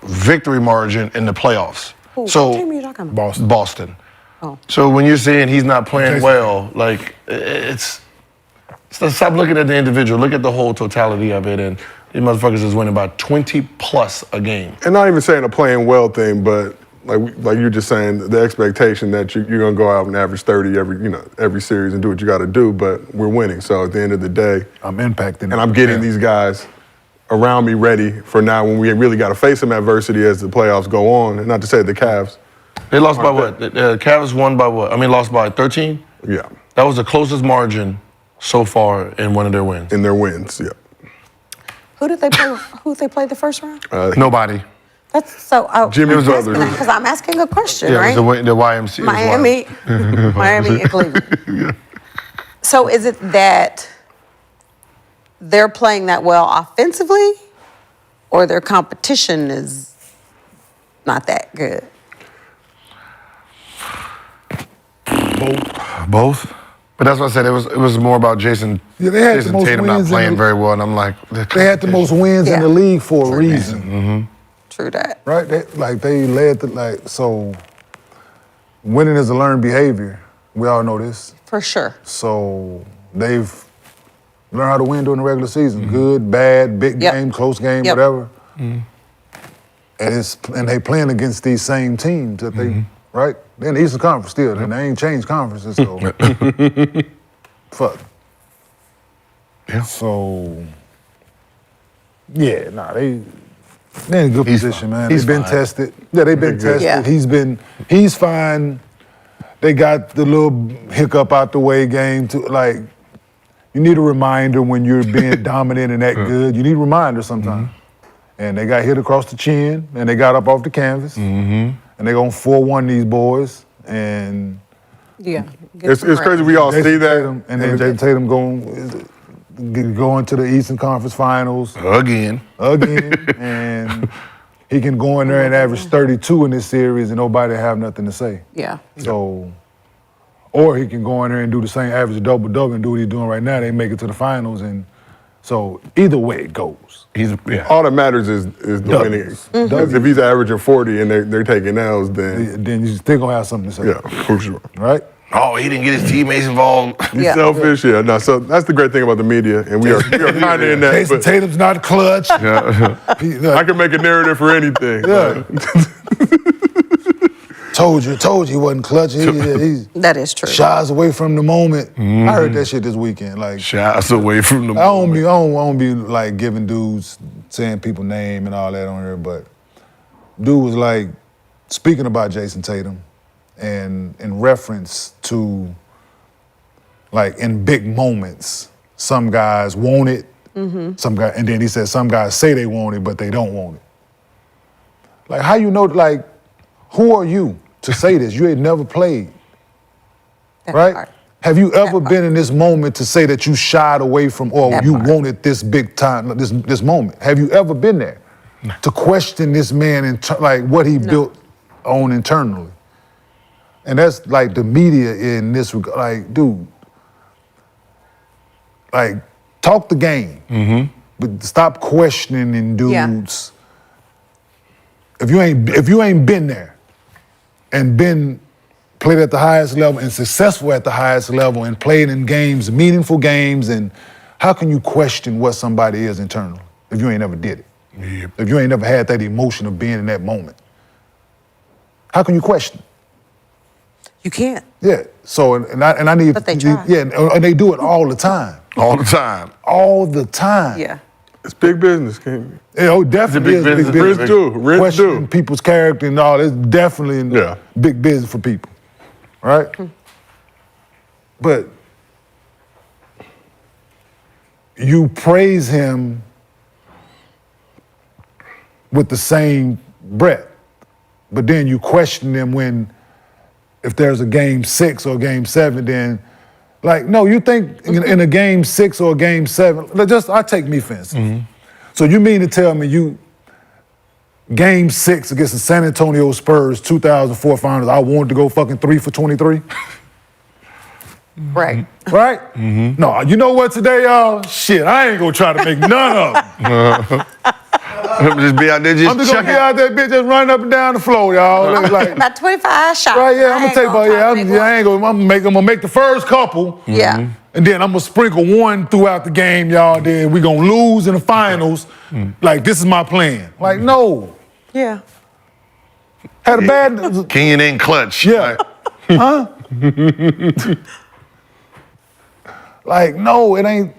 victory margin in the playoffs. Who, So what team are you talking about? Boston. Oh. So when you're saying he's not playing Jayson. well, like stop looking at the individual. Look at the whole totality of it, and these motherfuckers is winning by 20 plus a game. And not even saying a playing well thing, but like you're just saying the expectation that you're gonna go out and average 30 every series and do what you got to do. But we're winning, so at the end of the day, I'm impacting. and I'm getting these guys around me ready for now when we really got to face some adversity as the playoffs go on. And not to say the Cavs. They lost by what? The Cavs won by what? I mean, lost by 13? Yeah. That was the closest margin so far in one of their wins. In their wins, yeah. Who did they play? Who did they play the first round? Nobody. That's so. Jimmy Butler. Because I'm asking a question, Yeah, right? it was the YMCA. Miami, Miami and Cleveland. So is it that they're playing that well offensively, or their competition is not that good? Both. But that's what I said. It was more about Jayson. Yeah, they had the Jayson most Tatum not wins in playing the- very well, and I'm like, They had the most wins in the league for a reason. Mm-hmm. True that. Right? They led so winning is a learned behavior. We all know this. For sure. So they've learned how to win during the regular season. Good, bad, big game, close game, whatever. And they playing against these same teams that they, right? They're in the Eastern Conference still, and they ain't changed conferences, so fuck. Yeah. So they're in a good position, man. He's They've been fine. tested. Yeah, they've been tested. Yeah. He's fine. They got the little hiccup out the way game to you need a reminder when you're being dominant and that good. You need a reminder sometimes. And they got hit across the chin and they got up off the canvas. And they're gonna 4-1 these boys. And Yeah. It's crazy we all see Jayson that. Tatum, and then Jayson Tatum going to the Eastern Conference Finals Again. and he can go in there and average 32 in this series and nobody have nothing to say. Yeah. So, or he can go in there and do the same average double-double and do what he's doing right now. They make it to the finals, and so either way it goes. All that matters is the winning. Because if he's averaging 40 and they're taking L's, then you still gonna have something to say. Yeah, for sure. Right? Oh, he didn't get his teammates involved. He's selfish, yeah. No, so that's the great thing about the media, and we are kind of in that. Jayson But Tatum's not clutch. I can make a narrative for anything. Yeah. Told you he wasn't clutch. He's That is true. shies away from the moment. I heard that shit this weekend. Shies away from the I don't be like giving dudes, saying people's name and all that on here, but dude was speaking about Jayson Tatum and in reference to in big moments, some guys want it, some guys, and then he said some guys say they want it, but they don't want it. How you know, who are you to say this? You ain't never played, right? Part. Have you ever been in this moment to say that you shied away from or That you part. wanted this big time, this moment? Have you ever been there to question this man and what he built on internally? And that's the media in this regard. Dude, talk the game, but stop questioning dudes. If you ain't been there and been played at the highest level and successful at the highest level and played in games, meaningful games, and how can you question what somebody is internally if you ain't never did it? Yep. If you ain't never had that emotion of being in that moment? How can you question? You can't. Yeah. So and I need. But they try. Yeah, and they do it all the time. All the time. All the time. Yeah. It's big business, King. Definitely It's a big is business. Rich do. Rich Questioning do. people's character and all. It's definitely big business for people, right? But you praise him with the same breath, but then you question him if there's a game 6 or game 7, then no, you think in a game 6 or a game 7, I take me for instance. So you mean to tell me game 6 against the San Antonio Spurs 2004 finals, I wanted to go fucking 3 for 23? Right. Right? No, you know what today, y'all? Shit, I ain't gonna try to make none of them. Just be out there, I'm just gonna be out there, bitch, just running up and down the floor, y'all. I'm Like, about 25 shots. right, yeah, I'm gonna ain't take about, try yeah, to make I ain't gonna, I'm gonna make the first couple. Yeah. And then I'm gonna sprinkle one throughout the game, y'all. Then we gonna lose in the finals. Like, this is my plan. Like, no. Yeah. Had a bad. Kenyon ain't clutch. Yeah. Huh? Like, no, it ain't.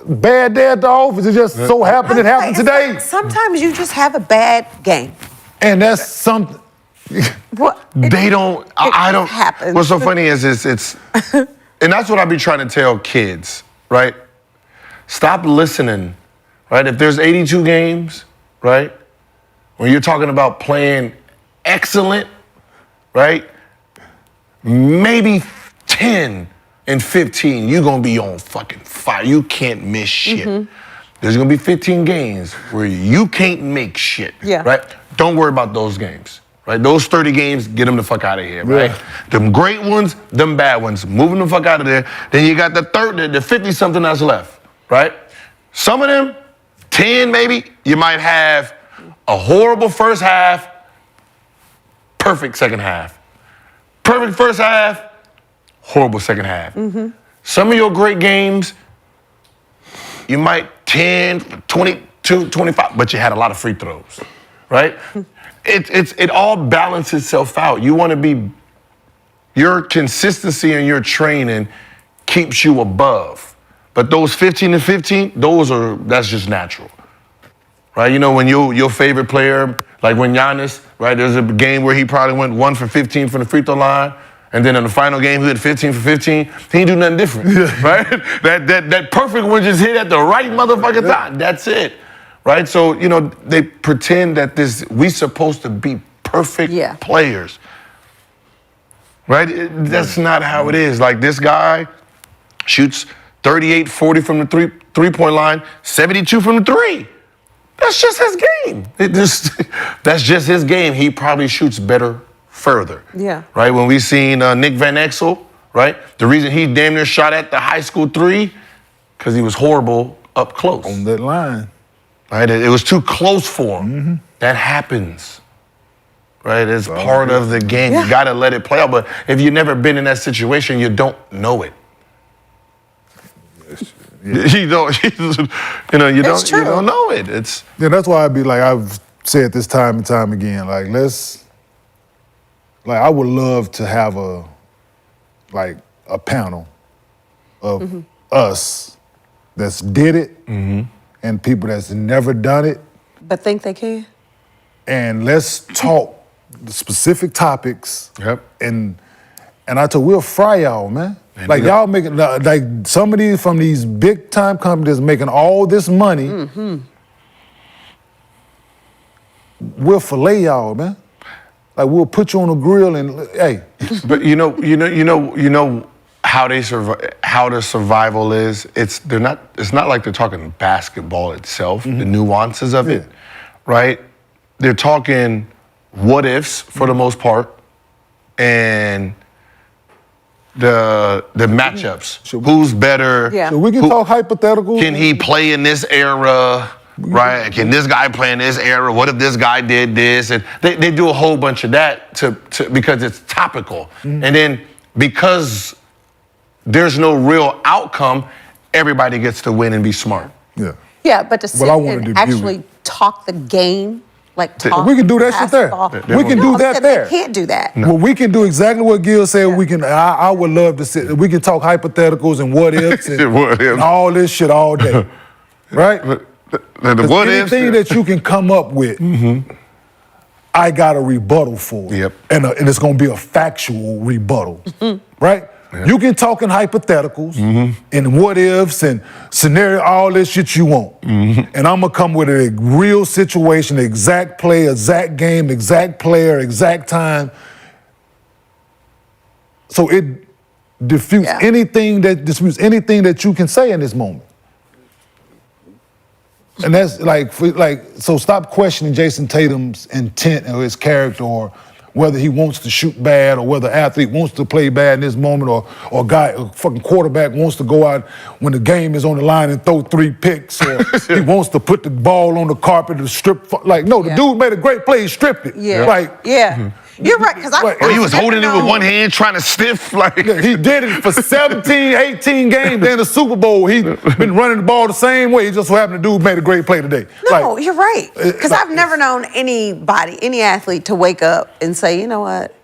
Bad day at the office. It just so happened it happened today. Sometimes you just have a bad game. And that's something. What? They don't. I don't. Happens. What's so funny is it's, and that's what I be trying to tell kids, right? Stop listening, right? If there's 82 games, right? When you're talking about playing excellent, right? Maybe 10 and 15, you're gonna be on fucking fire. You can't miss shit. There's gonna be 15 games where you can't make shit. Yeah. Right? Don't worry about those games. Right? Those 30 games, get them the fuck out of here, right? Them great ones, them bad ones, moving the fuck out of there. Then you got the 50-something that's left, right? Some of them, 10 maybe, you might have a horrible first half, perfect second half. Perfect first half, horrible second half. Some of your great games, you might 10, 22, 25, but you had a lot of free throws, right? It all balances itself out. You want to be, your consistency and your training keeps you above. But those 15 to 15, that's just natural, right? You know, when your favorite player, like when Giannis, right, there's a game where he probably went 1 for 15 from the free throw line, and then in the final game he had 15 for 15. He didn't do nothing different, right? That perfect one just hit at the right motherfucking time. That's it, right? So, you know, they pretend that we supposed to be perfect players, right? That's not how it is. Like, this guy shoots 38, 40 from the three-point line, 72 from the three. That's just his game. That's just his game. He probably shoots better further. Yeah. Right? When we seen Nick Van Exel, right? The reason he damn near shot at the high school three, because he was horrible up close. On that line. Right? It was too close for him. That happens. Right? It's part of the game. You got to let it play out. But if you've never been in that situation, you don't know it. You don't, you don't know it. Yeah, that's why I'd be like, I've said this time and time again, like, I would love to have a panel of us that's did it and people that's never done it. But think they can? And let's talk the specific topics. Yep. And I told we'll fry y'all, man. Like, y'all making, like, some of these from these big time companies making all this money. We'll fillet y'all, man. Like, we'll put you on a grill and, hey. But you know how they survive. How the survival is. It's not like they're talking basketball itself, the nuances of it, right? They're talking what ifs for the most part, and the matchups. Who's better? Yeah. So we can talk hypotheticals. Can he play in this era? Right? Can this guy play in this era? What if this guy did this? And they do a whole bunch of that because it's topical. And then because there's no real outcome, everybody gets to win and be smart. Yeah. Yeah, but to sit and actually talk the game, like talk we can do that shit there. basketball. We can do that there. They can't do that. Well, we can do exactly what Gil said. We can. I would love to sit. We can talk hypotheticals and what ifs and all this shit all day, right? What ifs? Anything that you can come up with, I got a rebuttal for. Yep. And it's gonna be a factual rebuttal, right? Yep. You can talk in hypotheticals and what ifs and scenario, all this shit you want. And I'm gonna come with a real situation, exact play, exact game, exact player, exact time. So it disputes anything that you can say in this moment. And that's so stop questioning Jayson Tatum's intent or his character or whether he wants to shoot bad or whether an athlete wants to play bad in this moment or a fucking quarterback wants to go out when the game is on the line and throw 3 picks or he wants to put the ball on the carpet to strip. Like, no, the dude made a great play, he stripped it. Yeah. Like, You're right, because Or he was holding it with one hand, trying to stiff. Like he did it for 17, 18 games. Then the Super Bowl, he been running the ball the same way. He just so happened to do made a great play today. No, you're right. Because I've never known anybody, any athlete, to wake up and say, you know what,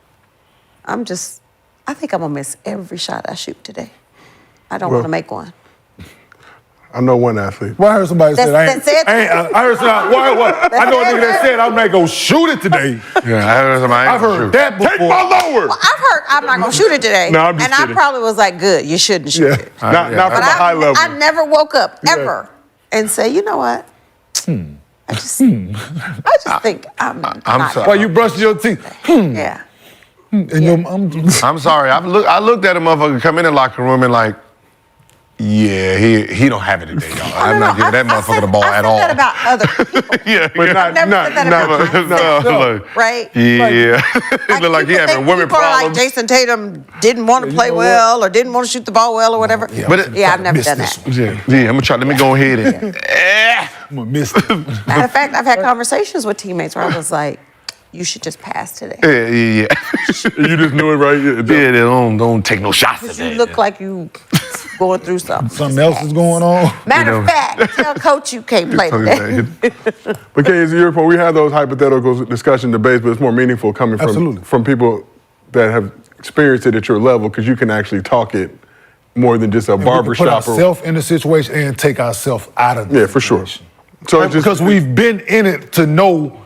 I think I'm gonna miss every shot I shoot today. I don't want to make one. I know one athlete. Well, I heard somebody say, I heard somebody, I know a nigga that said, I'm not gonna shoot it today. Yeah, I heard somebody. I've heard that before. Take my lower. Well, I've heard I'm not gonna shoot it today. No, I'm just and kidding. I probably was like, good, you shouldn't shoot it. Not from But a high level. I never woke up ever and say, you know what? I just think I'm not. sorry. While you brushing your teeth. Yeah. And I'm sorry. I looked at a motherfucker come in the locker room and like, yeah, he don't have it today, y'all. I'm not giving that motherfucker the ball at all. I said that about other people. Yeah, But I've never said that about myself. look, Right? yeah. It look like he people having think women people are like problems. Jayson Tatum didn't want to play well or didn't want to shoot the ball well or whatever. But I've never done that. Yeah, I'm gonna try. Let me go ahead and. I'm gonna miss it. Matter of fact, I've had conversations with teammates where I was like, you should just pass today. Yeah. You just knew it, right? Yeah, they don't take no shots today. You look like you going through something. Something else is going on. Matter of fact, tell coach you can't play today. But Kay, to your point, we have those hypothetical discussion debates, but it's more meaningful coming from people that have experienced it at your level because you can actually talk it more than just a barbershop. Put ourselves in the situation and take ourselves out of the for sure. So it's just, because we've been in it to know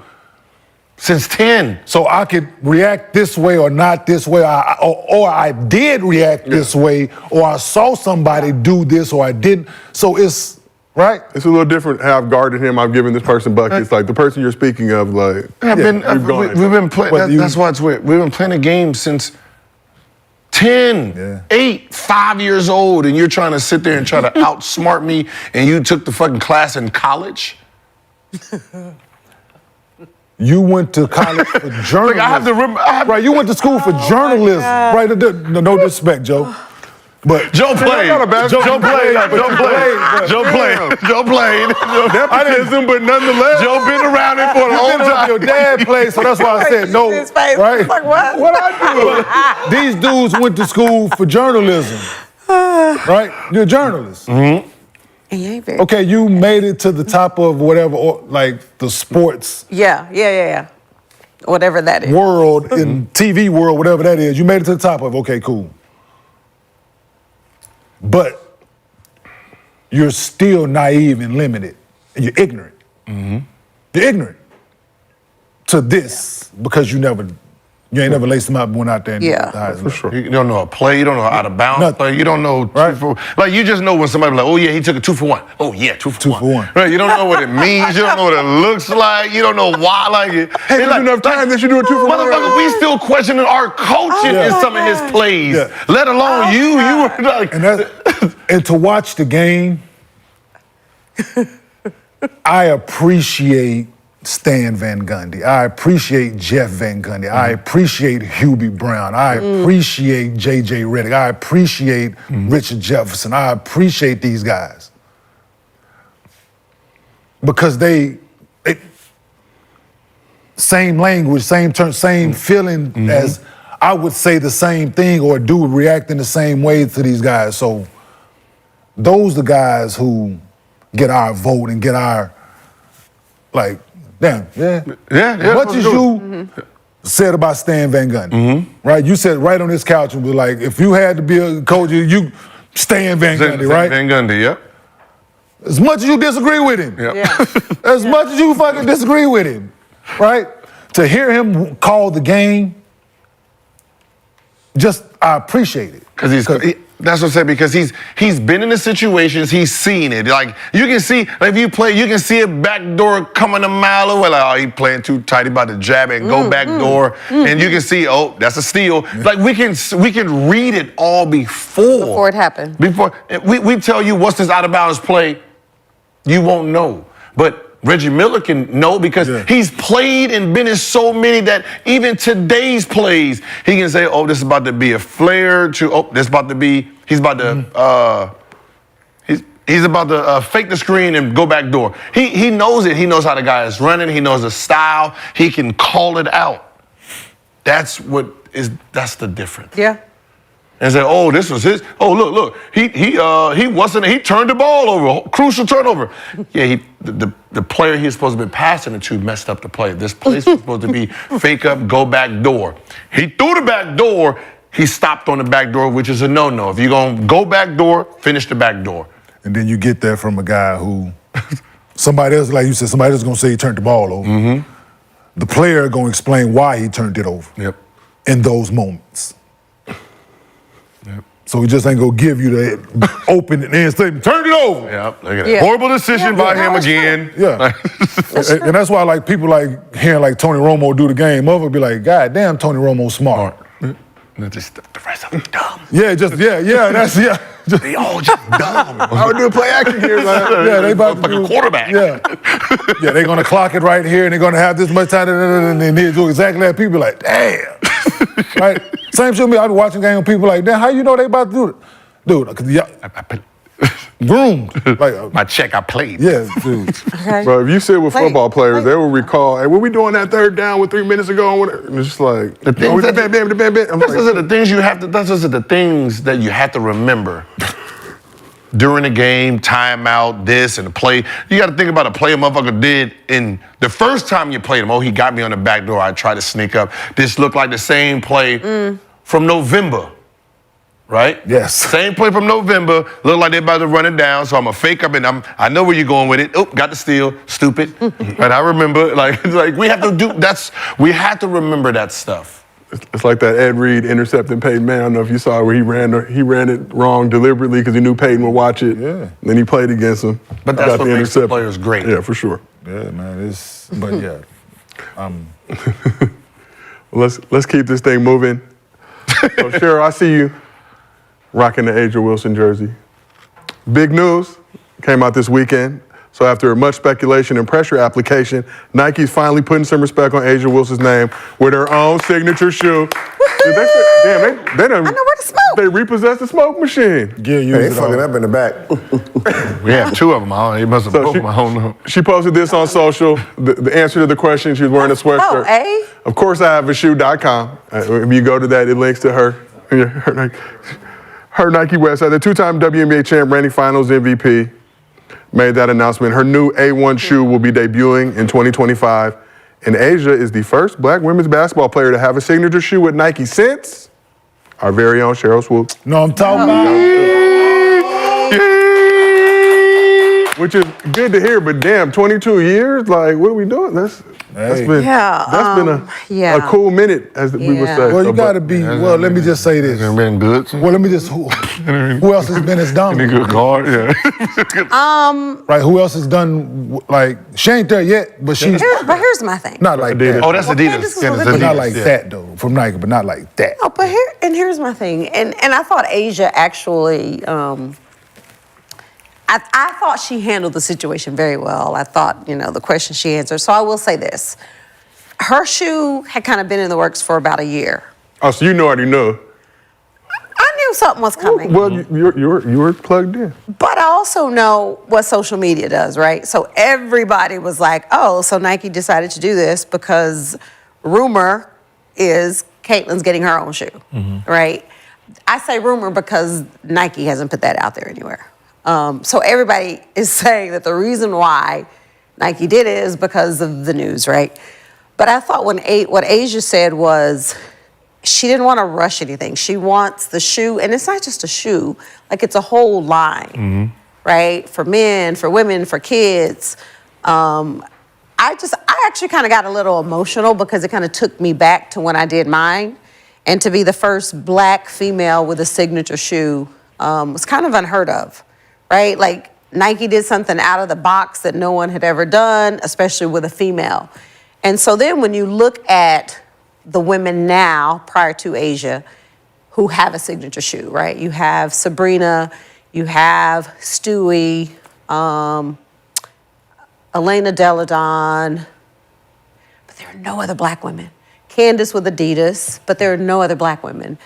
Since 10. so I could react this way or not this way, or I did react this way, or I saw somebody do this or I didn't. So it's right. it's a little different how I've guarded him. I've given this person buckets. Like the person you're speaking of, like We've been playing. But That's why it's weird. We've been playing a game since 10, 8, 5 years old, and you're trying to sit there and try to outsmart me, and you took the fucking class in college. You went to college for journalism. Like, I have to remember. Right, you went to school for journalism. Right, no disrespect, Joe. But Joe played. nepotism, but nonetheless, Joe been around it for a long time. Your dad played, so that's why I said no. His face. Right? Like, what? What I do? These dudes went to school for journalism. Right? You're a journalist. And you ain't very Okay, you made it to the top of whatever, or like the sports Yeah. Whatever that is. world, in TV world, whatever that is. You made it to the top of. Okay, cool. But you're still naive and limited, and you're ignorant. You're ignorant to this because you ain't never laced them up and went out there and Yeah. did the highest for level. sure. You don't know a play. You don't know how to bounce. Nothing. Play. You don't know Right. 2 for 1. Like, you just know when somebody be like, oh, yeah, he took a 2 for 1. Oh, yeah, 2 for 1. 2 for 1. Right? You don't know what it means. You don't know what it looks like. You don't know why. Like, Hey, it's there's like, enough time that you do a 2 for 1. motherfucker, we still questioning our coaching in some of his plays. Yeah. Let alone you. You were like, And to watch the game, I appreciate Stan Van Gundy. I appreciate Jeff Van Gundy. I appreciate Hubie Brown. I appreciate J.J. Redick. I appreciate Richard Jefferson. I appreciate these guys. Because they same language, same term, same feeling as I would say the same thing or do react in the same way to these guys. So those are the guys who get our vote and get our, like, damn, Yeah. Much as you said about Stan Van Gundy, right? You said right on this couch and was like, if you had to be a coach, you Stan Van Gundy, right? Van Gundy, yep. As much as you disagree with him, as much as you fucking disagree with him, right? To hear him call the game, just I appreciate it. That's what I'm saying, because he's been in the situations, he's seen it. Like, you can see, like, if you play, you can see a back door coming a mile away. Like, oh, he playing too tight, he about to jab it and go back door. And you can see, oh, that's a steal. Like, we can read it all before it happened. Before we tell you what's this out of bounds play, you won't know. But Reggie Miller can know because he's played and been in so many that even today's plays, he can say, oh, this is about to be a flare to, oh, this is about to be, he's about to, he's about to fake the screen and go back door. He knows it. He knows how the guy is running. He knows the style. He can call it out. That's the difference. Yeah. And say, oh, this was his. Oh, look, he turned the ball over, crucial turnover. Yeah, the player he was supposed to be passing it to messed up the play. This place was supposed to be fake up, go back door. He threw the back door. He stopped on the back door, which is a no-no. If you're gonna go back door, finish the back door. And then you get that from a guy who, somebody else, like you said, somebody else gonna say he turned the ball over. Mm-hmm. The player gonna explain why he turned it over. Yep. In those moments. Yep. So he just ain't gonna give you the open and end statement. Turn it over. Yep. Look at that. Horrible decision by him again. Yeah. And that's why like people like hearing like Tony Romo do the game over, be like, God damn, Tony Romo's smart. Just the rest of them dumb. Yeah, They all just dumb. I would do a play action here. Yeah, they about to like do, a quarterback. Yeah, they're gonna clock it right here, and they're gonna have this much time, and they do exactly that. People like, damn. Right? Same shit with me. I be watching game with people like, damn, how you know they about to do it? Dude, because groomed. Like, my check, I played. Yeah, dude. Okay. Bro, if you sit with football players, they will recall, hey, what we doing that third down with 3 minutes ago? And whatever. And it's just like, Those are the the things that you have to remember during the game, timeout, this and the play. You got to think about a play a motherfucker did in the first time you played him. Oh, he got me on the back door. I tried to sneak up. This looked like the same play from November. Right? Yes. Same play from November. Look like they're about to run it down, so I'm gonna fake up and I know where you're going with it. Oh, got the steal. Stupid. And I remember, like we have to remember that stuff. It's like that Ed Reed intercepting Peyton Manning. I don't know if you saw where he ran it wrong deliberately because he knew Peyton would watch it. Yeah. And then he played against him. But that's what makes the players great. Yeah, for sure. Yeah, man. But yeah. Let's keep this thing moving. So Cheryl, I see you rocking the Asia Wilson jersey. Big news came out this weekend. So after much speculation and pressure application, Nike's finally putting some respect on Asia Wilson's name with her own signature shoe. Dude, they done, I know where to smoke. They repossessed the smoke machine. Yeah, They fucking up in the back. We have two of them. He must have broke them. I don't know. She posted this on social. The answer to the question, she was wearing a sweatshirt. Oh, Of course, I have a shoe.com. If you go to that, it links to her Nike website. The two-time WNBA champ, reigning Finals MVP, made that announcement. Her new A1 shoe will be debuting in 2025. And Asia is the first black women's basketball player to have a signature shoe with Nike since our very own Cheryl Swoop. No, I'm talking about. Which is good to hear, but damn, 22 years? Like, what are we doing? That's been a cool minute, as we would say. Well, you got to be, let me just say this. Been good. Well, let me just, who else has been as dominant? Good guard, yeah. Right, who else has done, like, she ain't there yet, but she's. But here's my thing. Not like that. Oh, that's Adidas. Yeah, But not like that, though, from Nike, but not like that. Oh, but here's my thing. And I thought Asia actually, I thought she handled the situation very well. I thought, the question she answered. So I will say this. Her shoe had kind of been in the works for about a year. Oh, so you already know. I knew something was coming. Well, you were plugged in. But I also know what social media does, right? So everybody was like, oh, so Nike decided to do this because rumor is Caitlin's getting her own shoe, right? I say rumor because Nike hasn't put that out there anywhere. So everybody is saying that the reason why Nike did it is because of the news, right? But I thought what Asia said was she didn't want to rush anything. She wants the shoe, and it's not just a shoe, like it's a whole line, right? For men, for women, for kids. I actually kind of got a little emotional because it kind of took me back to when I did mine. And to be the first black female with a signature shoe was kind of unheard of. Right? Like Nike did something out of the box that no one had ever done, especially with a female. And so then when you look at the women now, prior to Asia, who have a signature shoe, right? You have Sabrina, you have Stewie, Elena Deladon, but there are no other black women. Candace with Adidas, but there are no other black women.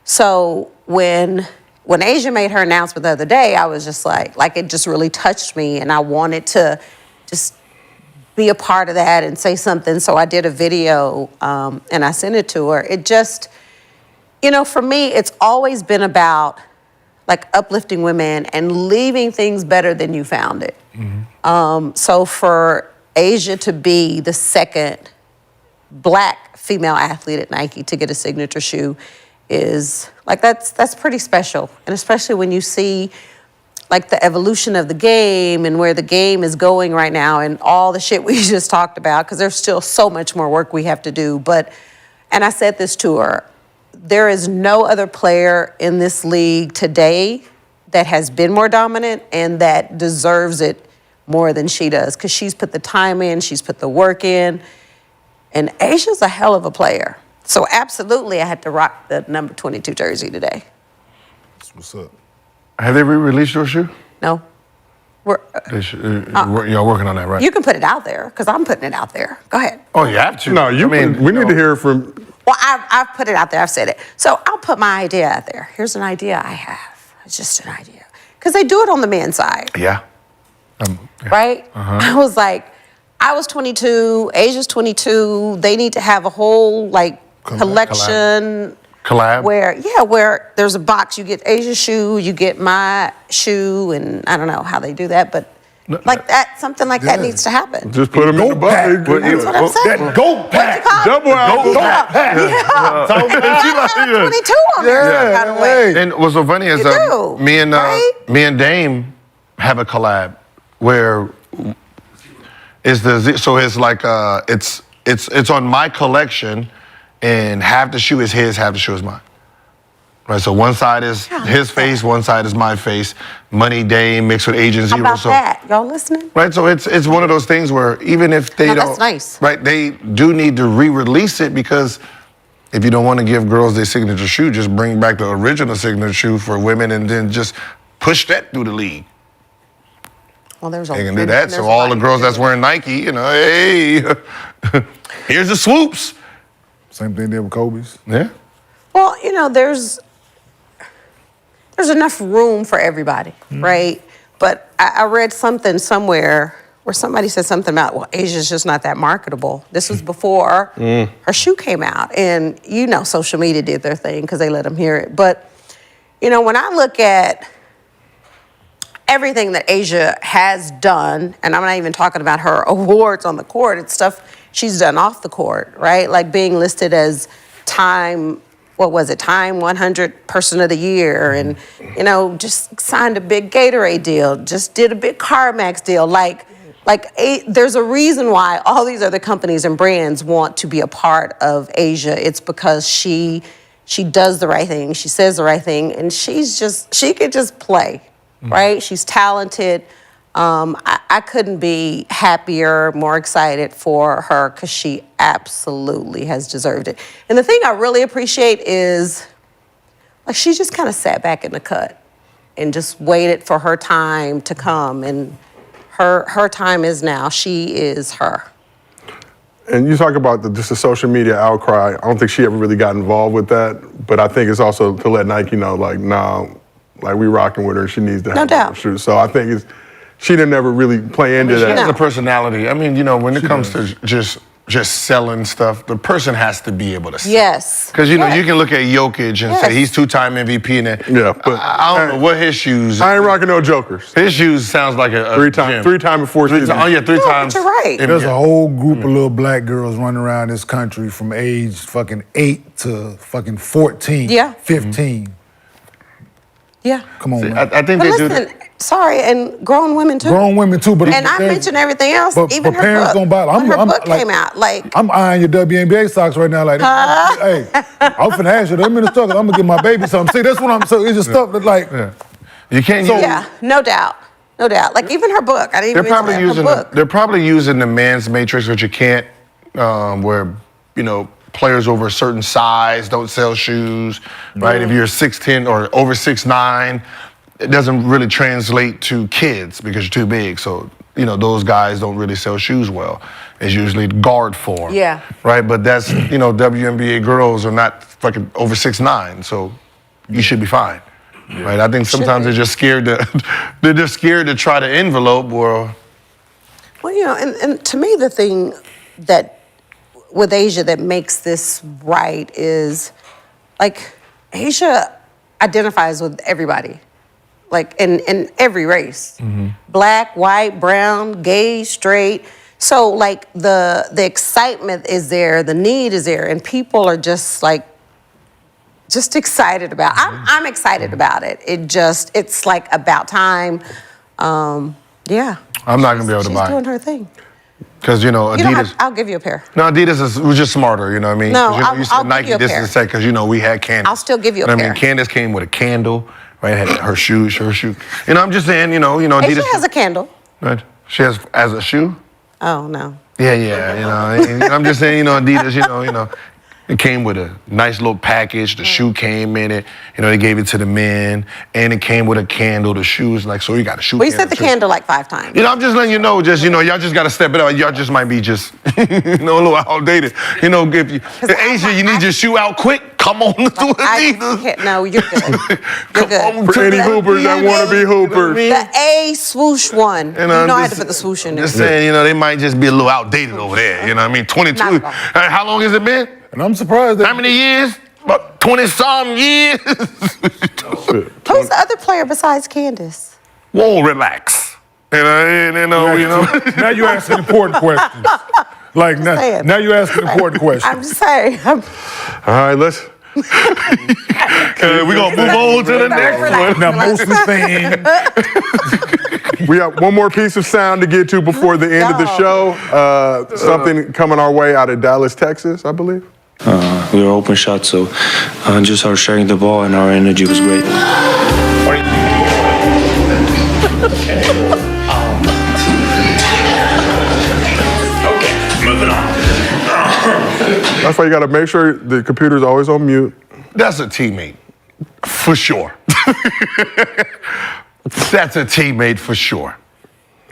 So when Asia made her announcement the other day, I was just like it just really touched me, and I wanted to just be a part of that and say something. So I did a video and I sent it to her. It just, for me, it's always been about like uplifting women and leaving things better than you found it. So for Asia to be the second black female athlete at Nike to get a signature shoe is like, that's pretty special. And especially when you see like the evolution of the game and where the game is going right now and all the shit we just talked about, because there's still so much more work we have to do. And I said this to her, there is no other player in this league today that has been more dominant and that deserves it more than she does, because she's put the time in, she's put the work in, and Asia's a hell of a player. So absolutely, I had to rock the number 22 jersey today. That's what's up. Have they re-released your shoe? No. Y'all working on that, right? You can put it out there, because I'm putting it out there. Go ahead. Oh, you have to. No, we need to hear from. Well, I've put it out there. I've said it. So I'll put my idea out there. Here's an idea I have. It's just an idea. Because they do it on the men's side. Yeah. Right? I was like, I was 22, Asia's 22. They need to have a whole collection. Collab? Where there's a box. You get Asia's shoe, you get my shoe, and I don't know how they do that, but something like that needs to happen. Just put them in the bucket. That's what I'm saying. That GOAT pack. Double apple. Yeah. I have 22 on there some kind of way. And what's so funny is me and Dame have a collab where it's on my collection, and half the shoe is his, half the shoe is mine. Right, so one side is his face, one side is my face. Money Dame mixed with Agent Zero. How about that? Y'all listening? Right, so it's one of those things where even if they don't, that's nice. Right, they do need to re-release it, because if you don't want to give girls their signature shoe, just bring back the original signature shoe for women and then just push that through the league. Well, they can do that. So all the girls that's wearing Nike, hey, here's the swoops. Same thing there with Kobe's. Yeah. Well, there's enough room for everybody, right? But I read something somewhere where somebody said something about, well, Asia's just not that marketable. This was before her shoe came out. And social media did their thing because they let them hear it. But, when I look at everything that Asia has done, and I'm not even talking about her awards on the court, it's stuff she's done off the court, right? Like being listed as Time 100 Person of the Year, and, just signed a big Gatorade deal, just did a big CarMax deal. There's a reason why all these other companies and brands want to be a part of Asia. It's because she does the right thing, she says the right thing, and she could just play, right? She's talented. I couldn't be happier, more excited for her, because she absolutely has deserved it. And the thing I really appreciate is, she just kind of sat back in the cut and just waited for her time to come. And her time is now. She is her. And you talk about just the social media outcry. I don't think she ever really got involved with that, but I think it's also to let Nike know, we rocking with her. She needs to have doubt. shoes. So I think she didn't ever really play into that. She has a personality. I mean, when it comes to just selling stuff, the person has to be able to sell. Yes. Because, you can look at Jokic and say he's two-time MVP, and but I don't know what his shoes. I ain't rocking no jokers. His shoes sounds like a three time before season. Three times. But you're right. There's a whole group of little black girls running around this country from age fucking 8 to fucking 14, 15. Yeah. Come on, man. I think But they listen, do. sorry, and grown women too. Grown women too, but And I mentioned everything else, but even her parents book. don't buy it. When her book came out, I'm eyeing your WNBA socks right now. Hey, I'm finna ask you. I'm in the struggle. I'm gonna give my baby something. See, that's what I'm. So it's just stuff that you can't. No doubt. Even her book. I didn't even mention her book. They're probably using the man's matrix, which you can't, where players over a certain size don't sell shoes, right? If you're 6'10" or over 6'9", it doesn't really translate to kids because you're too big. So those guys don't really sell shoes well. It's usually guard form. Yeah. Right, but that's, WNBA girls are not fucking over 6'9", so you should be fine. Right, I think sometimes they're just scared to try to envelope or. Well, and to me, the thing that with Asia that makes this right is, like, Asia identifies with everybody, like in every race, black, white, brown, gay, straight. So like the excitement is there, the need is there, and people are just excited about. I'm excited about it. It's like about time. Yeah. I'm not gonna be able to buy She's it. doing her thing. Because, Adidas. I'll give you a pair. No, Adidas was just smarter, you know what I mean? No, 'Cause, you said I'll give Nike you a this pair. and that, because, we had Candace. I'll still give you a know what pair. I mean? Candace came with a candle, right? Had her shoe. I'm just saying, Adidas. Asia has a candle. Right. She has as a shoe? Oh, no. Yeah, and I'm just saying, Adidas, it came with a nice little package. The shoe came in it. They gave it to the men, and it came with a candle. The shoes, so you got a shoe. We set the candle like 5 times. I'm just letting you know. Y'all just gotta step it up. Y'all just might be just, a little outdated. If you, Asia, you need your shoe out quick. Come on to Adidas. No, you're good. You're good. For any hoopers that want to be hoopers. The A swoosh one. I had to put the swoosh in there. Just saying, they might just be a little outdated over there. You know what I mean? 22. Not at all. How long has it been? And I'm surprised that. How many years? About 20-some years. Who's the other player besides Candace? Whoa, relax. Now you're asking important questions. Like now you're asking important questions. I'm just saying. All right, let's. We're going to move on to the next one. Now, mostly fans. We have one more piece of sound to get to before the end of the show. Something coming our way out of Dallas, Texas, I believe. We were open shots, so just our sharing the ball and our energy was great. Moving on. That's why you got to make sure the computer's always on mute. That's a teammate, for sure. That's a teammate for sure.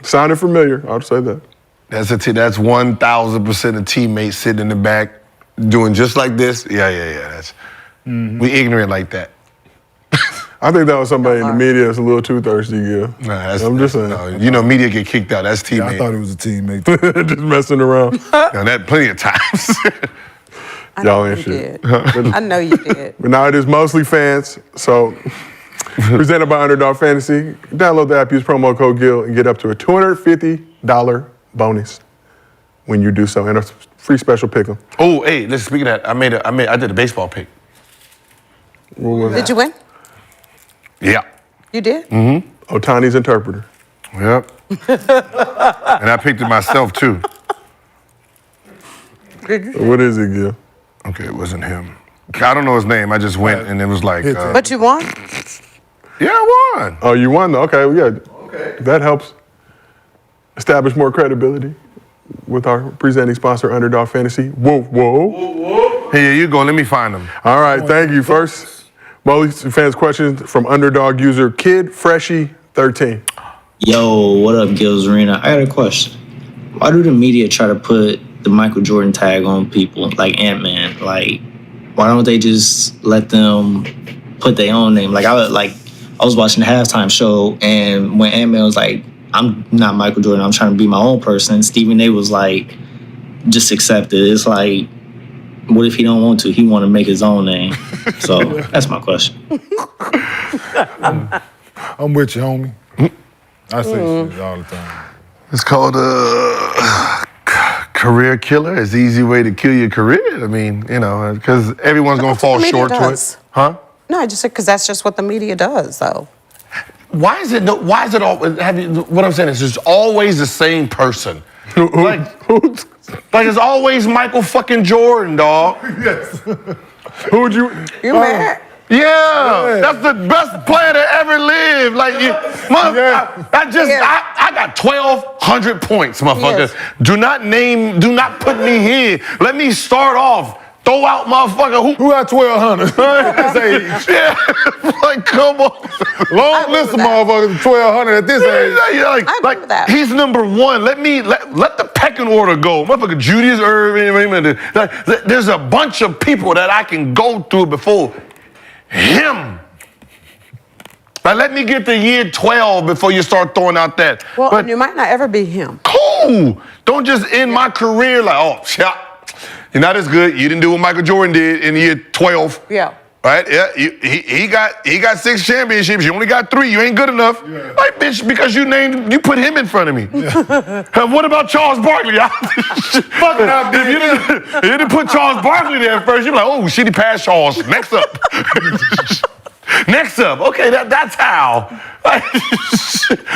Sounded familiar, I'll say that. That's 1,000% a teammate sitting in the back doing just like this. Yeah. That's we ignorant like that. I think that was somebody in the media that's a little too thirsty, Gil. I'm just saying. No, media get kicked out. That's teammate. I thought it was a teammate. Just messing around. That plenty of times. Y'all ain't shit. I know you did. But now it is mostly fans. So presented by Underdog Fantasy. Download the app, use promo code GIL, and get up to a $250 bonus when you do so, and a free special pick 'em. Oh, hey, listen. Speaking of that, I did a baseball pick. Did you win? Yeah. You did? Mm-hmm. Otani's interpreter. Yep. And I picked it myself too. What is it, Gil? Okay, it wasn't him. I don't know his name. I just went and it was like. But you won? Yeah, I won. Oh, you won though? Okay, well, yeah. Okay. That helps establish more credibility with our presenting sponsor, Underdog Fantasy. Whoa. Here you go. Let me find him. All right, thank you. First, MostlyFans questions from Underdog user Kid Freshie 13. Yo, what up, Gil's Arena? I got a question. Why do the media try to put the Michael Jordan tag on people like Ant-Man? Like, why don't they just let them put their own name? Like, I was watching the halftime show, and when Ant-Man was like, I'm not Michael Jordan, I'm trying to be my own person, Stephen A was like, just accept it. It's like, what if he don't want to? He want to make his own name. So that's my question. I'm with you, homie. I say shit all the time. It's called career killer. It's the easy way to kill your career. I mean, because everyone's going to fall short to it. Huh? No, I just said because that's just what the media does, though. Why is it all, what I'm saying is it's always the same person. Like it's always Michael fucking Jordan, dog. Yes. Who would you? You're mad? Yeah, that's the best player to ever live. Like, I got 1,200 points, motherfucker. Yes. Do not put me here. Let me start off throw out motherfucker Who got 1,200 at this age? Yeah, like come on. Long list of motherfuckers, 1,200 at this age. Yeah, I agree with that. He's number one. Let the pecking order go. Motherfucker, Julius Irving. There's a bunch of people that I can go through before him. Like, let me get to year 12 before you start throwing out that. Well, but and you might not ever be him. cool. Don't just end my career like, oh, yeah, you're not as good. You didn't do what Michael Jordan did in year 12. Yeah. Right? Yeah. He got 6 championships. You only got 3. You ain't good enough. Yeah. Like, bitch, because you put him in front of me. What about Charles Barkley? Fuck it up, dude. You didn't put Charles Barkley there first. You're like, oh, shit, he passed Charles. Next up. Next up. Okay, that's how.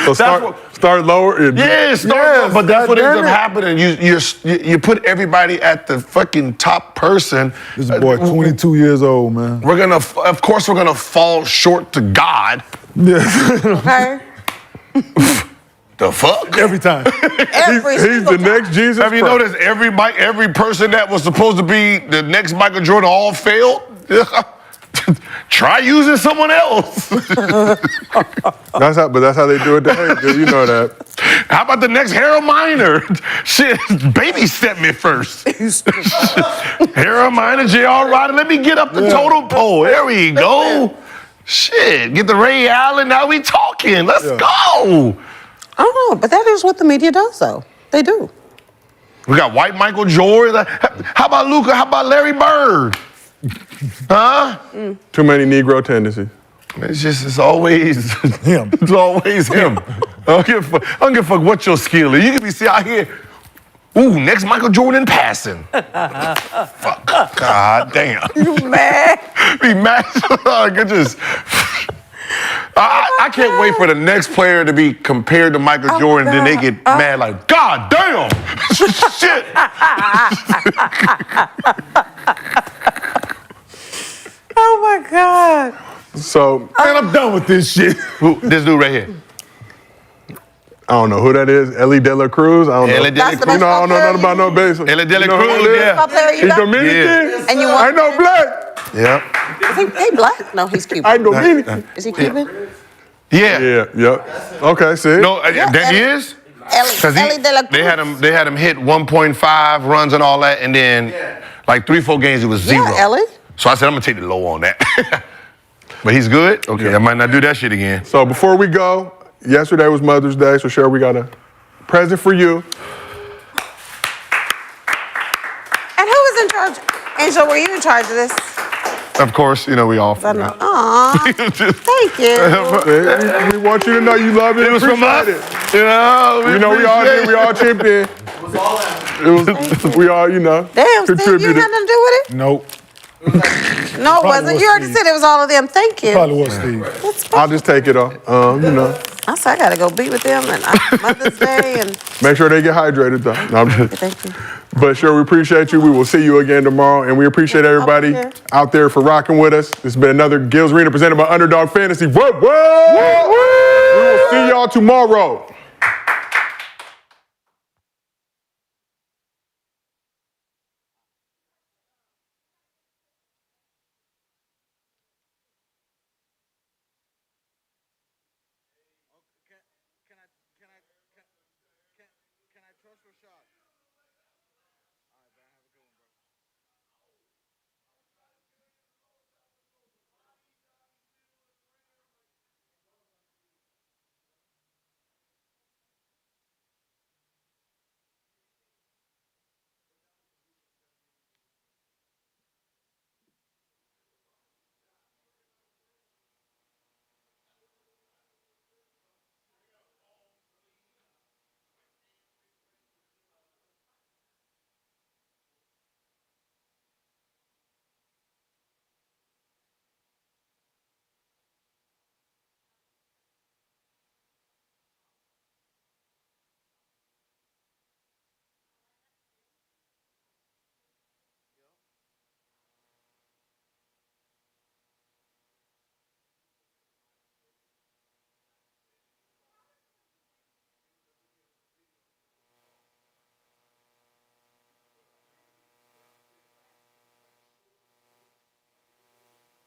So start lower. And Lower, but that's what ends up happening. You put everybody at the fucking top person. This boy, 22 years old, man. Of course, we're gonna fall short to God. Yeah. Okay. The fuck? Every time. He's the next Jesus. Have you noticed every person that was supposed to be the next Michael Jordan all failed? Try using someone else. That's how they do it today. You know that. How about the next Harold Miner? Shit, baby-step me first. Harold Miner, J.R. Rodder, let me get up the totem pole. There we go. Shit, get the Ray Allen, now we talking. Let's go. I don't know, but that is what the media does, though. They do. We got white Michael Jordan. How about Luka? How about Larry Bird? Huh? Too many Negro tendencies. It's always Him. It's always him. I don't give a fuck what your skill is. You can be out here. Ooh, next Michael Jordan passing. Fuck. God damn. You mad? Be mad. I could just. I can't wait for the next player to be compared to Michael Jordan. Then they get mad like, God damn. Shit. Oh my God. So, Man, I'm done with this shit. This dude right here. I don't know who that is. Ellie De La Cruz. I don't know. Ellie De La That's the Cruz. You know, I don't know nothing about no baseball. Ellie De La You know who Cruz, that is? yeah. What player you He's got? Dominican. And you I want know black. Yeah. Is he black? No, he's Cuban. I Dominican. Is he Cuban? Yeah. Yeah. Okay, see? No, that he is? Ellie De La Cruz. They had him hit 1.5 runs and all that, and then like 3-4 games it was 0. Yeah, Ellie. So I said I'm gonna take the low on that. But he's good. Okay, I might not do that shit again. So before we go, yesterday was Mother's Day, so Cheryl, we got a present for you. And who was in charge? Angel, were you in charge of this? Of course, we all. Aw, thank you. We want you to know you love it. It was from us. We all chipped in. We all, Damn, Steve, you contributed. had nothing to do with it? Nope. No, it wasn't. You already said it was all of them. Thank you. Probably was Steve. I'll just take it off. I said I gotta go be with them and Mother's Day and Make sure they get hydrated, though. No, I'm just, thank you. but sure, we appreciate you. We will see you again tomorrow, and we appreciate everybody here. out there for rocking with us. This has been another Gills Arena presented by Underdog Fantasy. Whoa, whoa! We will see y'all tomorrow.